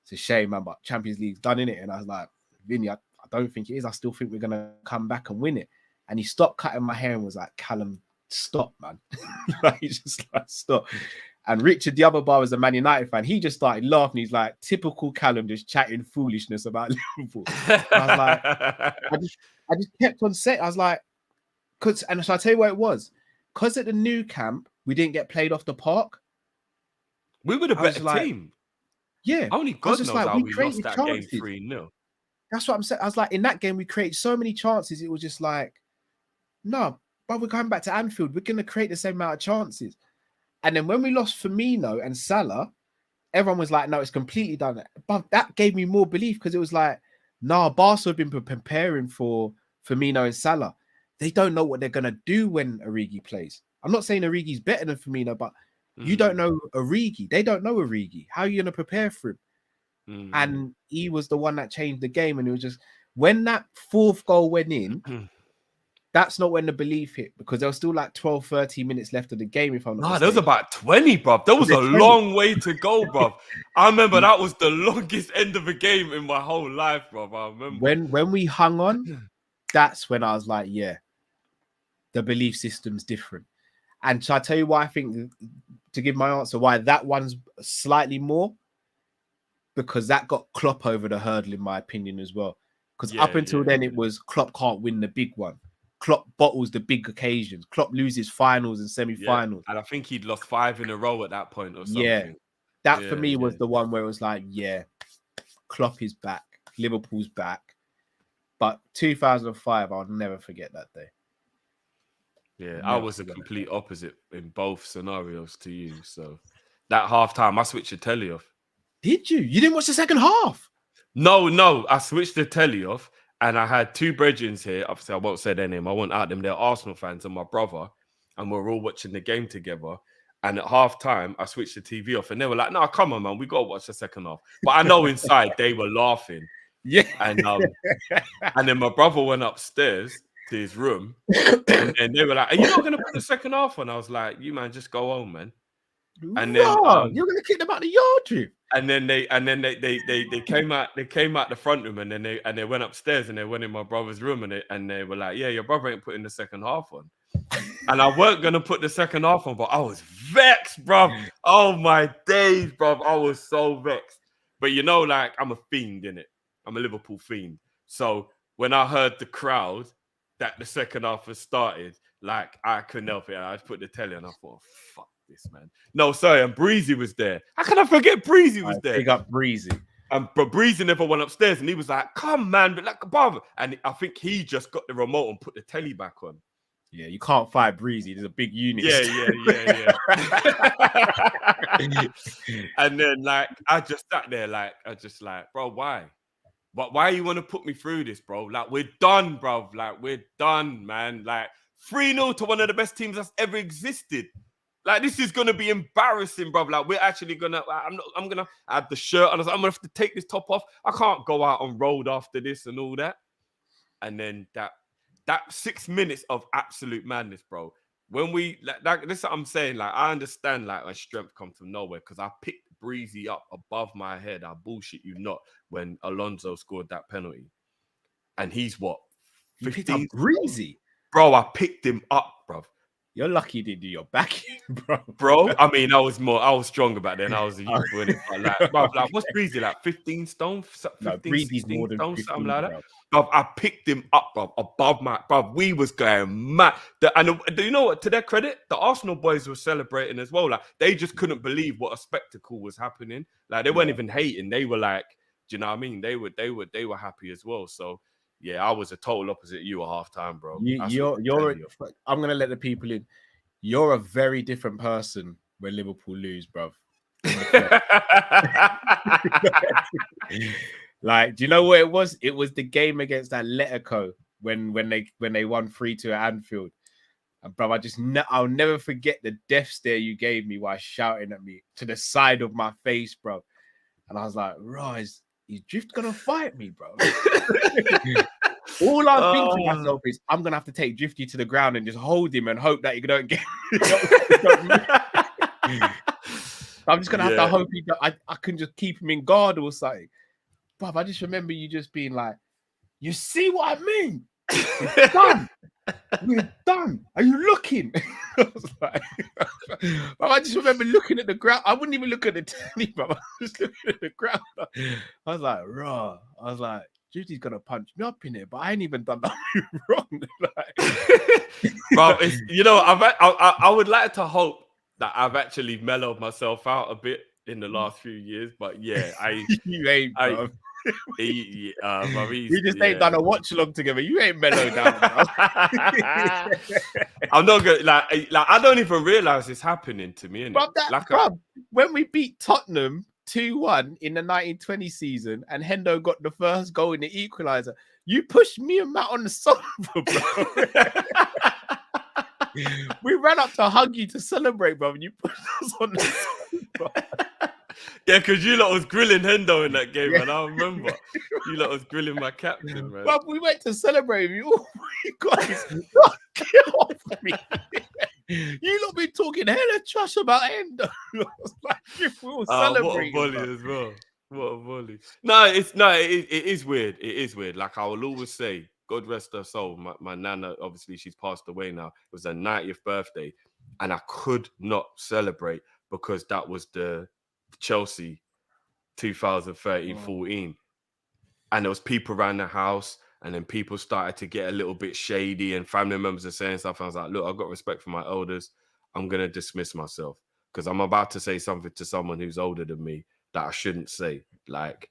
it's a shame, man, but Champions League's done, innit? And I was like, Vinny, I don't think it is. I still think we're going to come back and win it. And he stopped cutting my hair and was like, Callum, stop, man. Like, he just like, stop. And Richard, the other bar, was a Man United fan. He just started laughing. He's like, typical Callum, just chatting foolishness about Liverpool. And I was like, I just kept on saying, I was like, and so I'll tell you what it was. Because at the new camp, we didn't get played off the park. We were the better team. Yeah. Only God knows how we lost that game 3-0. That's what I'm saying. I was like, in that game, we created so many chances. It was just like, no, but we're going back to Anfield. We're going to create the same amount of chances. And then when we lost Firmino and Salah, everyone was like, no, it's completely done. But that gave me more belief, because it was like, nah, Barca have been preparing for Firmino and Salah. They don't know what they're going to do when Origi plays. I'm not saying Origi's better than Firmino, but you don't know Origi. They don't know Origi. How are you going to prepare for him? And he was the one that changed the game. And it was just, when that fourth goal went in, that's not when the belief hit, because there was still like 12, 13 minutes left of the game. If I'm not mistaken. There was about 20, bruv. There was a long way to go, bruv. I remember that was the longest end of a game in my whole life, bruv. I remember. When we hung on, that's when I was like, yeah, the belief system's different. And so I tell you why I think, to give my answer, why that one's slightly more, because that got Klopp over the hurdle, in my opinion, as well. Because up until then, it was Klopp can't win the big one. Klopp bottles the big occasions. Klopp loses finals and semi-finals. And I think he'd lost 5 in a row at that point or something. Yeah. That for me was the one where it was like, yeah, Klopp is back. Liverpool's back. But 2005, I'll never forget that day. Yeah, I was a complete opposite in both scenarios to you. So that halftime, I switched the telly off. Did you? You didn't watch the second half? No. I switched the telly off, and I had 2 brethren here. Obviously, I won't say their name. I won't out them. They're Arsenal fans and my brother, and we're all watching the game together. And at halftime, I switched the TV off, and they were like, "No, come on, man, we got to watch the second half." But I know inside they were laughing. Yeah. And then my brother went upstairs to his room, and they were like, "Are you not going to put the second half on?" I was like, "You man, just go home, man." And then you're going to kick them out the yard, Drew. And then they came out the front room, and then they went upstairs, and they went in my brother's room, and they were like, "Yeah, your brother ain't putting the second half on." And I weren't gonna put the second half on, but I was vexed, bro. Oh my days, bro. I was so vexed. But you know, like, I'm a fiend in it. I'm a Liverpool fiend. So when I heard the crowd that the second half has started, like I couldn't help it. I just put the telly and I thought, fuck this, man. No, sorry, and Breezy was there. How can I forget Breezy was there? Big up Breezy. But Breezy never went upstairs and he was like, come, man, but like above. And I think he just got the remote and put the telly back on. Yeah, you can't fight Breezy. There's a big unit. Yeah. And then like I just sat there like bro, why? But why you want to put me through this, bro? Like we're done, bro. Like we're done, man. Like 3-0 to one of the best teams that's ever existed. Like this is gonna be embarrassing, bro. Like we're actually gonna. I'm gonna have the shirt on. I'm gonna have to take this top off. I can't go out on road after this and all that. And then that 6 minutes of absolute madness, bro. When we like this, is what I'm saying. Like I understand, like my strength comes from nowhere because I picked Breezy up above my head. I bullshit you not. When Alonso scored that penalty, and he's what? 15 Breezy, bro. I picked him up, bro. You're lucky you didn't do your backing, bro. Bro, I mean, I was stronger back then. I was a youth, innit? But like, bro, like, what's Breezy like? 15 stone, 15, 16 stone, something like that. Bro, I picked him up, bro, above my, bro. We was going mad. And do you know what? To their credit, the Arsenal boys were celebrating as well. Like they just couldn't believe what a spectacle was happening. Like they weren't even hating. They were like, do you know what I mean? They were happy as well. So. Yeah, I was a total opposite you at halftime, bro. You're. I'm gonna let the people in. You're a very different person when Liverpool lose, bro. Like, do you know what it was? It was the game against Atletico when they won 3-2 at Anfield. And bro, I'll never forget the death stare you gave me while shouting at me to the side of my face, bro. And I was like, Rise. Is Drift gonna fight me, bro? All I'm thinking to myself is I'm gonna have to take Drifty to the ground and just hold him and hope that he don't get. I'm just gonna have to hope I can just keep him in guard or something. But I just remember you just being like, "You see what I mean? It's done. We're done. Are you looking?" I was like, but I just remember looking at the ground. I wouldn't even look at the telly, but I was just looking at the ground. I was like, raw. I was like, Judy's gonna punch me up in it, but I ain't even done nothing wrong. Bro, you know, I would like to hope that I've actually mellowed myself out a bit in the last few years, but yeah, you ain't, bro. We just ain't done a watch along together. You ain't mellowed down, bro. I'm not gonna like I don't even realize it's happening to me. Bro, when we beat Tottenham 2-1 in the 1920 season and Hendo got the first goal in the equalizer, you pushed me and Matt on the sofa, bro. We ran up to hug you to celebrate, bro, and you pushed us on the sofa. Yeah, because you lot was grilling Hendo in that game, man. I remember. You lot was grilling my captain, man. But we went to celebrate with you. Oh my guys, get off me. You lot been talking hella trash about Hendo. I was like, if we were celebrating. What a volley as well. What a volley. It is weird. It is weird. Like I will always say, God rest her soul. My nana, obviously, she's passed away now. It was her 90th birthday. And I could not celebrate because that was the Chelsea 2013-14. And there was people around the house, and then people started to get a little bit shady, and family members are saying stuff. I was like, look, I've got respect for my elders. I'm going to dismiss myself because I'm about to say something to someone who's older than me that I shouldn't say. Like,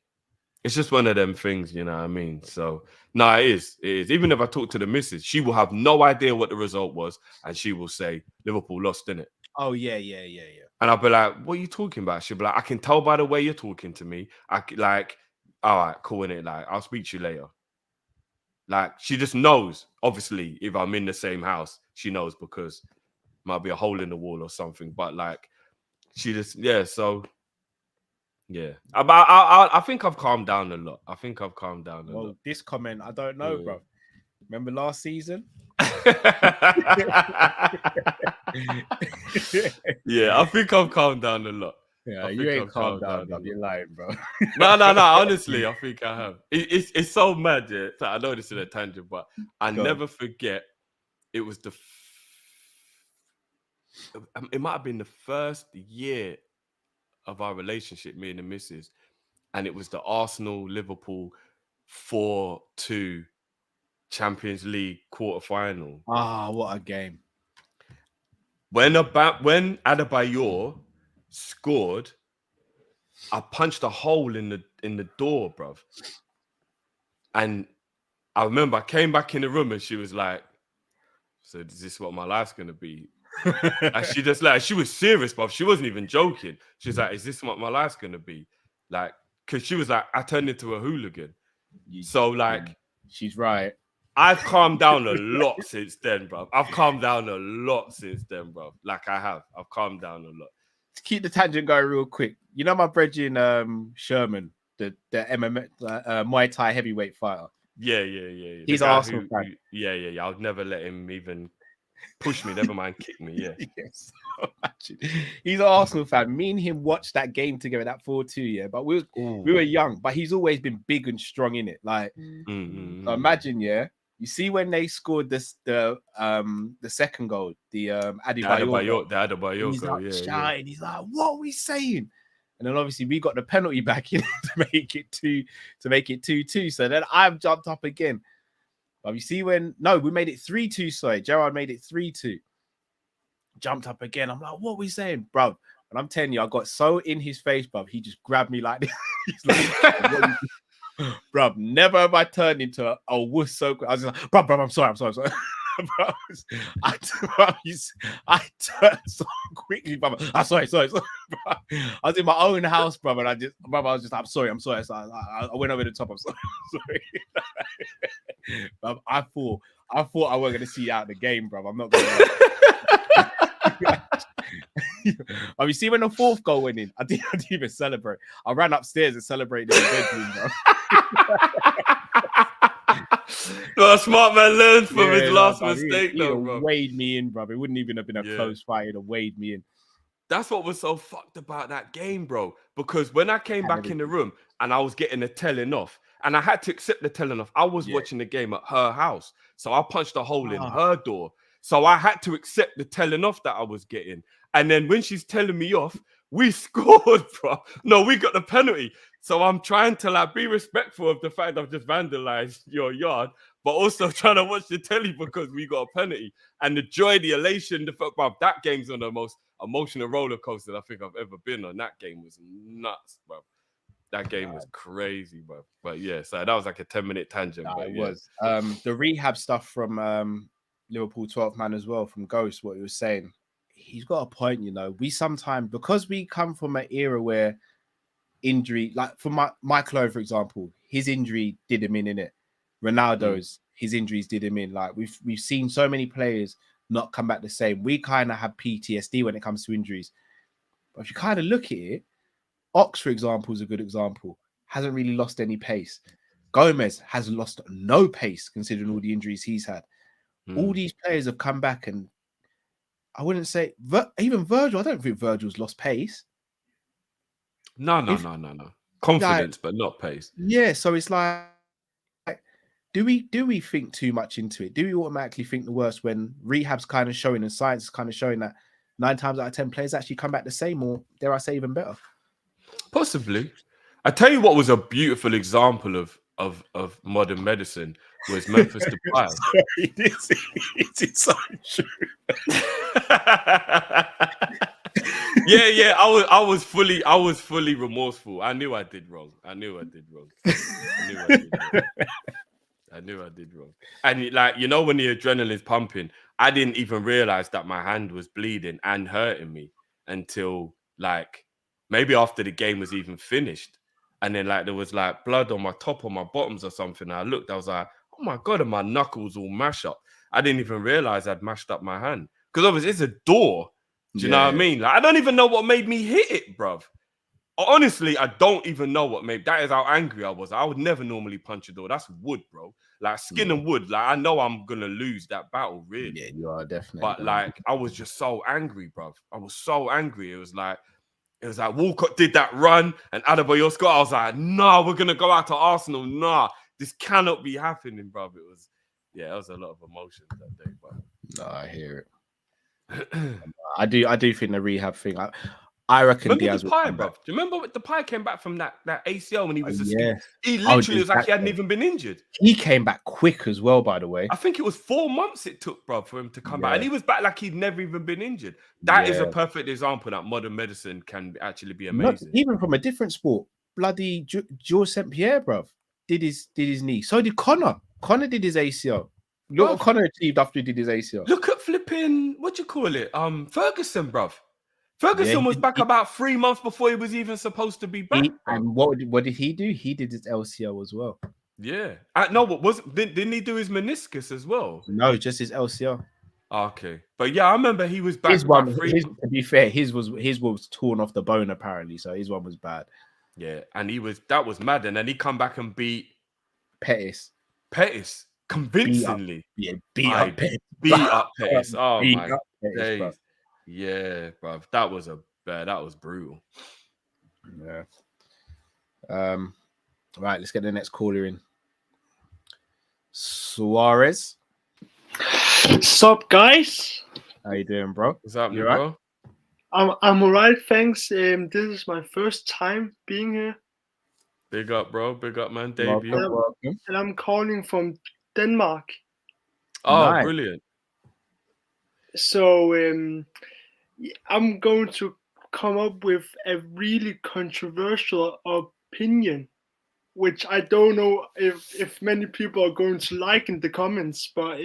it's just one of them things, you know what I mean? So, no, it is. Even if I talk to the missus, she will have no idea what the result was, and she will say, Liverpool lost, innit? Oh, yeah. And I'll be like, what are you talking about? She'll be like, I can tell by the way you're talking to me. Like, all right, cool, innit? Like, I'll speak to you later. Like, she just knows, obviously, if I'm in the same house, she knows because might be a hole in the wall or something. But, like, she just, so, yeah. I think I've calmed down a lot. Well, this comment, I don't know, bro. Remember last season? Yeah, I think I've calmed down a lot. Yeah, you ain't calmed down. You're lying, bro. No. Honestly, I think I have. It's so mad, yeah. So I know this is a tangent, but I never forget. It was it might have been the first year of our relationship, me and the missus, and it was the Arsenal Liverpool 4-2 Champions League quarterfinal. Ah, what a game! When Adebayor scored, I punched a hole in the door, bruv. And I remember I came back in the room and she was like, "So is this what my life's gonna be?" And she just like, she was serious, bruv. She wasn't even joking. She was like, "Is this what my life's gonna be?" Like, because she was like, I turned into a hooligan. So like, she's right. I've calmed down a lot since then, bruv. I've calmed down a lot since then, bruv. Like I have. I've calmed down a lot. To keep the tangent going real quick, you know my brethren Sherman, the MMA Muay Thai heavyweight fighter. Yeah. He's Arsenal fan. Yeah. I would never let him even push me. Never mind kick me. Yeah. Yes. He's an Arsenal fan. Me and him watched that game together, that 4-2. Yeah, but we were young. But he's always been big and strong in it. Like, so imagine, yeah. You see when they scored the second goal, the Adebayor, he's goal, like shouting. He's like, "What are we saying?" And then obviously we got the penalty back in to make it 2-2. So then I've jumped up again. But you see we made it 3-2. Sorry, Gerard made it 3-2. Jumped up again. I'm like, "What are we saying, bro?" And I'm telling you, I got so in his face, bro. He just grabbed me like this. He's like, bro, never have I turned into a wuss so quick. I was just like, bro, I'm sorry. Bro, I turned so quickly, brother. I'm sorry. Bro. I was in my own house, brother, and I was just, I'm sorry. So I went over the top. I'm sorry. I thought I wasn't gonna see out the game, bro. I'm not gonna. You see when the fourth goal went in, I didn't even celebrate. I ran upstairs and celebrated in the bedroom, bro. No, a smart man learns from his last mistake, though, bro. Weighed me in, bro. It wouldn't even have been a close fight. It'd have weighed me in. That's what was so fucked about that game, bro. Because when I came back in the room and I was getting a telling off, and I had to accept the telling off, I was watching the game at her house. So I punched a hole in her door. So I had to accept the telling off that I was getting. And then when she's telling me off, we scored, bro. No, we got the penalty. So I'm trying to like be respectful of the fact I've just vandalized your yard, but also trying to watch the telly because we got a penalty. And the joy, the elation, the fact, bro, that game's on the most emotional roller coaster I think I've ever been on. That game was nuts, bro. That game was crazy, bro. But yeah, so that was like a 10-minute tangent. No, but it was. The rehab stuff from Liverpool 12th man as well, from Ghost, what he was saying. He's got a point, you know. We sometimes, because we come from an era where injury, like for Michael, for example, his injury did him in it. Ronaldo's, his injuries did him in. Like we've seen so many players not come back the same. We kind of have PTSD when it comes to injuries. But if you kind of look at it, Ox, for example, is a good example. Hasn't really lost any pace. Gomez has lost no pace considering all the injuries he's had. All these players have come back, and I wouldn't say even Virgil. I don't think Virgil's lost pace. No. Confidence, but not pace. Yeah, so it's like, do we think too much into it? Do we automatically think the worst when rehab's kind of showing and science is kind of showing that 9 times out of 10 players actually come back the same, or dare I say even better? Possibly. I tell you what was a beautiful example of modern medicine was Memphis Depay. Sorry, it's so true. Yeah. I was fully remorseful. I knew I did wrong. I knew I did wrong. And like, you know, when the adrenaline's pumping, I didn't even realize that my hand was bleeding and hurting me until like maybe after the game was even finished. And then like there was like blood on my top or my bottoms or something. And I looked, I was like, oh my God, and my knuckles all mashed up. I didn't even realize I'd mashed up my hand. Because obviously it's a door. Do you know what I mean? Like, I don't even know what made me hit it, bruv. Honestly, I don't even know what made. That is how angry I was. I would never normally punch a door. That's wood, bro. Like skin and wood. Like I know I'm gonna lose that battle, really. Yeah, you are definitely. But like, I was just so angry, bruv. I was so angry. It was like Walcott did that run and Adebayor scored. I was like, nah, we're gonna go out to Arsenal. Nah, this cannot be happening, bruv. It was, it was a lot of emotions that day. But no, I hear it. I do think the rehab thing. I reckon Remember Diaz the will pie, come bro? back. Do you remember what the pie came back from that ACL when he was Yeah. he literally was like he hadn't exactly. even been injured. He came back quick as well, by the way. I think it was 4 months it took, bro, for him to come back. And he was back like he'd never even been injured. That is a perfect example that modern medicine can actually be amazing. Not even from a different sport. Bloody George St. Pierre, bro, did his knee. So did Connor. Connor did his ACL. Look what Connor achieved after he did his ACL. Look at flipping, what you call it? Ferguson, bruv. Ferguson was back about 3 months before he was even supposed to be back. And what did he do? He did his LCL as well. Yeah. No, but didn't he do his meniscus as well? No, just his LCL. Okay. But yeah, I remember he was back. To be fair, his was torn off the bone apparently, so his one was bad. Yeah, and that was mad. And then he come back and beat Pettis convincingly. Beat up Pettis. Oh my days. Yeah, bro. That was brutal. Yeah. Right, let's get the next caller in. Suarez. Sup, guys? How you doing, bro? What's up, you bro? I'm alright, thanks. This is my first time being here. Big up, bro. Big up, man. Debut. And I'm calling from Denmark. Oh, nice. Brilliant. So I'm going to come up with a really controversial opinion, which I don't know if many people are going to like in the comments, but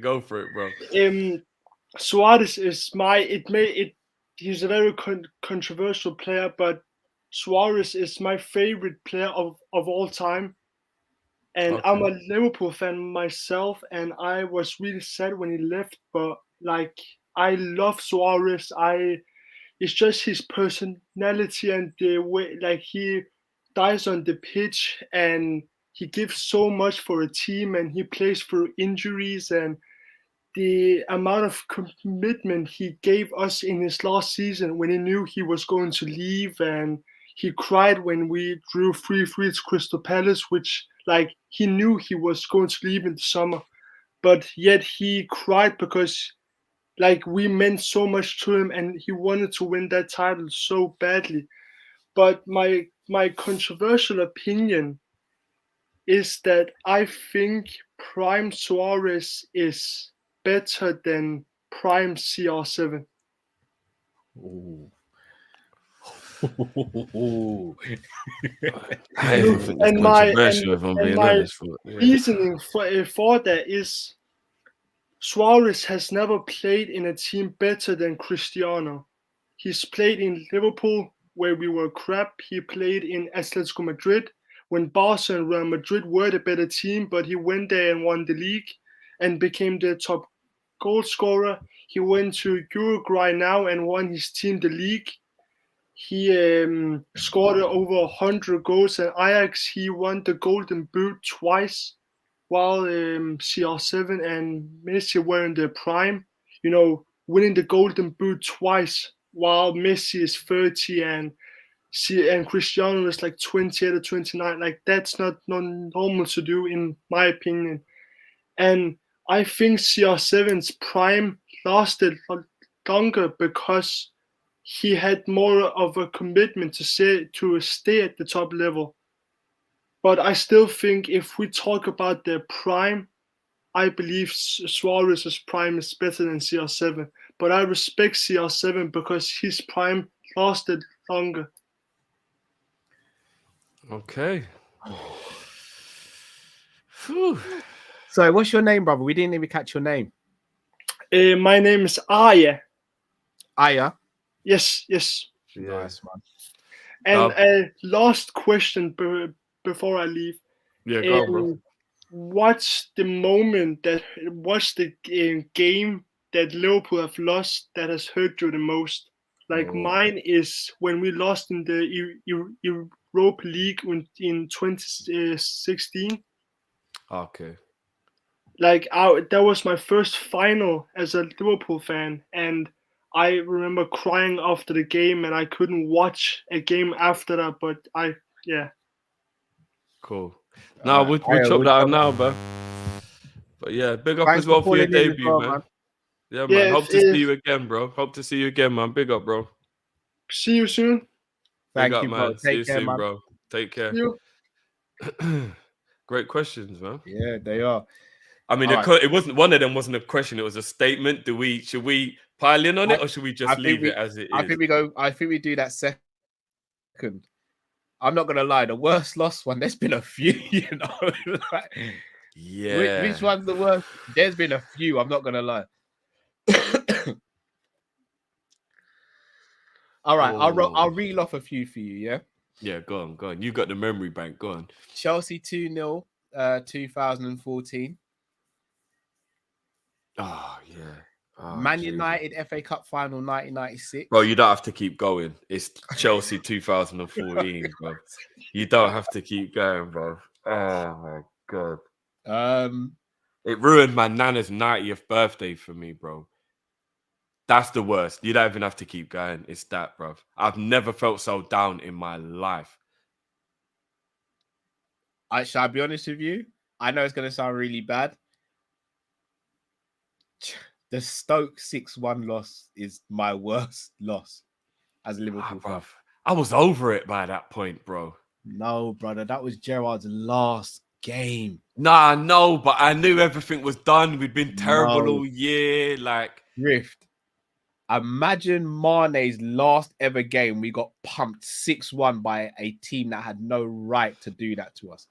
go for it, bro. Suarez is he's a very controversial player, but Suarez is my favorite player of all time. And okay. I'm a Liverpool fan myself, and I was really sad when he left, but like I love Suarez. It's just his personality and the way like he dies on the pitch, and he gives so much for a team, and he plays through injuries, and the amount of commitment he gave us in his last season when he knew he was going to leave, and he cried when we drew 3-3 to Crystal Palace, which like he knew he was going to leave in the summer, but yet he cried because like we meant so much to him and he wanted to win that title so badly. But my controversial opinion is that I think Prime Suarez is better than Prime CR7. Ooh. My reasoning for that is Suarez has never played in a team better than Cristiano. He's played in Liverpool where we were crap. He played in Atletico Madrid when Barca and Real Madrid were the better team, but he went there and won the league and became the top goal scorer. He went to Uruguay now and won his team the league. He scored over 100 goals at Ajax. He won the Golden Boot twice, while CR7 and Messi were in their prime. You know, winning the Golden Boot twice, while Messi is 30 and Cristiano is like 28 or 29. Like that's not normal to do, in my opinion. And I think CR7's prime lasted longer because he had more of a commitment to stay at the top level. But I still think if we talk about their prime, I believe Suarez's prime is better than CR7. But I respect CR7 because his prime lasted longer. Okay. So what's your name, brother? We didn't even catch your name. My name is Aya. Aya? Yes. Nice, man. And last question before I leave. Yeah, go on, bro. What's the game that Liverpool have lost that has hurt you the most? Like mine is when we lost in the Europa League in 2016. Okay. Like that was my first final as a Liverpool fan, and I remember crying after the game, and I couldn't watch a game after that. But Cool. Now we chop that out now, bro. But yeah, big up as well for your debut, man. Yeah, man. Hope to see you again, bro. Hope to see you again, man. Big up, bro. See you soon. Thank Big you, up, bro. man. See you Take care, soon, man. bro. Take care. You. Great questions, man. Yeah, they are. I mean, it wasn't one of them. Wasn't a question. It was a statement. Should we pile in on it, or should we just leave it as it is? I think we go. I think we do that second. I'm not gonna lie. The worst lost one. There's been a few. You know. Like, yeah. Which one's the worst? There's been a few. I'm not gonna lie. All right, I'll reel off a few for you. Yeah. Yeah, go on. You got the memory bank. Go on. Chelsea 2-0, 2014. Oh yeah. Oh, Man United FA Cup final 1996. Bro, you don't have to keep going. It's Chelsea 2014, bro. You don't have to keep going, bro. Oh my god. It ruined my nana's 90th birthday for me, bro. That's the worst. You don't even have to keep going. It's that, bro. I've never felt so down in my life. Shall I be honest with you? I know it's going to sound really bad. The Stoke 6-1 loss is my worst loss as a Liverpool fan. I was over it by that point, bro. No, brother. That was Gerrard's last game. Nah, no, but I knew everything was done. We'd been terrible all year. Like, Rift. Imagine Mane's last ever game. We got pumped 6-1 by a team that had no right to do that to us.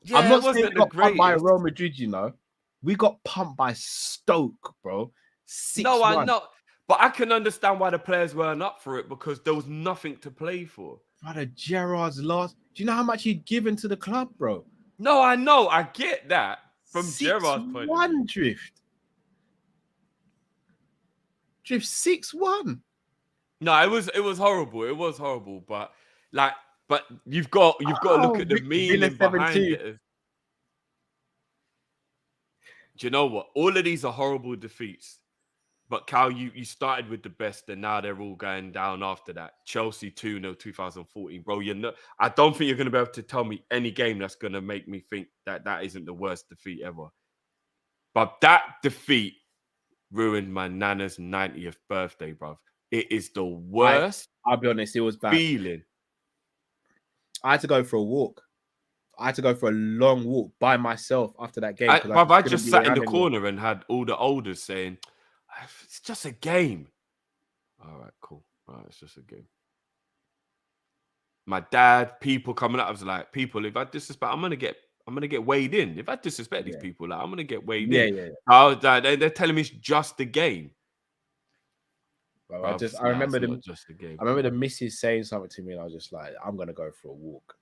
Yeah, I'm not saying wasn't we got pumped by Real Madrid, you know. We got pumped by Stoke, bro. 6-1. No, I know. But I can understand why the players weren't up for it because there was nothing to play for. Brother, Gerrard's last. Do you know how much he'd given to the club, bro? No, I know. I get that from Gerrard's point of view. Drift. Drift 6-1. No, it was horrible. It was horrible. But you've got to look at the meaning behind it. Do you know what? All of these are horrible defeats. But Cal, you started with the best, and now they're all going down after that. Chelsea 2-0 2014, bro. I don't think you're going to be able to tell me any game that's going to make me think that isn't the worst defeat ever. But that defeat ruined my nana's 90th birthday, bruv. It is the worst. I'll be honest, it was bad. Feeling. I had to go for a walk. I had to go for a long walk by myself after that game. I just sat in the corner and had all the elders saying, it's just a game. All right, cool. All right, it's just a game. My dad, people coming up, I was like, people, if I disrespect, I'm gonna get weighed in. If I disrespect these people, like I'm gonna get weighed in. Yeah. I was like, they're telling me it's just a game. Bro, I remember the missus saying something to me, and I was just like, I'm gonna go for a walk.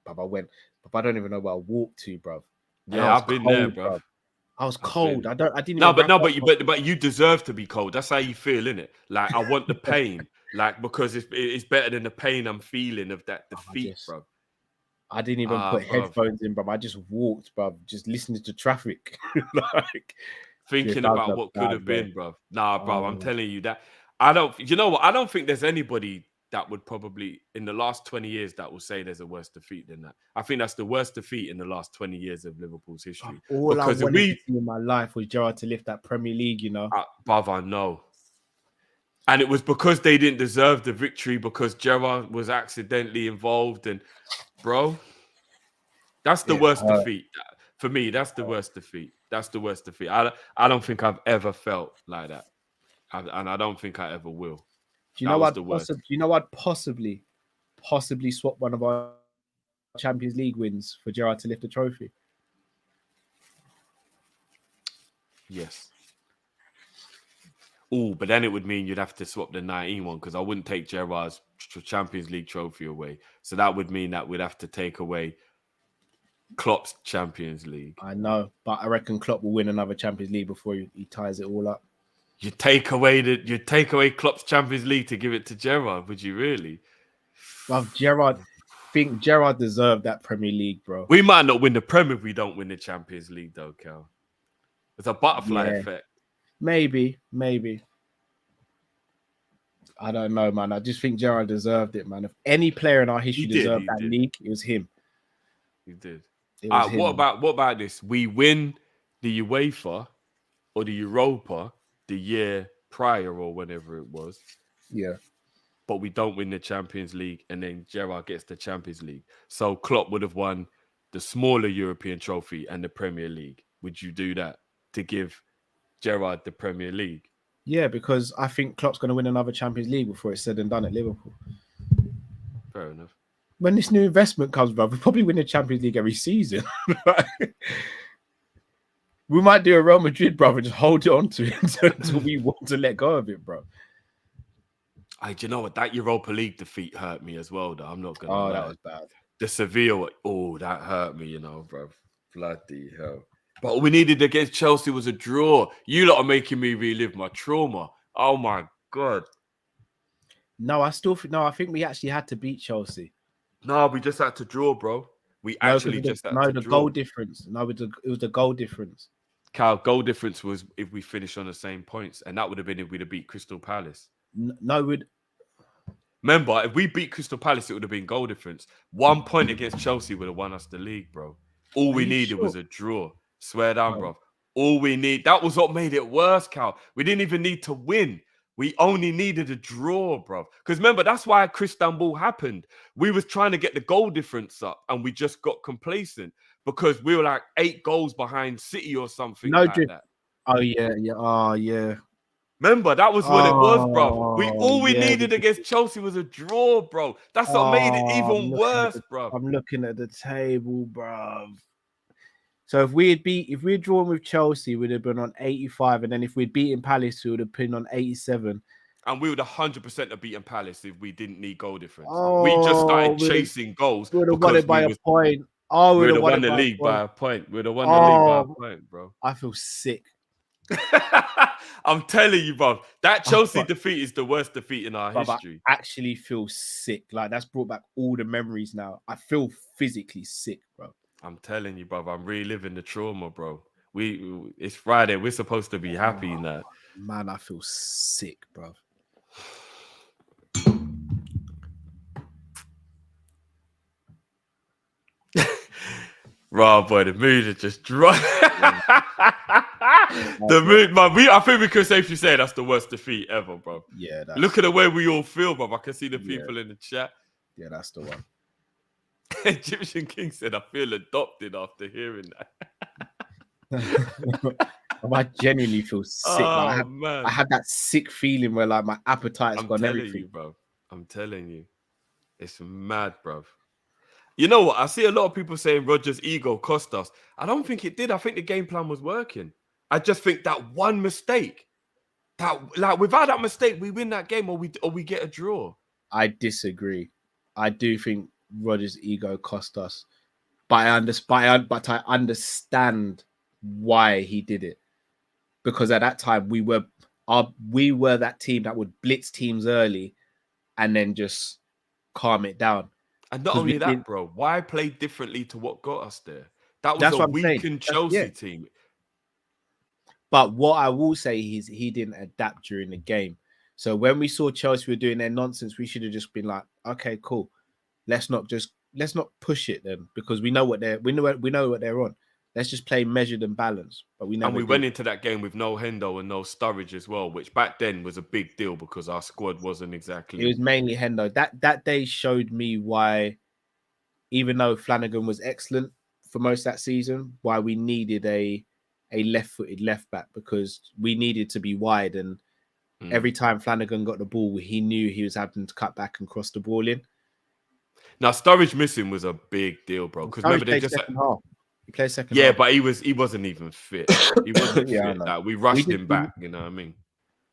But I don't even know where I walked to, bro. Yeah, I've been there, bro. I was cold. I didn't. But you deserve to be cold. That's how you feel, innit? Like I want the pain, like because it's better than the pain I'm feeling of that defeat, bro. I didn't even put headphones in, bro. I just walked, bro, just listening to traffic, like thinking about what could have been, bro. Nah, bro, I'm telling you that I don't. You know what? I don't think there's anybody that would probably in the last 20 years that will say there's a worse defeat than that. I think that's the worst defeat in the last 20 years of Liverpool's history. All I wanted to see in my life was Gerrard to lift that Premier League, you know. Bruv, I know. And it was because they didn't deserve the victory because Gerrard was accidentally involved. And, bro, that's the worst defeat. For me, that's the worst defeat. That's the worst defeat. I don't think I've ever felt like that. And I don't think I ever will. Do you know I'd possibly swap one of our Champions League wins for Gerrard to lift a trophy? Yes. Oh, but then it would mean you'd have to swap the 19 one because I wouldn't take Gerrard's Champions League trophy away. So that would mean that we'd have to take away Klopp's Champions League. I know, but I reckon Klopp will win another Champions League before he ties it all up. You take away Klopp's Champions League to give it to Gerrard, would you really? Well, think Gerrard deserved that Premier League, bro. We might not win the Premier if we don't win the Champions League, though, Cal. It's a butterfly effect. Maybe. I don't know, man. I just think Gerrard deserved it, man. If any player in our history deserved that league, it was him. He did. What about this? We win the UEFA or the Europa the year prior or whenever it was. Yeah. but we don't win the Champions League, and then Gerrard gets the Champions League. So Klopp would have won the smaller European trophy and the Premier League. Would you do that to give Gerrard the Premier League? Yeah, because I think Klopp's going to win another Champions League before it's said and done at Liverpool. Fair enough. When this new investment comes, bro, we probably win the Champions League every season. We might do a Real Madrid, brother, just hold it on to it until we want to let go of it, bro. Do you know what? That Europa League defeat hurt me as well, though. I'm not going to lie. That was bad. The Sevilla, that hurt me, bro. Bloody hell. But all we needed against Chelsea was a draw. You lot are making me relive my trauma. Oh, my God. No, I think we actually had to beat Chelsea. No, we just had to draw, bro. We actually just had to draw. Goal difference. No, it was the goal difference. Cal, goal difference was if we finished on the same points, and that would have been if we'd have beat Crystal Palace. Remember, if we beat Crystal Palace, it would have been goal difference. 1 point against Chelsea would have won us the league, bro. All we needed was a draw. Swear down, bro. All we need. That was what made it worse, Cal. We didn't even need to win. We only needed a draw, bro. Because remember, that's why Istanbul happened. We was trying to get the goal difference up, and we just got complacent because we were like 8 goals behind City or something like that. Oh, yeah. Oh, yeah. Remember, that was what it was, bro. All we needed against Chelsea was a draw, bro. That's what made it even worse, bro. I'm looking at the table, bro. So if we had drawn with Chelsea, we'd have been on 85, and then if we'd beaten Palace, we would have been on 87. And we would 100% have beaten Palace if we didn't need goal difference. We just started chasing goals. We would have won it by a point. Oh, we would have won the league by a point. We would have won the league by a point, bro. I feel sick. I'm telling you, bro. That Chelsea defeat is the worst defeat in our history. I actually feel sick. Like, that's brought back all the memories now. I feel physically sick, bro. I'm telling you, bro. I'm reliving the trauma, bro. It's Friday. We're supposed to be happy now. Man, I feel sick, bro. Raw boy, the mood is just dry. The mood, man. I think we could safely say that's the worst defeat ever, bro. Yeah. Look at the way we all feel, bro. I can see the people in the chat. Yeah, that's the one. Egyptian King said, "I feel adopted after hearing that." I genuinely feel sick. Oh, man. I had that sick feeling where like my appetite's gone. Everything, you, bro. I'm telling you, it's mad, bro. You know what? I see a lot of people saying Rodgers' ego cost us. I don't think it did. I think the game plan was working. I just think that one mistake, without that mistake, we win that game or we get a draw. I disagree. I do think Rodgers' ego cost us, but I understand why he did it, because at that time we were that team that would blitz teams early and then just calm it down. And not only that, bro, why play differently to what got us there? That was a weakened Chelsea team. But what I will say is he didn't adapt during the game. So when we saw Chelsea were doing their nonsense, we should have just been like, okay, cool. Let's not push it then, because we know what they're on. Let's just play measured and balanced. But we went into that game with no Hendo and no Sturridge as well, which back then was a big deal because our squad wasn't exactly. It was mainly Hendo. That day showed me why, even though Flanagan was excellent for most of that season, why we needed a left-footed left back, because we needed to be wide, and every time Flanagan got the ball, he knew he was having to cut back and cross the ball in. Now Sturridge missing was a big deal, bro. Because remember they just half. He played second. Yeah, half. But he wasn't even fit. He wasn't fit. Like, we rushed him back. You know what I mean?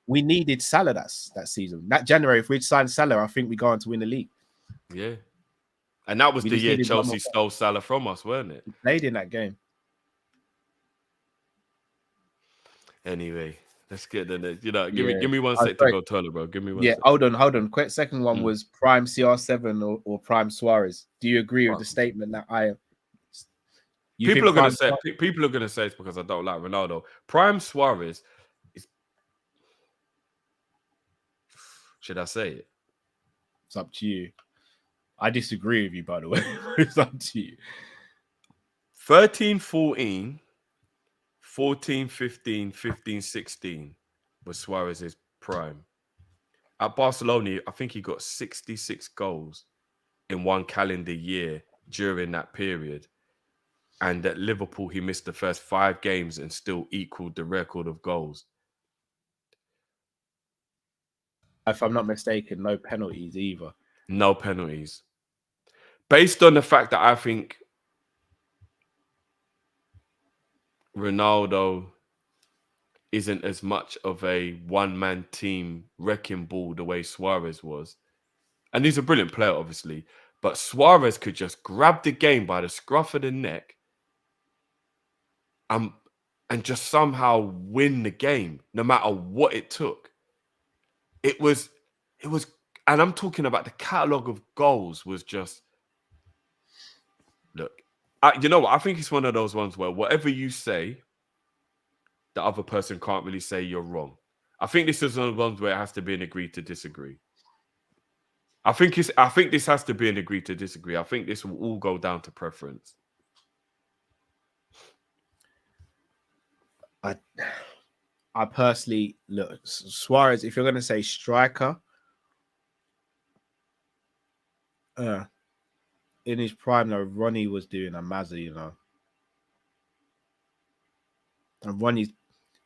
We needed Salah that season. That January, if we'd signed Salah, I think we go on to win the league. Yeah, and that was the year Chelsea stole Salah from us, weren't it? He played in that game. Anyway, let's get the next. Give me 1 sec to go toilet, bro. Give me 1 sec. Hold on. Quick, second one was prime CR7 or prime Suarez. Do you agree with the statement that I am? People are going to say it's because I don't like Ronaldo. Prime Suarez is. Should I say it? It's up to you. I disagree with you, by the way. It's up to you. 13-14, 14-15, 15-16 was Suarez's prime. At Barcelona, I think he got 66 goals in one calendar year during that period. And at Liverpool, he missed the first 5 games and still equaled the record of goals. If I'm not mistaken, no penalties either. No penalties. Based on the fact that I think Ronaldo isn't as much of a one-man team wrecking ball the way Suarez was. And he's a brilliant player, obviously. But Suarez could just grab the game by the scruff of the neck and just somehow win the game, no matter what it took. It was, and I'm talking about the catalogue of goals was just, look, you know what? I think it's one of those ones where whatever you say, the other person can't really say you're wrong. I think this is one of the ones where it has to be an agree to disagree. I think this has to be an agree to disagree. I think this will all go down to preference. I personally look Suarez. If you're going to say striker, in his prime, though, Ronnie was doing a mazza, you know. And Ronnie's,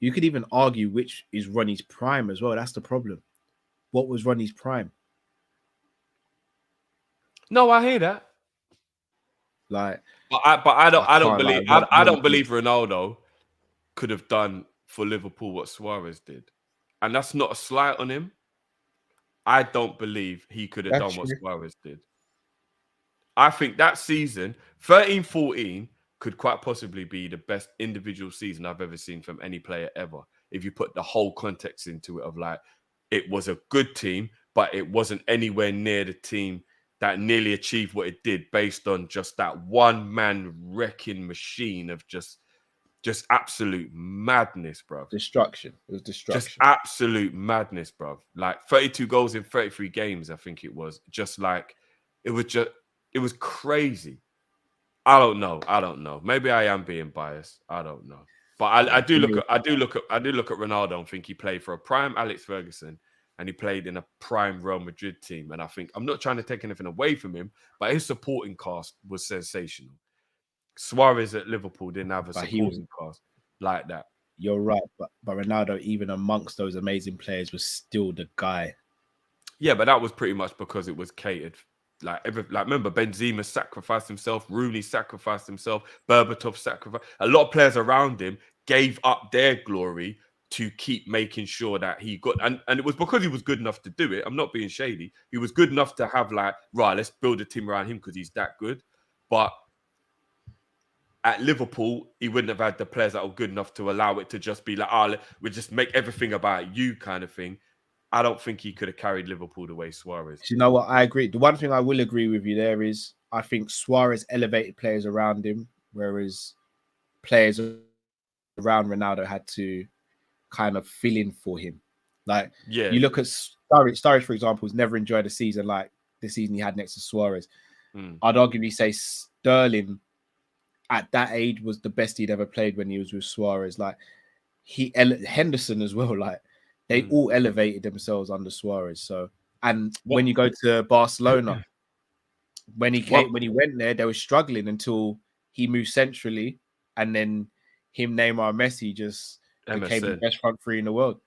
you could even argue which is Ronnie's prime as well. That's the problem. What was Ronnie's prime? No, I hear that. Like, but I don't believe Ronaldo could have done for Liverpool what Suarez did, and that's not a slight on him. I don't believe he could have done what Suarez did. I think that season, 13-14, could quite possibly be the best individual season I've ever seen from any player ever. If you put the whole context into it of like, it was a good team, but it wasn't anywhere near the team that nearly achieved what it did based on just that one-man wrecking machine of just absolute madness, bro. Destruction. It was destruction. Just absolute madness, bro. Like 32 goals in 33 games, I think it was. Just like, it was crazy. I don't know. Maybe I am being biased. I don't know. But I do look at Ronaldo and think he played for a prime Alex Ferguson and he played in a prime Real Madrid team. And I think, I'm not trying to take anything away from him, but his supporting cast was sensational. Suarez at Liverpool didn't have a supporting cast like that. You're right, but Ronaldo, even amongst those amazing players, was still the guy. Yeah, but that was pretty much because it was catered. Like remember, Benzema sacrificed himself, Rooney sacrificed himself, Berbatov sacrificed. A lot of players around him gave up their glory to keep making sure that he got, and it was because he was good enough to do it. I'm not being shady. He was good enough to have like, right, let's build a team around him because he's that good. But at Liverpool, he wouldn't have had the players that were good enough to allow it to just be like, we just make everything about you kind of thing. I don't think he could have carried Liverpool the way Suarez. You know what? I agree. The one thing I will agree with you there is I think Suarez elevated players around him, whereas players around Ronaldo had to kind of fill in for him. Like, yeah, you look at Sturridge, for example, who's never enjoyed a season like the season he had next to Suarez. I'd arguably say Sterling at that age was the best he'd ever played when he was with Suarez. Like, Henderson as well, like, they all elevated themselves under Suarez. So, and when you go to Barcelona, when he went there, they were struggling until he moved centrally, and then him, Neymar, and Messi just became the best front three in the world.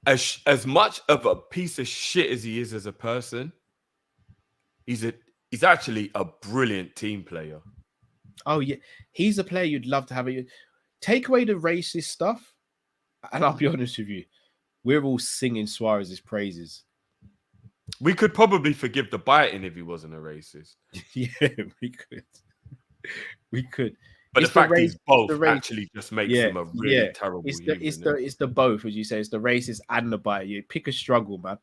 As much of a piece of shit as he is as a person, he's actually a brilliant team player. Oh yeah, he's a player you'd love to have. Take away the racist stuff, and I'll be honest with you, we're all singing Suarez's praises. We could probably forgive the biting if he wasn't a racist. Yeah, we could. We could. But the fact he's both actually just makes him a really terrible human. It's the both, as you say. It's the racist and the bite. You pick a struggle, man.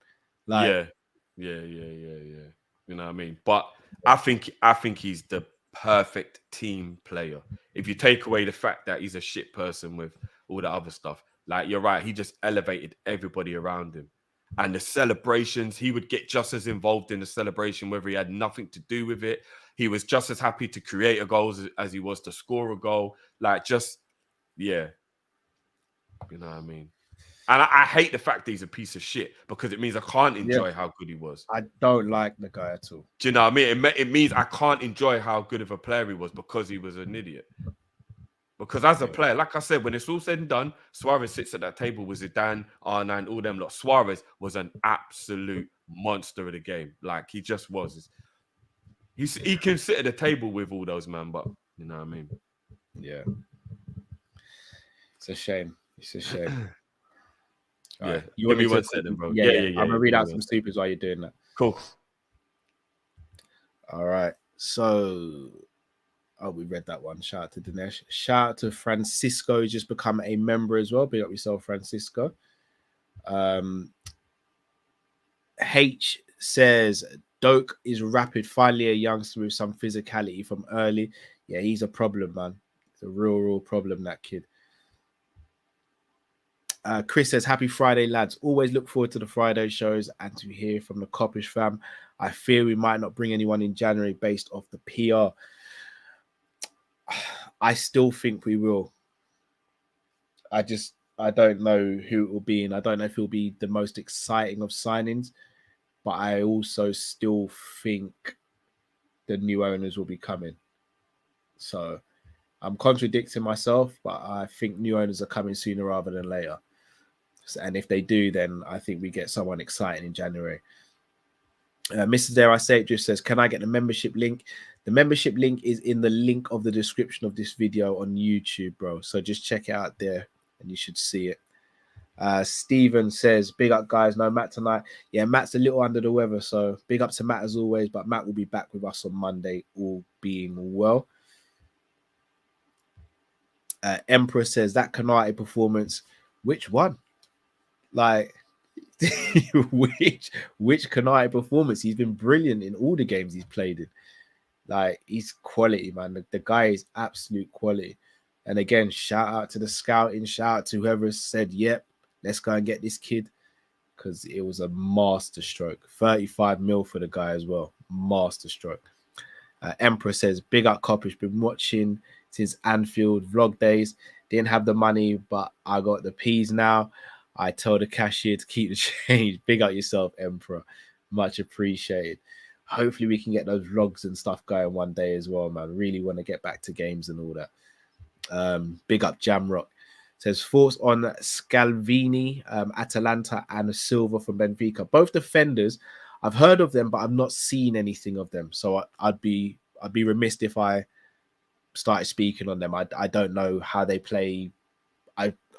Like, yeah. You know what I mean? But I think he's the perfect team player. If you take away the fact that he's a shit person with all the other stuff, like, you're right, he just elevated everybody around him. And the celebrations, he would get just as involved in the celebration, whether he had nothing to do with it. He was just as happy to create a goal as he was to score a goal. Like, just, yeah. You know what I mean? And I hate the fact that he's a piece of shit because it means I can't enjoy how good he was. I don't like the guy at all. Do you know what I mean? It means I can't enjoy how good of a player he was because he was an idiot. Because as a player, like I said, when it's all said and done, Suarez sits at that table with Zidane, R9, all them lot. Suarez was an absolute monster of the game. Like, he just was. He can sit at the table with all those, man, but you know what I mean? Yeah. It's a shame. It's a shame. Yeah. Right. You give me one second, bro. Yeah. I'm going to read out some supers while you're doing that. Cool. All right. So, we read that one. Shout out to Dinesh. Shout out to Francisco, who's just become a member as well. Big up yourself, Francisco. H says, Doak is rapid. Finally, a youngster with some physicality from early. Yeah, he's a problem, man. It's a real problem, that kid. Chris says, happy Friday, lads. Always look forward to the Friday shows and to hear from the Kopish fam. I fear we might not bring anyone in January based off the PR. I still think we will. I don't know who it will be, and I don't know if it'll be the most exciting of signings, but I also still think the new owners will be coming. So I'm contradicting myself, but I think new owners are coming sooner rather than later. And if they do, then I think we get someone exciting in January. Mrs. Dare I Say It just says, can I get the membership link? The membership link is in the link of the description of this video on YouTube, bro. So just check it out there and you should see it. Steven says, big up, guys. No Matt tonight. Yeah, Matt's a little under the weather, so big up to Matt as always. But Matt will be back with us on Monday, all being well. Emperor says, that Kanate performance, which one? Like, which Kanate performance? He's been brilliant in all the games he's played in. Like, he's quality, man. The guy is absolute quality. And again, shout out to the scouting, shout out to whoever said, yep, let's go and get this kid, because it was a master stroke. 35 mil for the guy as well. Master stroke. Emperor says, big up Kopish, been watching since Anfield vlog days. Didn't have the money, but I got the peas now. I told the cashier to keep the change. Big up yourself, Emperor. Much appreciated. Hopefully we can get those vlogs and stuff going one day as well, man. Really want to get back to games and all that. Big up Jamrock. Says, thoughts on Scalvini, Atalanta, and Silva from Benfica. Both defenders. I've heard of them, but I've not seen anything of them. So I'd be remiss if I started speaking on them. I don't know how they play.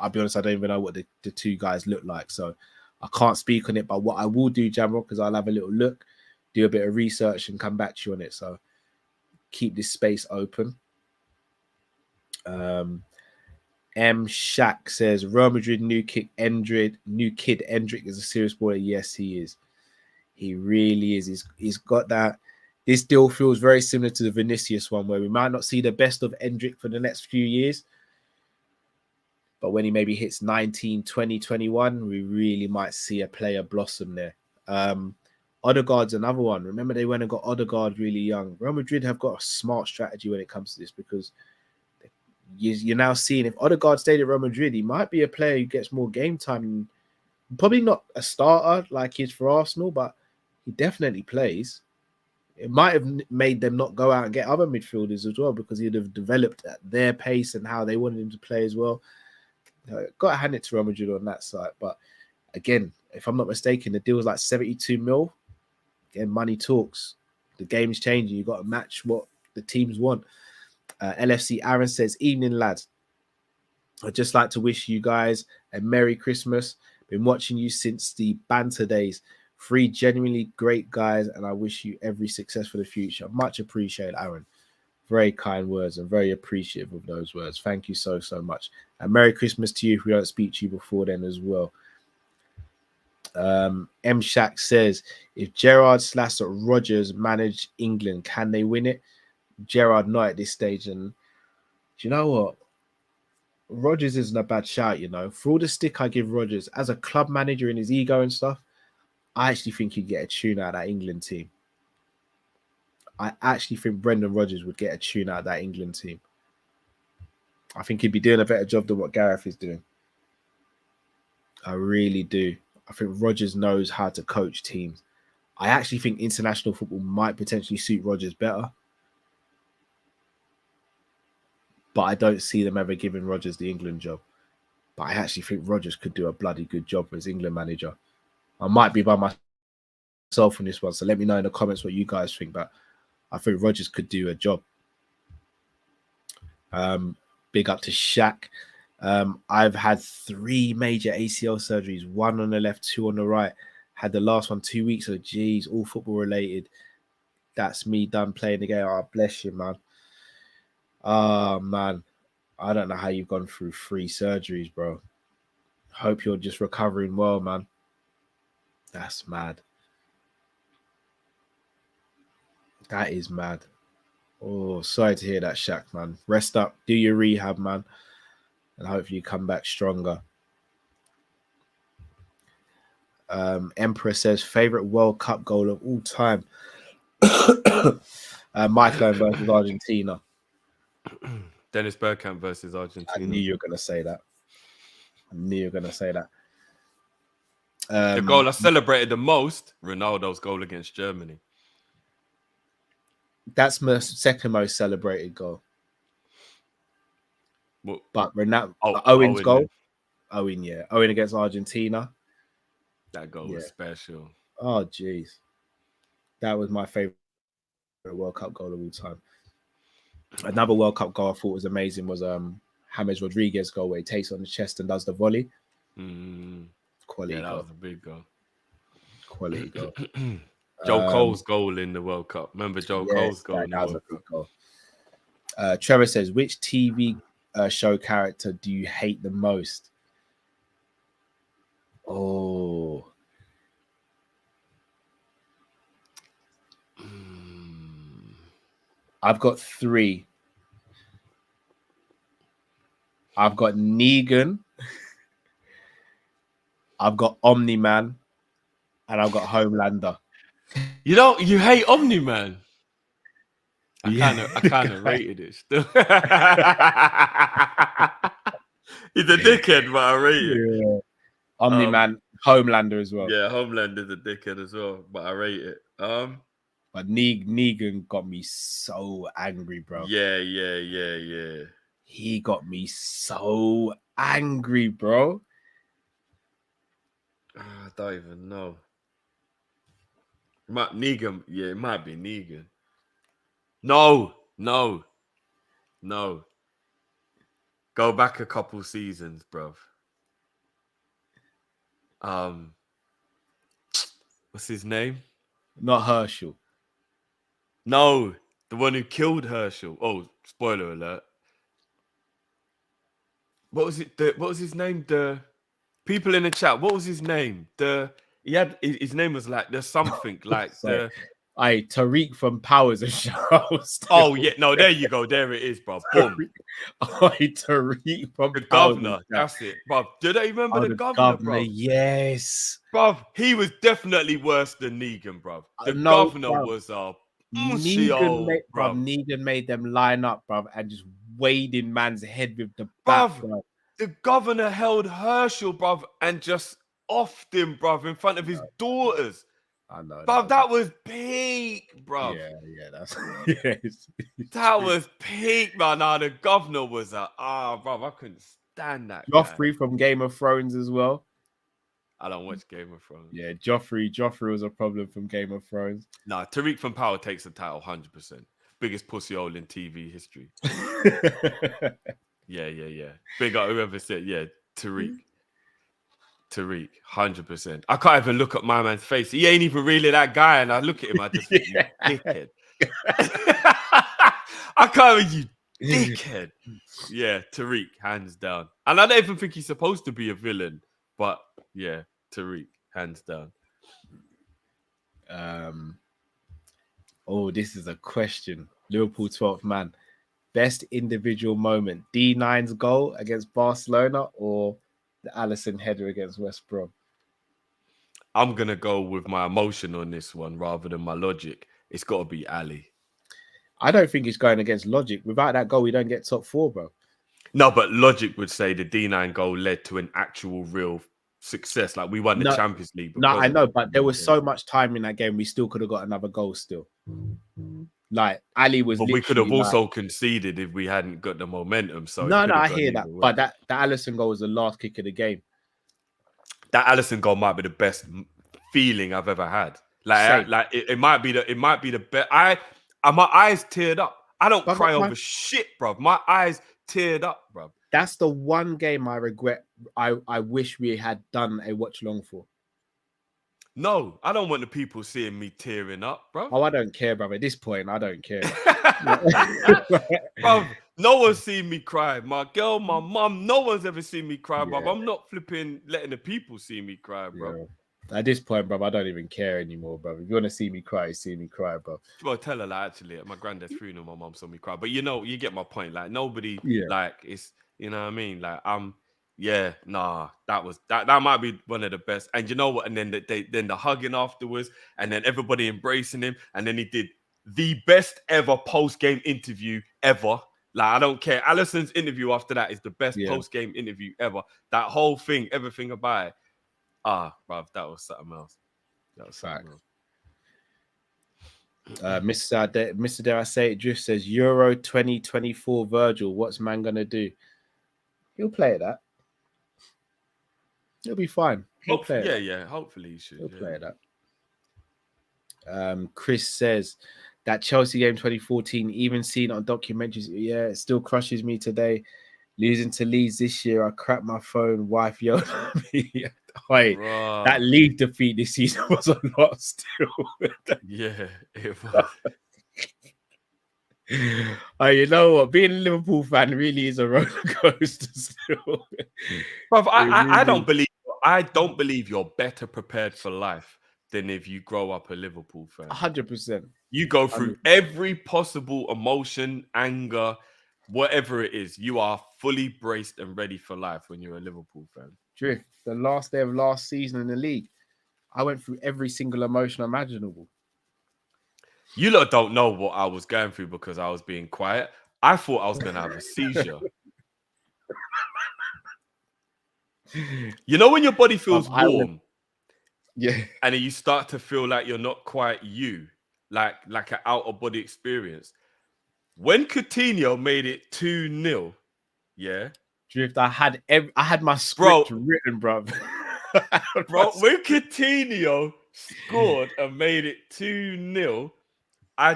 I'll be honest, I don't even know what the two guys look like. So I can't speak on it. But what I will do, Jamrock, because I'll have a little look, do a bit of research and come back to you on it. So keep this space open. M Shaq says, Real Madrid new kid Endrick is a serious boy. Yes, he is. He really is. He's got that. This deal feels very similar to the Vinicius one, where we might not see the best of Endrick for the next few years. But when he maybe hits 19, 20, 21, we really might see a player blossom there. Odegaard's another one. Remember, they went and got Odegaard really young. Real Madrid have got a smart strategy when it comes to this, because you're now seeing if Odegaard stayed at Real Madrid, he might be a player who gets more game time. Probably not a starter like he is for Arsenal, but he definitely plays. It might have made them not go out and get other midfielders as well, because he'd have developed at their pace and how they wanted him to play as well. Got to hand it to Real Madrid on that side. But again, if I'm not mistaken, the deal was like 72 mil. Again, money talks. The game's changing. You've got to match what the teams want. LFC Aaron says, evening, lads. I'd just like to wish you guys a Merry Christmas. Been watching you since the banter days. 3 genuinely great guys, and I wish you every success for the future. Much appreciated, Aaron. Very kind words and very appreciative of those words. Thank you so much. And Merry Christmas to you if we don't speak to you before then as well. M. Shaq says, if Gerrard/Rodgers manage England, can they win it? Gerrard not at this stage. And do you know what? Rodgers isn't a bad shout, you know. For all the stick I give Rodgers as a club manager and his ego and stuff, I actually think he'd get a tune out of that England team. I actually think Brendan Rodgers would get a tune out of that England team. I think he'd be doing a better job than what Gareth is doing. I really do. I think Rodgers knows how to coach teams. I actually think international football might potentially suit Rodgers better. But I don't see them ever giving Rodgers the England job. But I actually think Rodgers could do a bloody good job as England manager. I might be by myself on this one, so let me know in the comments what you guys think. But I think Rodgers could do a job. Big up to Shaq. I've had 3 major ACL surgeries, 1 on the left, 2 on the right. Had the last one 2 weeks ago. Geez, all football related. That's me done playing the game. Oh, bless you, man. Oh, man. I don't know how you've gone through 3 surgeries, bro. Hope you're just recovering well, man. That's mad. That is mad. Oh, sorry to hear that, Shaq, man. Rest up. Do your rehab, man. And hopefully you come back stronger. Emperor says, favorite World Cup goal of all time. Michael versus Argentina. Dennis Bergkamp versus Argentina. I knew you were going to say that. The goal I celebrated the most, Ronaldo's goal against Germany. That's my second most celebrated goal. Well, but Owen's goal. Owen, Owen against Argentina. That goal was special. Oh, jeez. That was my favorite World Cup goal of all time. Another World Cup goal I thought was amazing was James Rodriguez goal where he takes it on the chest and does the volley. Quality that goal. was a big goal. Quality goal. Joe Cole's goal in the World Cup. Remember Joe Cole's goal in the World Cup? Goal. Trevor says, which TV show character do you hate the most? Oh. I've got 3. I've got Negan. I've got Omni-Man. And I've got Homelander. You hate Omni-Man? I kind of rated it still. He's a dickhead, but I rate it. Yeah. Omni-Man, Homelander as well. Yeah, Homelander's a dickhead as well, but I rate it. But Negan got me so angry, bro. Yeah. He got me so angry, bro. I don't even know. Negan, it might be Negan. No. Go back a couple seasons, bruv. What's his name? Not Herschel. No, the one who killed Herschel. Oh, spoiler alert. What was it? What was his name? The people in the chat. What was his name? His name was like there's something like Tariq from Powers of Shows. Oh yeah, no, there you go. There it is, bro. Boom. Tariq from the governor. That's it, bro. Do they remember the governor, bro? Yes, bro. He was definitely worse than Negan, bro. The governor was a Negan made them line up, bro, and just weighed in man's head with the bat, bro. The governor held Herschel, bro, and just offed him, bro, in front of his daughters. I know, bro. That was peak, bro. Yeah, that's that was peak, man. Nah, the governor was bro, I couldn't stand that. Joffrey from Game of Thrones as well. I don't watch Game of Thrones. Yeah, Joffrey was a problem from Game of Thrones. Nah, Tariq from Power takes the title 100%. Biggest pussy hole in TV history. Yeah. Big up whoever said, Tariq. 100%. I can't even look at my man's face. He ain't even really that guy. And I look at him, I just think, you dickhead. I can't even, you dickhead. Yeah, Tariq, hands down. And I don't even think he's supposed to be a villain. But yeah, Tariq, hands down. This is a question. Liverpool 12th man. Best individual moment. D9's goal against Barcelona or the Alisson header against West Brom? I'm going to go with my emotion on this one rather than my logic. It's got to be Ali. I don't think it's going against logic. Without that goal, we don't get top 4, bro. No, but logic would say the D9 goal led to an actual real success. Like we won the Champions League. No, I know, but there was game. so much time in that game. We still could have got another goal still. Like Ali was, but we could have also conceded if we hadn't got the momentum. So no, I hear that. But that Alisson goal was the last kick of the game. That Alisson goal might be the best feeling I've ever had. Like it might be the best. My eyes teared up. I don't cry over shit, bro. My eyes teared up, bro. That's the one game I regret. I wish we had done a watch along for. No, I don't want the people seeing me tearing up, bro. Oh, I don't care, bro. At this point, I don't care. Bro, no one's seen me cry. My girl, my mum, no one's ever seen me cry, bro. I'm not flipping letting the people see me cry, bro. Yeah. At this point, bro, I don't even care anymore, bro. If you want to see me cry, see me cry, bro. Well, tell her that actually at my granddad's funeral, my mum saw me cry. But you get my point. Like nobody, like it's, you know what I mean? Like yeah, nah, that might be one of the best. And you know what? And then the hugging afterwards, and then everybody embracing him, and then he did the best ever post-game interview ever. Like I don't care. Alisson's interview after that is the best post-game interview ever. That whole thing, everything about it. Bruv, that was something else. That was something else. Mr. Dare I Say It Drift says Euro 2024 Virgil. What's man gonna do? He'll play at that. He'll be fine. He'll play it. Yeah. Hopefully he should. He'll play that. Chris says that Chelsea game 2014, even seen on documentaries, it still crushes me today. Losing to Leeds this year, I cracked my phone. Wife yelled at me. Wait, that League defeat this season was a lot still. Yeah, it was. You know what? Being a Liverpool fan really is a roller coaster still. Bruv, I don't believe you're better prepared for life than if you grow up a Liverpool fan. 100%. You go through every possible emotion, anger, whatever it is. You are fully braced and ready for life when you're a Liverpool fan. Drift, the last day of last season in the league, I went through every single emotion imaginable. You lot don't know what I was going through because I was being quiet. I thought I was going to have a seizure. You know when your body feels warm? Yeah. And then you start to feel like you're not quite you, like an out-of-body experience. When Coutinho made it 2-0, yeah? Drift, I had my script written, bro. Bro, when Coutinho scored and made it 2-0, I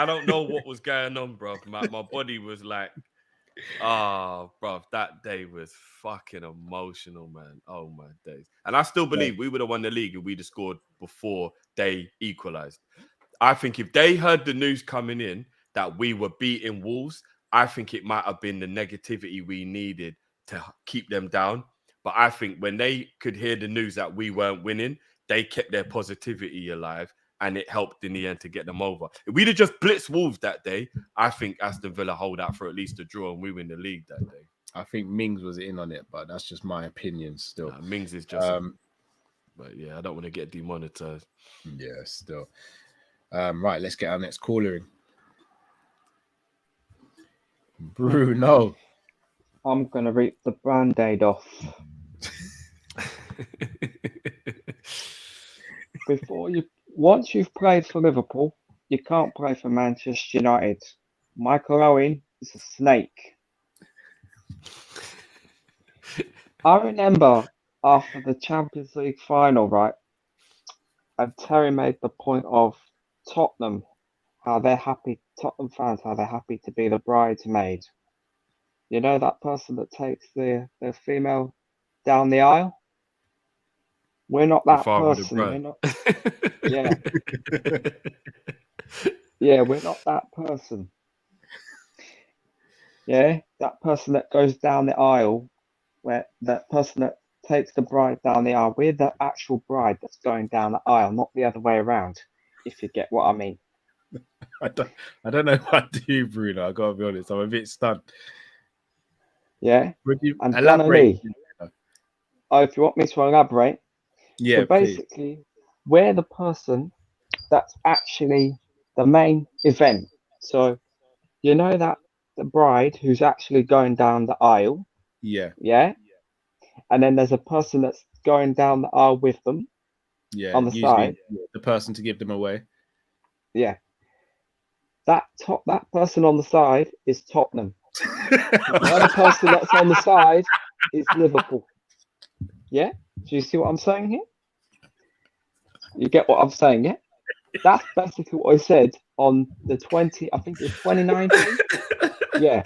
don't know what was going on, bro. My body was like, bro, that day was fucking emotional, man. Oh, my days. And I still believe we would have won the league if we'd have scored before they equalized. I think if they heard the news coming in that we were beating Wolves, I think it might have been the negativity we needed to keep them down. But I think when they could hear the news that we weren't winning, they kept their positivity alive. And it helped in the end to get them over. If we'd have just blitzed Wolves that day, I think Aston Villa hold out for at least a draw and we win the league that day. I think Mings was in on it, but that's just my opinion still. Mings is just... but yeah, I don't want to get demonetized. Yeah, still. Right, let's get our next caller in. Bruno. I'm going to rip the Band-Aid off. Once you've played for Liverpool, you can't play for Manchester United. Michael Owen is a snake. I remember after the Champions League final, right? And Terry made the point of Tottenham, Tottenham fans, how they're happy to be the bridesmaid. You know that person that takes the female down the aisle? We're not that person. We're not. Yeah. Yeah, we're not that person. Yeah, that person that goes down the aisle, where that person that takes the bride down the aisle. We're the actual bride that's going down the aisle, not the other way around. If you get what I mean. I don't know what to do, Bruno. I gotta be honest. I'm a bit stunned. Yeah. Would you and elaborate? If you want me to elaborate. Yeah, so basically, we're the person that's actually the main event. So, you know that the bride who's actually going down the aisle? Yeah. Yeah? And then there's a person that's going down the aisle with them. Yeah, on the usually side. the person to give them away. Yeah. That person on the side is Tottenham. The other person that's on the side is Liverpool. Yeah? Do you see what I'm saying here? You get what I'm saying, yeah? That's basically what I said on the 2019. Yeah.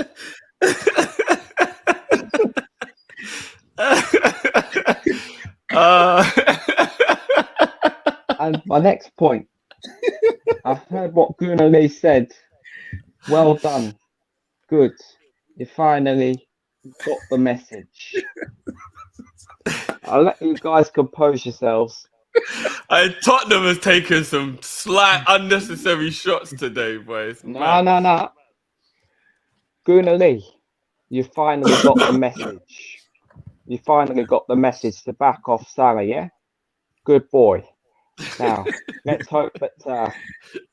And my next point, I've heard what Gunnar Lee said. Well done. Good. You finally got the message. I'll let you guys compose yourselves. Tottenham has taken some slight unnecessary shots today, boys. No. Gunnar Lee, you finally got the message. You finally got the message to back off Salah, yeah? Good boy. Now, let's hope that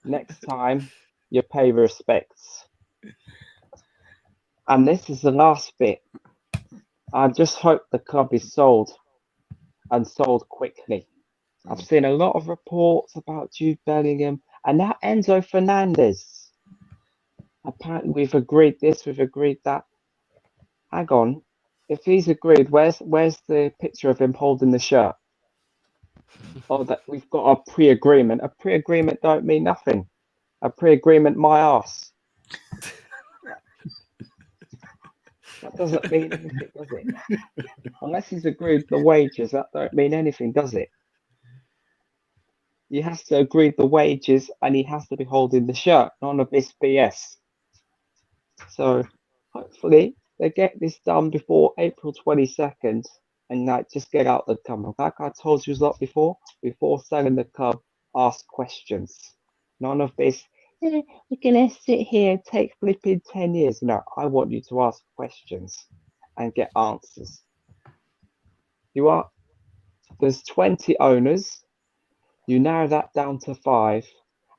next time you pay respects. And this is the last bit. I just hope the club is sold and sold quickly. I've seen a lot of reports about Jude Bellingham and now Enzo Fernandez. Apparently we've agreed this, we've agreed that. Hang on. If he's agreed, where's the picture of him holding the shirt? Oh, that we've got a pre-agreement. A pre-agreement don't mean nothing. A pre-agreement, my ass. That doesn't mean anything, does it? Unless he's agreed the wages, that don't mean anything, does it? He has to agree the wages and he has to be holding the shirt. None of this BS. So hopefully they get this done before April 22nd and like just get out the club. Like I told you a lot before selling the club, ask questions. None of this, we're going to sit here and take flipping 10 years. No, I want you to ask questions and get answers. There's 20 owners. You narrow that down to 5,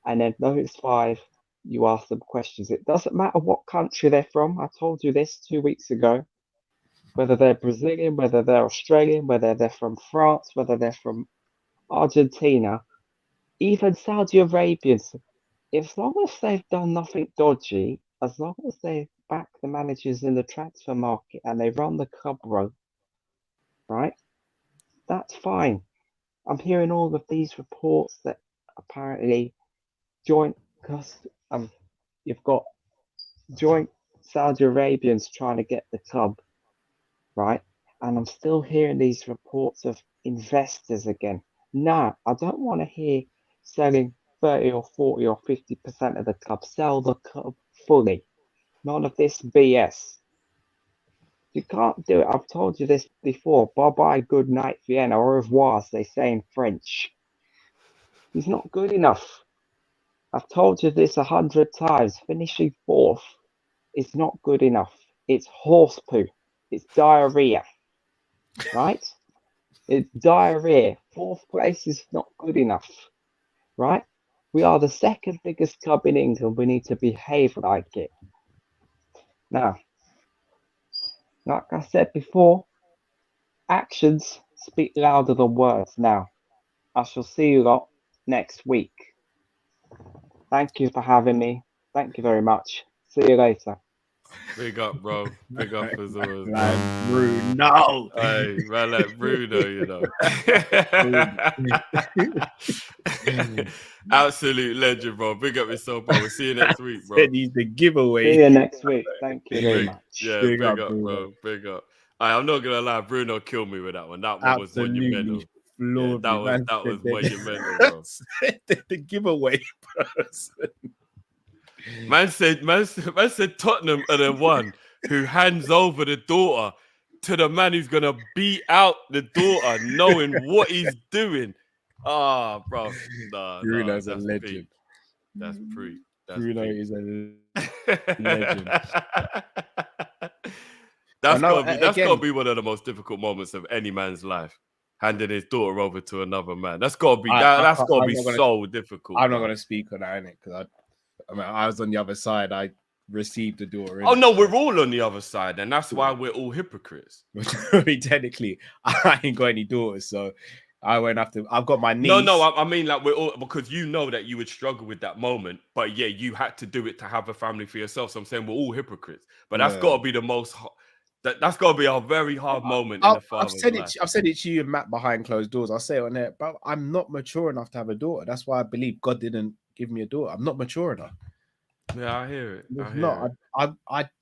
and then those 5, you ask them questions. It doesn't matter what country they're from. I told you this 2 weeks ago. Whether they're Brazilian, whether they're Australian, whether they're from France, whether they're from Argentina, even Saudi Arabians, as long as they've done nothing dodgy, as long as they back the managers in the transfer market and they run the club right? That's fine. I'm hearing all of these reports that apparently you've got joint Saudi Arabians trying to get the club, right? And I'm still hearing these reports of investors again. No, I don't want to hear selling 30 or 40 or 50% of the club. Sell the club fully. None of this BS. You can't do it. I've told you this before. Bye-bye, good night, Vienna. Au revoir, as they say in French. He's not good enough. I've told you this 100 times. Finishing 4th is not good enough. It's horse poo. It's diarrhea. Right? It's diarrhea. 4th place is not good enough. Right? We are the 2nd biggest club in England. We need to behave like it. Now, like I said before, actions speak louder than words. Now, I shall see you lot next week. Thank you for having me. Thank you very much. See you later. Big up, bro. Big up as always. Like Bruno. Hey, man, like Bruno, you know. Absolute legend, bro. Big up yourself, bro. We'll see you next week, bro. He's the giveaway. See you next week. Thank you very much. Yeah, big up, bro. Big up. I'm not gonna lie, Bruno killed me with that one. That one was monumental. Yeah, that was monumental, bro. The giveaway person. Man said Tottenham are the one who hands over the daughter to the man who's gonna beat out the daughter, knowing what he's doing. Ah, bro. Bruno's a legend. Peak. That's pre. Bruno is a legend. That's gotta be one of the most difficult moments of any man's life. Handing his daughter over to another man. That's gotta be so difficult. I'm not gonna speak on that, innit? Because I was on the other side. I received a daughter. Oh no, we're all on the other side, and that's why we're all hypocrites. I mean, technically, I ain't got any daughters, so I won't have to. I've got my niece. No, I mean like we're all, because you know that you would struggle with that moment, but yeah, you had to do it to have a family for yourself. So I'm saying we're all hypocrites, but that's got to be the most. That's got to be a very hard moment in the father's life. I've said it to you and Matt behind closed doors. I'll say it on there, but I'm not mature enough to have a daughter. That's why I believe God didn't give me a daughter. I'm not mature enough. Yeah, I hear it.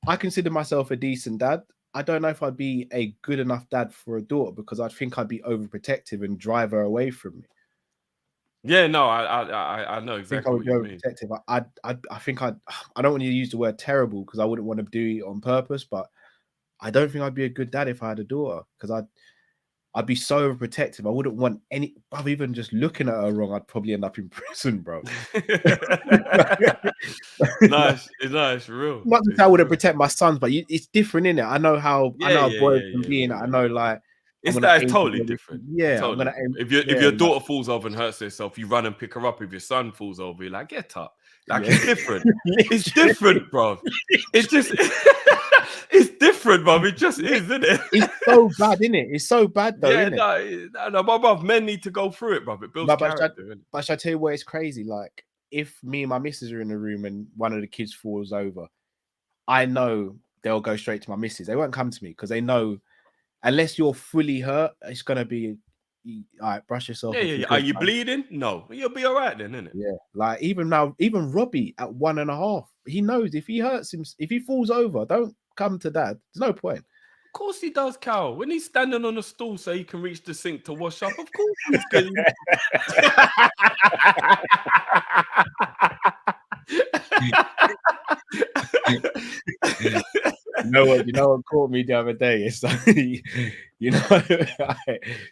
I consider myself a decent dad. I don't know if I'd be a good enough dad for a daughter because I think I'd be overprotective and drive her away from me. Yeah, no, I know exactly what you mean. I think I don't want to use the word terrible because I wouldn't want to do it on purpose, but I don't think I'd be a good dad if I had a daughter because I'd be so overprotective. I wouldn't want any. I'm even just looking at her wrong. I'd probably end up in prison, bro. Nice, real. Not that I wouldn't protect my sons, but it's different, innit? I know how boys can be, and I know like it's totally different. Yeah, totally. If your daughter falls over and hurts herself, you run and pick her up. If your son falls over, you're like, get up. Like it's different. It's different, bro. It's just it's different, bro. It just is, isn't it? It's so bad, isn't it? It's so bad, though. Yeah, no, bro. Men need to go through it, bro. It builds character. But shall I tell you where it's crazy? Like, if me and my missus are in the room and one of the kids falls over, I know they'll go straight to my missus. They won't come to me because they know unless you're fully hurt, it's gonna be all right. Brush yourself. Yeah. Are you bleeding? No, you'll be all right then, isn't it? Yeah. Like even now, even Robbie at 1.5, he knows if he hurts him, if he falls over, don't come to dad. There's no point. Of course he does, Cal. When he's standing on a stool so he can reach the sink to wash up, of course he's going. You know what caught me the other day? It's like,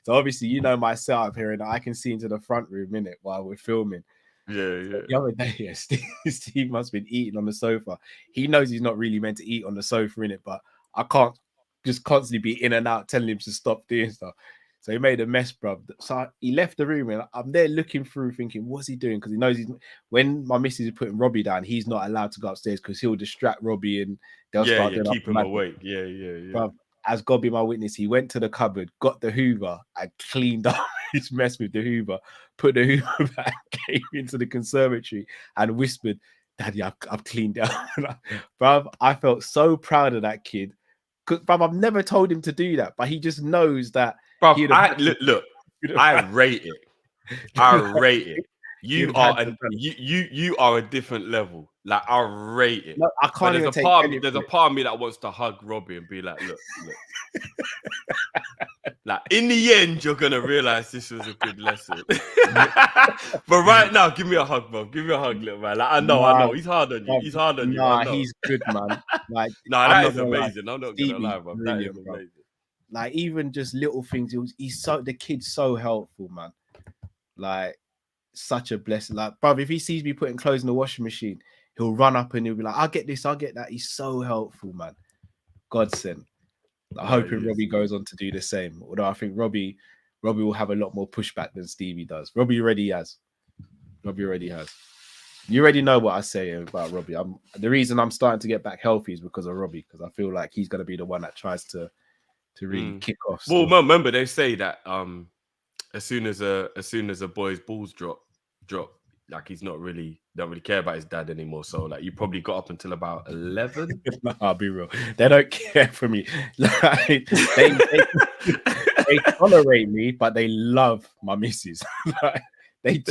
so obviously you know my setup here, and I can see into the front room in it while we're filming. Yeah. The other day, Steve must have been eating on the sofa. He knows he's not really meant to eat on the sofa in it, but I can't just constantly be in and out telling him to stop doing stuff. So he made a mess, bro. So he left the room, and I'm there looking through, thinking, what's he doing? Because he knows when my missus is putting Robbie down, he's not allowed to go upstairs because he'll distract Robbie and they'll start doing keep him awake. Yeah. Bro, as God be my witness, he went to the cupboard, got the Hoover, and cleaned up his mess with the Hoover, put the Hoover back, came into the conservatory, and whispered, "Daddy, I've cleaned out." Bro, I felt so proud of that kid. Bro, I've never told him to do that, but he just knows that. Bro, look, I rate it. I rate it. You are a different level. Like I rate it. No, I can't even there's a part of me that wants to hug Robbie and be like, look. Like in the end, you're gonna realize this was a good lesson. But right now, give me a hug, bro. Give me a hug, little man. Like I know. He's hard on you. He's hard on you. Nah, he's good, man. Like that is amazing. I'm not gonna lie, bro. That is amazing. Like even just little things. The kid's so helpful, man. Like such a blessing. Like, bro, if he sees me putting clothes in the washing machine, he'll run up and he'll be like, "I'll get this, I'll get that." He's so helpful, man. Godsend. I'm hoping Robbie goes on to do the same. Although I think Robbie will have a lot more pushback than Stevie does. Robbie already has. You already know what I say about Robbie. The reason I'm starting to get back healthy is because of Robbie, because I feel like he's going to be the one that tries to really kick off. Well, remember they say that as soon as a boy's balls drop, like he's don't really care about his dad anymore. So like you probably got up until about 11. I'll be real. They don't care for me. Like, they tolerate me, but they love my missus. Like, they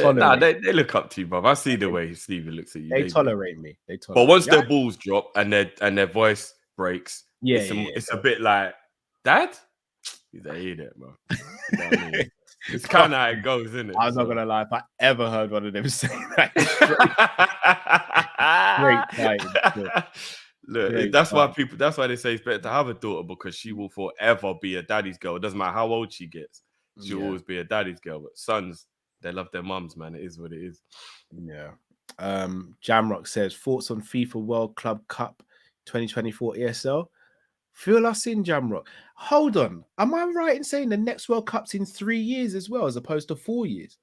look up to you, bro. I see the way Stevie looks at you. They tolerate me. But once their balls drop and their voice breaks, it's a bit like, Dad? He's like, "Eat it, bro." You know what I mean? It's kind of how it goes, isn't it? I'm not gonna lie. If I ever heard one of them say that, look, that's why they say it's better to have a daughter, because she will forever be a daddy's girl. It doesn't matter how old she gets, she'll always be a daddy's girl. But sons, they love their mums, man. It is what it is. Yeah. Jamrock says, thoughts on FIFA World Club Cup 2024 ESL. Feel us in, Jamrock. Hold on. Am I right in saying the next World Cup's in 3 years as well, as opposed to 4 years?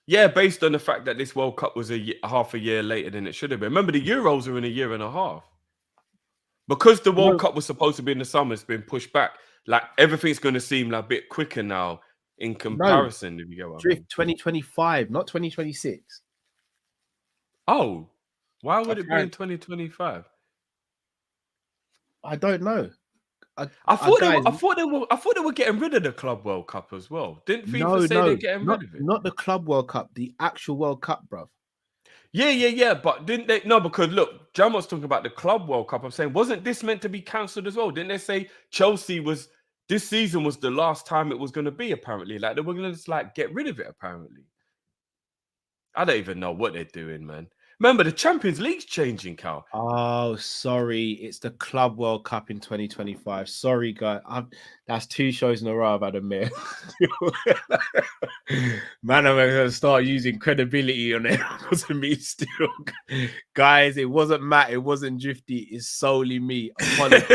Yeah, based on the fact that this World Cup was half a year later than it should have been. Remember, the Euros are in a year and a half. Because the World Cup was supposed to be in the summer, it's been pushed back. Like, everything's going to seem like a bit quicker now in comparison, if you get what I mean. 2025, not 2026. Oh, why would it be in 2025? I don't know. I thought they were getting rid of the Club World Cup as well. Didn't FIFA say they're getting rid of it? Not the Club World Cup, the actual World Cup, bruv. Yeah. But didn't they? No, because look, Jamal's talking about the Club World Cup. I'm saying, wasn't this meant to be cancelled as well? Didn't they say this season was the last time it was going to be? Apparently, like they were going to just like get rid of it. Apparently, I don't even know what they're doing, man. Remember, the Champions League's changing, Cal. Oh, sorry. It's the Club World Cup in 2025. Sorry, guys. That's 2 shows in a row I've had a mare. Man, I'm going to start using credibility on it. It wasn't me still. Guys, it wasn't Matt. It wasn't Drifty. It's solely me. Apologies.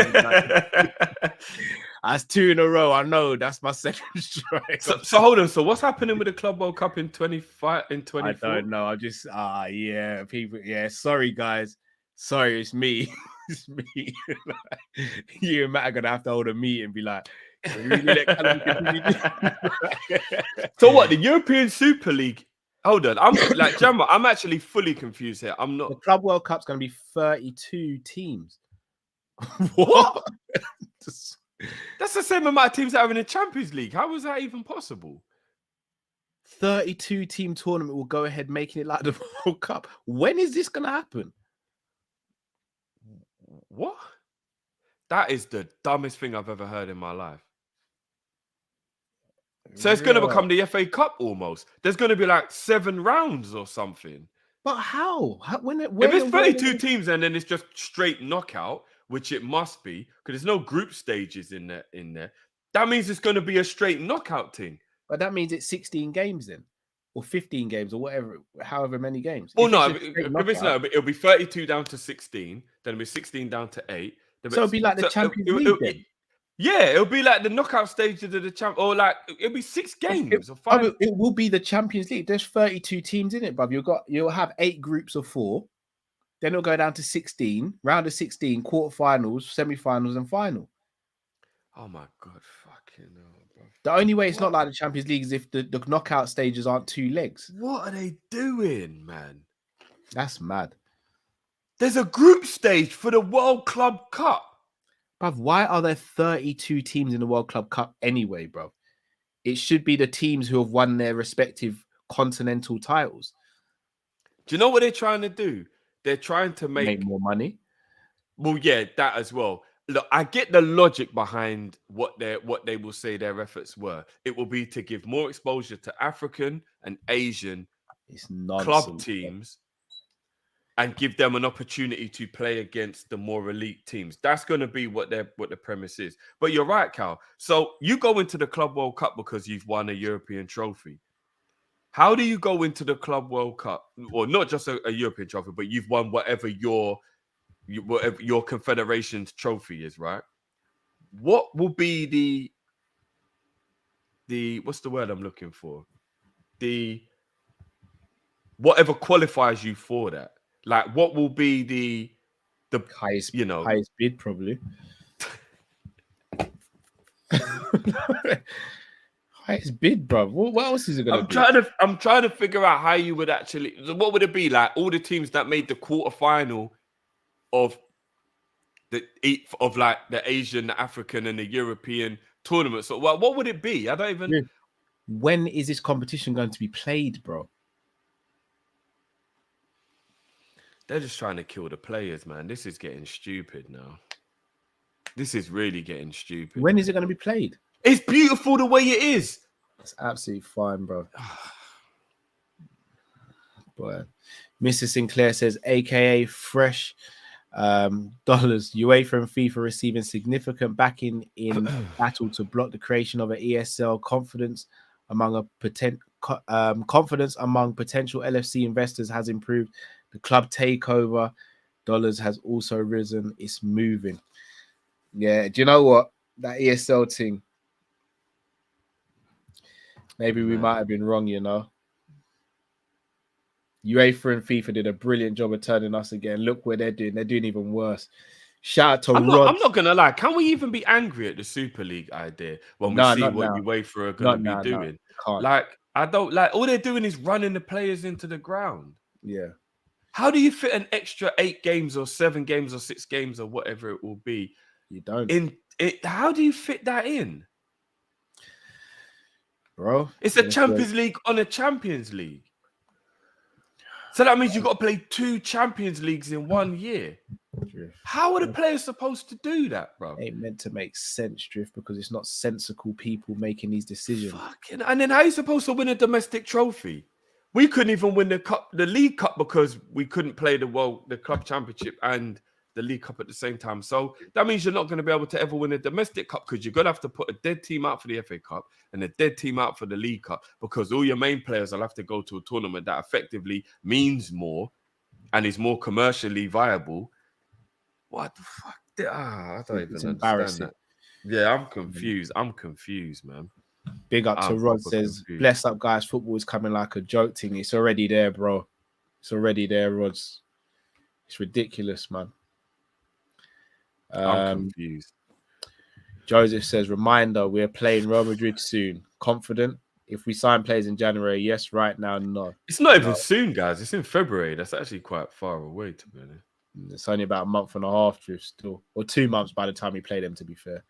That's 2 in a row. I know. That's my second strike. So hold on. So what's happening with the Club World Cup in 25 and 24? I don't know. I just yeah, people. Yeah, sorry guys. Sorry, it's me. It's me. You and Matt are gonna have to hold a meeting and be like, so what? The European Super League. Hold on. I'm like Jammer. I'm actually fully confused here. I'm not. The Club World Cup's gonna be 32 teams. What? That's the same amount of teams that are in the Champions League. How was that even possible? 32 team tournament will go ahead making it like the World Cup. When is this going to happen? What? That is the dumbest thing I've ever heard in my life. So it's going to become the FA Cup almost. There's going to be like 7 rounds or something. But how? If it's 32 teams and then it's just straight knockout, which it must be, because there's no group stages in there. That means it's going to be a straight knockout thing. But that means it's 16 games then, or 15 games, or whatever, however many games. Well, no, it'll be 32 down to 16, then it'll be 16 down to 8. So it'll be like the Champions League then? Yeah, it'll be like the knockout stages of the champ, or like it'll be 6 games or 5. It will be the Champions League. There's 32 teams in it, bruv. You'll have 8 groups of 4. Then it'll go down to 16, round of 16, quarterfinals, semi-finals, and final. Oh my God, fucking hell, bro. The only way it's not like the Champions League is if the knockout stages aren't 2 legs. What are they doing, man? That's mad. There's a group stage for the World Club Cup. Bruv, why are there 32 teams in the World Club Cup anyway, bro? It should be the teams who have won their respective continental titles. Do you know what they're trying to do? They're trying to make more money. Well, yeah, that as well. Look, I get the logic behind what they will say their efforts were. It will be to give more exposure to African and Asian club teams and give them an opportunity to play against the more elite teams. That's going to be what the premise is. But you're right, Cal. So you go into the Club World Cup because you've won a European trophy. How do you go into the Club World Cup? Well, not just a European trophy, but you've won whatever your confederation's trophy is, right? What will be the what's the word I'm looking for? The whatever qualifies you for that. Like, what will be the highest, highest bid, probably. Highest bid, bro. What else is it going to be? I'm trying to figure out how you would actually. What would it be like? All the teams that made the quarterfinal of the Asian, the African, and the European tournaments. So, what would it be? I don't even. Yeah. When is this competition going to be played, bro? They're just trying to kill the players, man. This is getting stupid now. This is really getting stupid. When is it going to be played? It's beautiful the way it is. It's absolutely fine, bro. But Mr. Sinclair says, AKA fresh dollars. UEFA and FIFA receiving significant backing in battle to block the creation of an ESL. Confidence among potential LFC investors has improved. The club takeover dollars has also risen. It's moving. Yeah, do you know what? That ESL thing. Maybe we might have been wrong, you know. UEFA and FIFA did a brilliant job of turning us again. Look where they're doing. They're doing even worse. Shout out to Rod. I'm not gonna lie. Can we even be angry at the Super League idea when we see what UEFA are gonna be doing? Like, I don't like. All they're doing is running the players into the ground. Yeah. How do you fit an extra 8 games or 7 games or 6 games or whatever it will be? You don't. In it, how do you fit that in, bro? It's a Champions League on a Champions League. So that means you've got to play 2 Champions Leagues in 1 year. How are the players supposed to do that, bro? Ain't meant to make sense, Drift, because it's not sensible people making these decisions. Fucking, and then how are you supposed to win a domestic trophy? We couldn't even win the League Cup because we couldn't play the Club Championship and the League Cup at the same time. So that means you're not going to be able to ever win a domestic cup because you're going to have to put a dead team out for the FA Cup and a dead team out for the League Cup because all your main players will have to go to a tournament that effectively means more and is more commercially viable. What the fuck? I don't even understand that. Yeah, I'm confused. I'm confused, man. Big up to Rod says, confused. Bless up, guys. Football is coming like a joke thing. It's already there, bro. It's already there, Rods. It's ridiculous, man. I'm confused. Joseph says, reminder, we're playing Real Madrid soon. Confident? If we sign players in January, yes. Right now, no. It's not even soon, guys. It's in February. That's actually quite far away, to be honest. It's only about a month and a half, Drift, still. Or 2 months by the time we play them, to be fair.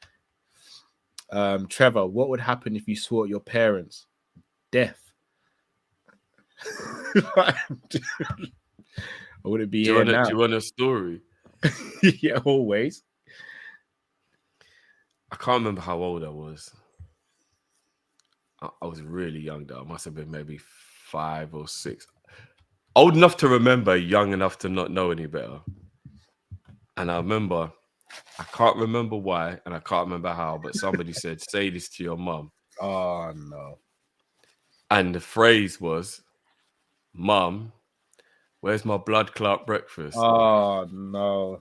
Trevor, what would happen if you swore at your parents? Death. I wouldn't be here now. Do you want a story? Yeah, always. I can't remember how old I was. I was really young, though. I must have been maybe 5 or 6. Old enough to remember, young enough to not know any better. And I remember, I can't remember why, and I can't remember how, but somebody said, say this to your mum. Oh, no. And the phrase was, Mum, where's my blood clot breakfast? Oh, no.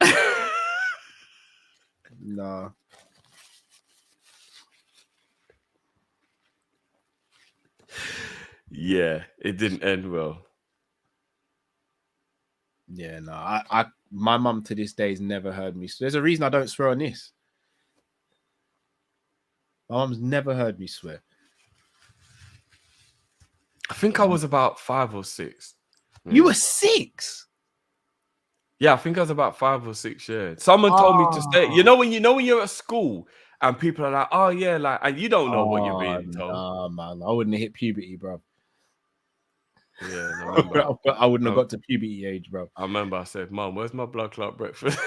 No. Yeah, it didn't end well. Yeah, no. My mum to this day has never heard me. So there's a reason I don't swear on this. My mum's never heard me swear. I think I was about 5 or 6. You were 6? Yeah, I think I was about 5 or 6. Yeah, someone told me to stay. You know when you're at school and people are like, "Oh yeah," like, and you don't know what you're being told. Nah, man, I wouldn't have hit puberty, bro. Yeah, I wouldn't have got to puberty age, bro. I remember I said, "Mum, where's my blood clot breakfast?"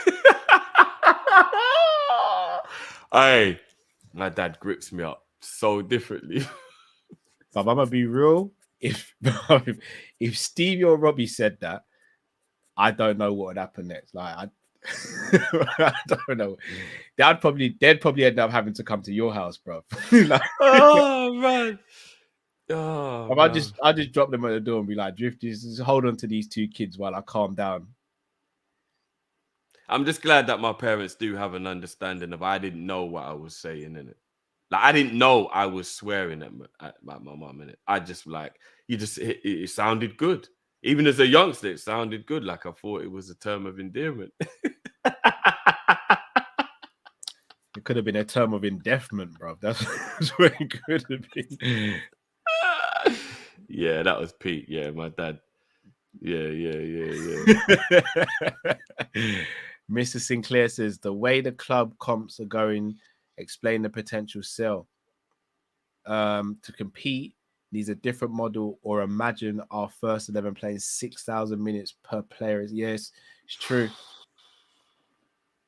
Hey, my dad grips me up so differently. But I'm gonna be real. If Stevie or Robbie said that, I don't know what would happen next. Like I don't know. They'd probably end up having to come to your house, bro. Like, oh man. Oh, I just drop them at the door and be like, Drift, just hold on to these 2 kids while I calm down. I'm just glad that my parents do have an understanding of I didn't know what I was saying in it. Like I didn't know I was swearing at my mom in it. I just like it sounded good. Even as a youngster, it sounded good. Like I thought it was a term of endearment. It could have been a term of indefinite, bro. That's what it could have been. Yeah, that was Pete. Yeah, my dad. Yeah. Mr. Sinclair says, the way the club comps are going, explain the potential sell. To compete needs a different model, or imagine our first 11 playing 6,000 minutes per player. Yes, it's true.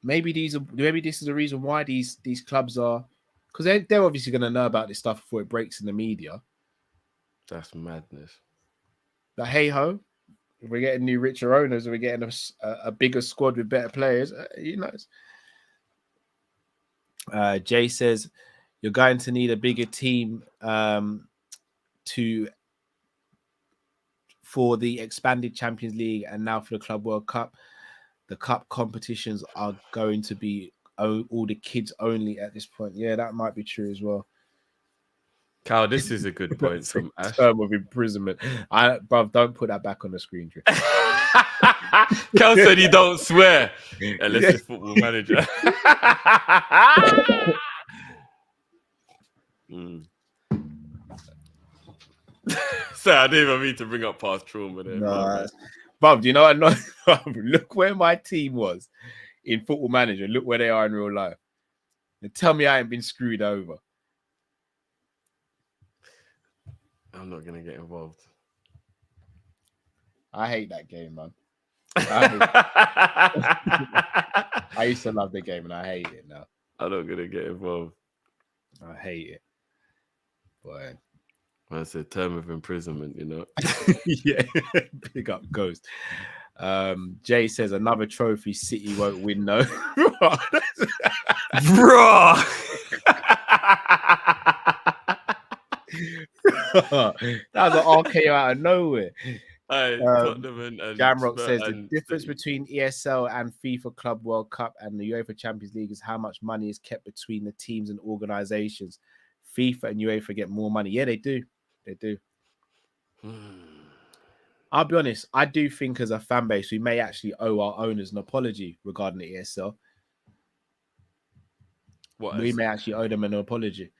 Maybe this is the reason why these clubs are, because they're obviously going to know about this stuff before it breaks in the media. That's madness. But hey ho, if we're getting new richer owners, or we're getting a bigger squad with better players, you know. Jay says you're going to need a bigger team for the expanded Champions League and now for the Club World Cup. The cup competitions are going to be all the kids only at this point. Yeah, that might be true as well. Cal, this is a good point from Ash. Term of imprisonment. Bruv, don't put that back on the screen. Cal said he don't swear unless it's Football Manager. So I didn't even mean to bring up past trauma there. No, bruv, do you know what? Look where my team was in Football Manager. Look where they are in real life. And tell me I ain't been screwed over. I'm not gonna get involved. I hate that game, man. I used to love the game, and I hate it now. I'm not gonna get involved. I hate it. Boy, that's a term of imprisonment, you know. Yeah, big up Ghost. Jay says another trophy City won't win, no. Bro. That was an RKO out of nowhere. Gamrock says the difference between ESL and FIFA Club World Cup and the UEFA Champions League is how much money is kept between the teams and organizations. FIFA and UEFA get more money. Yeah, they do. They do. I'll be honest. I do think as a fan base, we may actually owe our owners an apology regarding the ESL. We may actually owe them an apology.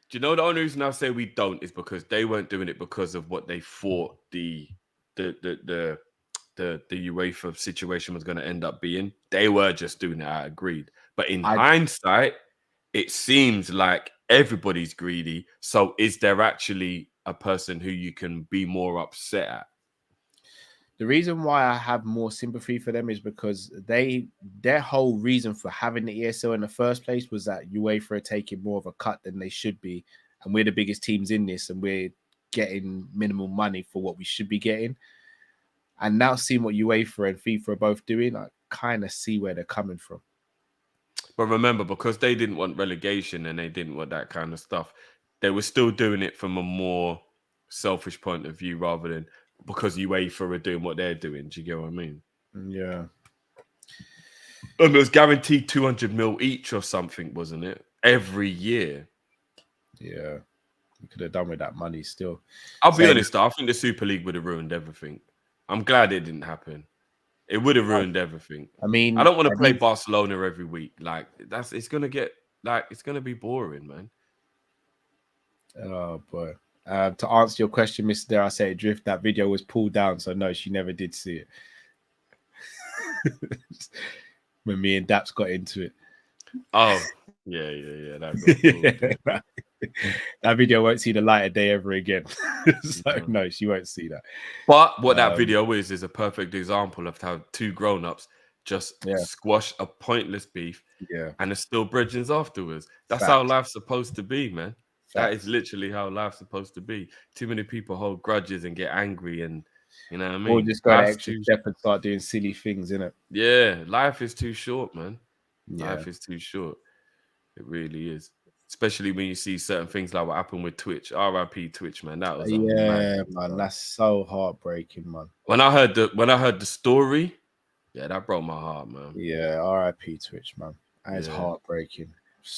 Do you know the only reason I say we don't is because they weren't doing it because of what they thought the UEFA situation was going to end up being. They were just doing it out of greed. But in hindsight, it seems like everybody's greedy. So is there actually a person who you can be more upset at? The reason why I have more sympathy for them is because their whole reason for having the ESL in the first place was that UEFA are taking more of a cut than they should be. And we're the biggest teams in this and we're getting minimal money for what we should be getting. And now seeing what UEFA and FIFA are both doing, I kind of see where they're coming from. But remember, because they didn't want relegation and they didn't want that kind of stuff, they were still doing it from a more selfish point of view rather than because UEFA are doing what they're doing. Do you get what I mean? Yeah. And it was guaranteed 200 mil each or something, wasn't it? Every year. Yeah. We could have done with that money still. I'll be honest, though, I think the Super League would have ruined everything. I'm glad it didn't happen. It would have ruined everything. I mean, I don't want to play Barcelona every week. Like, it's gonna be boring, man. Oh boy. To answer your question, Mr. Dare I Say Drift, that video was pulled down, so no, she never did see it. When me and Daps got into it. Oh, yeah. That video won't see the light of day ever again. So no, she won't see that. But what that video is a perfect example of how two grown-ups just squash a pointless beef and are still bridgings afterwards. That's how life's supposed to be, man. That is literally how life's supposed to be. Too many people hold grudges and get angry and, you know what I mean? Or just go to extra step and start doing silly things, innit? Yeah, life is too short, man. Yeah. Life is too short. It really is. Especially when you see certain things like what happened with Twitch. RIP Twitch, man. That was man. That's so heartbreaking, man. When I heard the story, that broke my heart, man. Yeah, RIP Twitch, man. That is heartbreaking.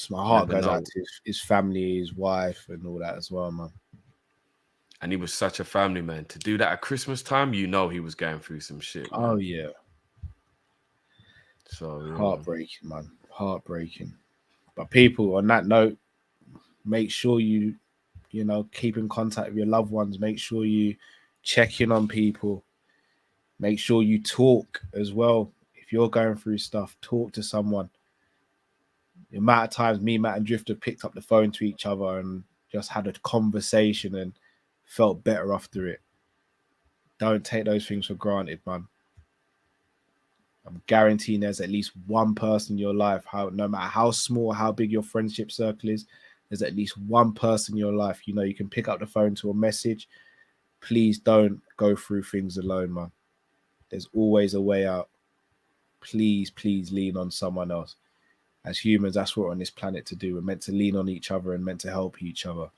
My heart goes out to his family, his wife, and all that as well, man. And he was such a family man. To do that at Christmas time, you know he was going through some shit. Man. Oh, yeah. So heartbreaking, man. Heartbreaking. But people, on that note, make sure you keep in contact with your loved ones. Make sure you check in on people. Make sure you talk as well. If you're going through stuff, talk to someone. The amount of times me, Matt, and Drifter picked up the phone to each other and just had a conversation and felt better after it. Don't take those things for granted, man. I'm guaranteeing there's at least one person in your life, no matter how small, how big your friendship circle is, there's at least one person in your life, you can pick up the phone to a message. Please don't go through things alone, man. There's always a way out. Please lean on someone else. As humans, that's what we're on this planet to do. We're meant to lean on each other and meant to help each other.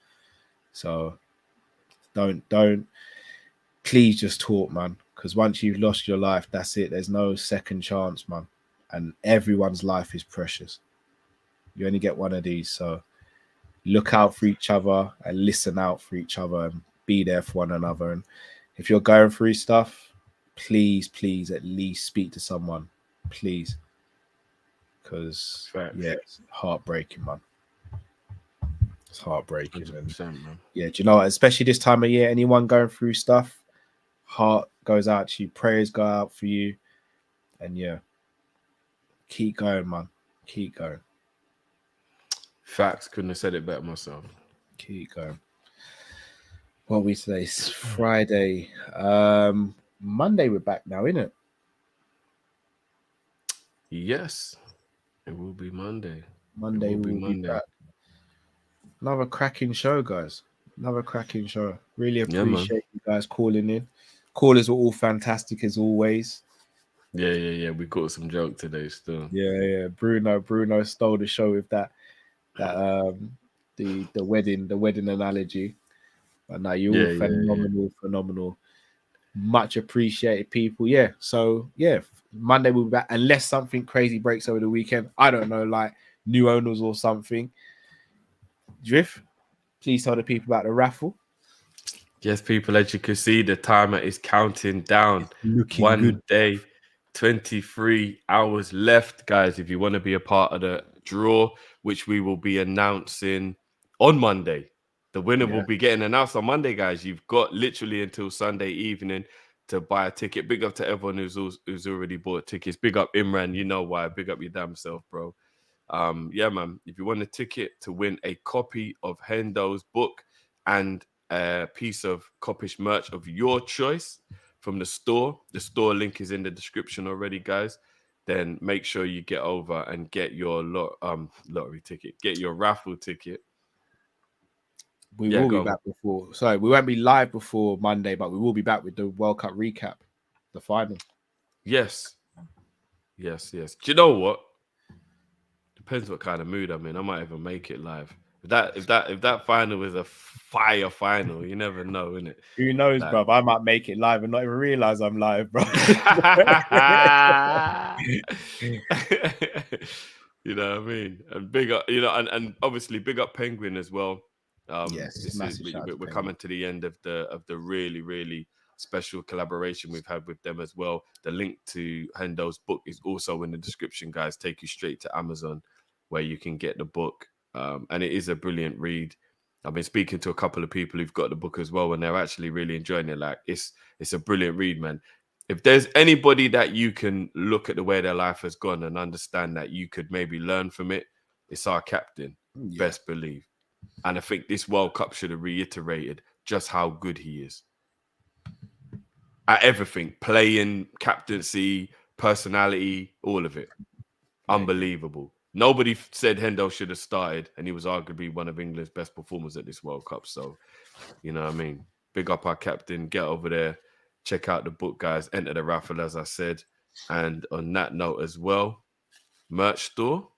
So don't please just talk, man. Because once you've lost your life, that's it. There's no second chance, man. And everyone's life is precious. You only get one of these. So look out for each other and listen out for each other and be there for one another. And if you're going through stuff, please at least speak to someone, please. Because it's heartbreaking, man. It's heartbreaking. 100%, man. Yeah, do you know what? Especially this time of year, anyone going through stuff, heart goes out to you, prayers go out for you, and yeah, keep going, man. Keep going. Facts. Couldn't have said it better myself. Keep going. What are we today? It's Friday. Monday we're back now, innit? Yes. It will be Monday. Monday we'll be back. Another cracking show, guys. Another cracking show. Really appreciate you guys calling in. Callers were all fantastic as always. Yeah. We got some joke today still. Yeah. Bruno stole the show with that the wedding analogy. But now you're all phenomenal. Much appreciated, people. Yeah. So yeah, Monday we'll be back unless something crazy breaks over the weekend. I don't know, like new owners or something. Drift, please tell the people about the raffle. Yes, people, as you can see, the timer is counting down. Looking One good. day, 23 hours left, guys. If you want to be a part of the draw, which we will be announcing on Monday. The winner will be getting announced on Monday, guys. You've got literally until Sunday evening to buy a ticket. Big up to everyone who's already bought tickets. Big up Imran, you know why. Big up your damn self, bro. Yeah, man. If you want a ticket to win a copy of Hendo's book and a piece of Kopish merch of your choice from the store link is in the description already, guys. Then make sure you get over and get your lottery ticket. Get your raffle ticket. We will be back before. Sorry, we won't be live before Monday, but we will be back with the World Cup recap, the final. Yes. Do you know what? Depends what kind of mood I'm in. I might even make it live. If that final is a fire final, you never know, innit? Who knows, bro? I might make it live and not even realize I'm live, bro. You know what I mean? And big up, and obviously big up Penguin as well. Yes, we're coming to the end of the really, really special collaboration we've had with them as well. The link to Hendo's book is also in the description, guys. Take you straight to Amazon where you can get the book. And it is a brilliant read. I've been speaking to a couple of people who've got the book as well, and they're actually really enjoying it. Like it's a brilliant read, man. If there's anybody that you can look at the way their life has gone and understand that you could maybe learn from it, it's our captain, best believe. And I think this World Cup should have reiterated just how good he is at everything, playing, captaincy, personality, all of it. Unbelievable. Nobody said Hendo should have started, and he was arguably one of England's best performers at this World Cup. So, you know what I mean? Big up our captain. Get over there. Check out the book, guys. Enter the raffle, as I said. And on that note as well, merch store.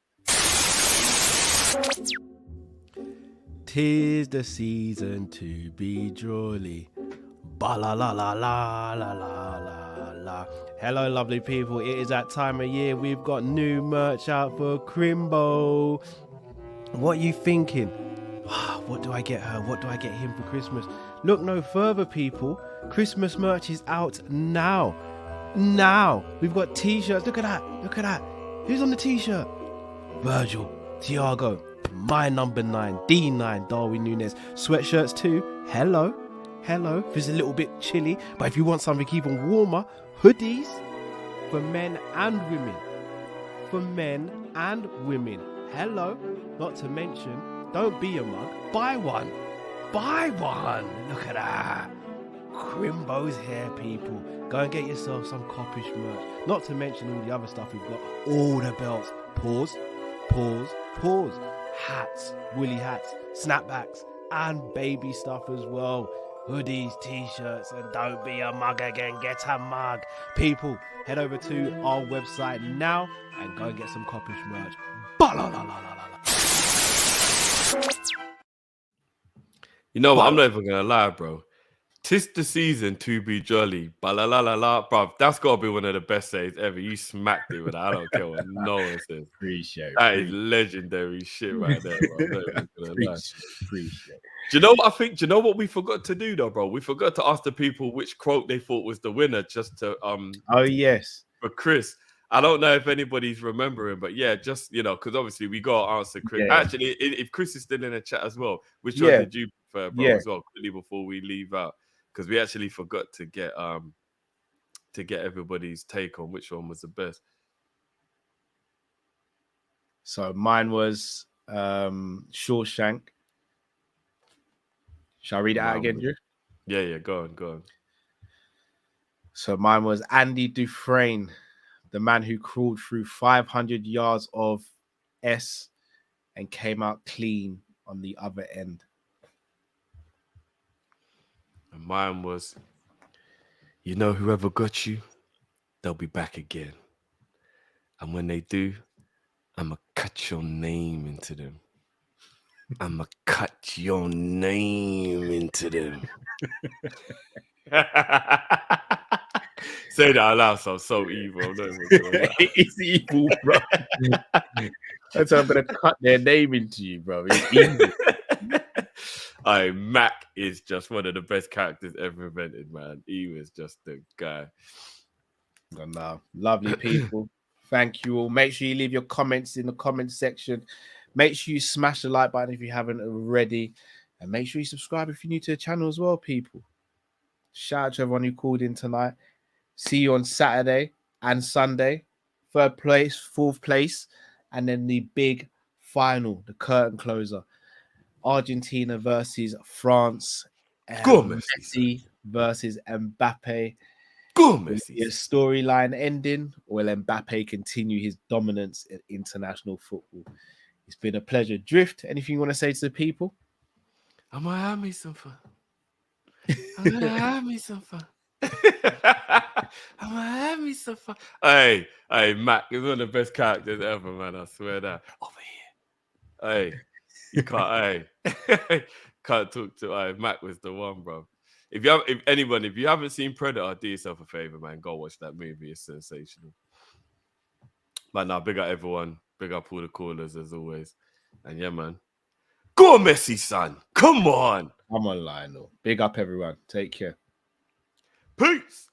'Tis the season to be jolly. Ba la la la la la la la la. Hello, lovely people. It is that time of year. We've got new merch out for Crimbo. What are you thinking? What do I get her? What do I get him for Christmas? Look no further, people. Christmas merch is out now. Now. We've got t-shirts. Look at that. Look at that. Who's on the t-shirt? Virgil, Thiago, my number 9, D9, Darwin Núñez. Sweatshirts too. Hello. If it's a little bit chilly, but if you want something even warmer, hoodies for men and women. For men and women. Hello. Not to mention, don't be a mug. Buy one. Buy one. Look at that. Crimbo's hair, people. Go and get yourself some Kopish merch. Not to mention all the other stuff we've got. All the belts. Pause. Hats. Woolly hats. Snapbacks. And baby stuff as well. Hoodies, t-shirts, and don't be a mug again. Get a mug. People, head over to our website now and go and get some Kopish merch. You know what? I'm not even going to lie, bro. 'Tis the season to be jolly. Ba la la la la, bruv. That's got to be one of the best saves ever. You smacked it with that. I don't care what no one says. Appreciate that is legendary shit right there, bro. I'm not even gonna lie. Appreciate. Do you know what I think? Do you know what we forgot to do though, bro? We forgot to ask the people which quote they thought was the winner, just to Oh yes. for Chris. I don't know if anybody's remembering, but yeah, just because obviously we got to answer Chris. Yeah. Actually, if Chris is still in the chat as well, which one did you prefer, bro? Yeah. As well, quickly before we leave out, because we actually forgot to get everybody's take on which one was the best. So mine was Shawshank. Shall I read it out again, Drew? Yeah, go on. So mine was Andy Dufresne, the man who crawled through 500 yards of S and came out clean on the other end. And mine was, whoever got you, they'll be back again. And when they do, I'ma cut your name into them. I'ma cut your name into them. Say that out loud, so I'm so evil. I'm not even gonna lie. It's evil, bro. That's how I'm gonna cut their name into you, bro. It's evil. Mac is just one of the best characters ever invented, man. He was just the guy. No, lovely people. Thank you all. Make sure you leave your comments in the comment section. Make sure you smash the like button if you haven't already. And make sure you subscribe if you're new to the channel as well, people. Shout out to everyone who called in tonight. See you on Saturday and Sunday. 3rd place, 4th place. And then the big final, the curtain closer. Argentina versus France. Go Messi versus Mbappe. Go Messi. Is storyline ending, or will Mbappe continue his dominance in international football? It's been a pleasure. Drift, anything you want to say to the people? I'm gonna have me some fun. I'm gonna have me some fun. I'm gonna have me some fun. Hey, Mac is one of the best characters ever, man. I swear that. Over here. Hey, you can't. Can't talk to. Mac was the one, bro. If you haven't seen Predator, do yourself a favor, man. Go watch that movie. It's sensational. But now, big up everyone. Big up all the callers as always. And yeah, man. Go Messi, son. Come on. I'm on Lionel. Big up everyone. Take care. Peace.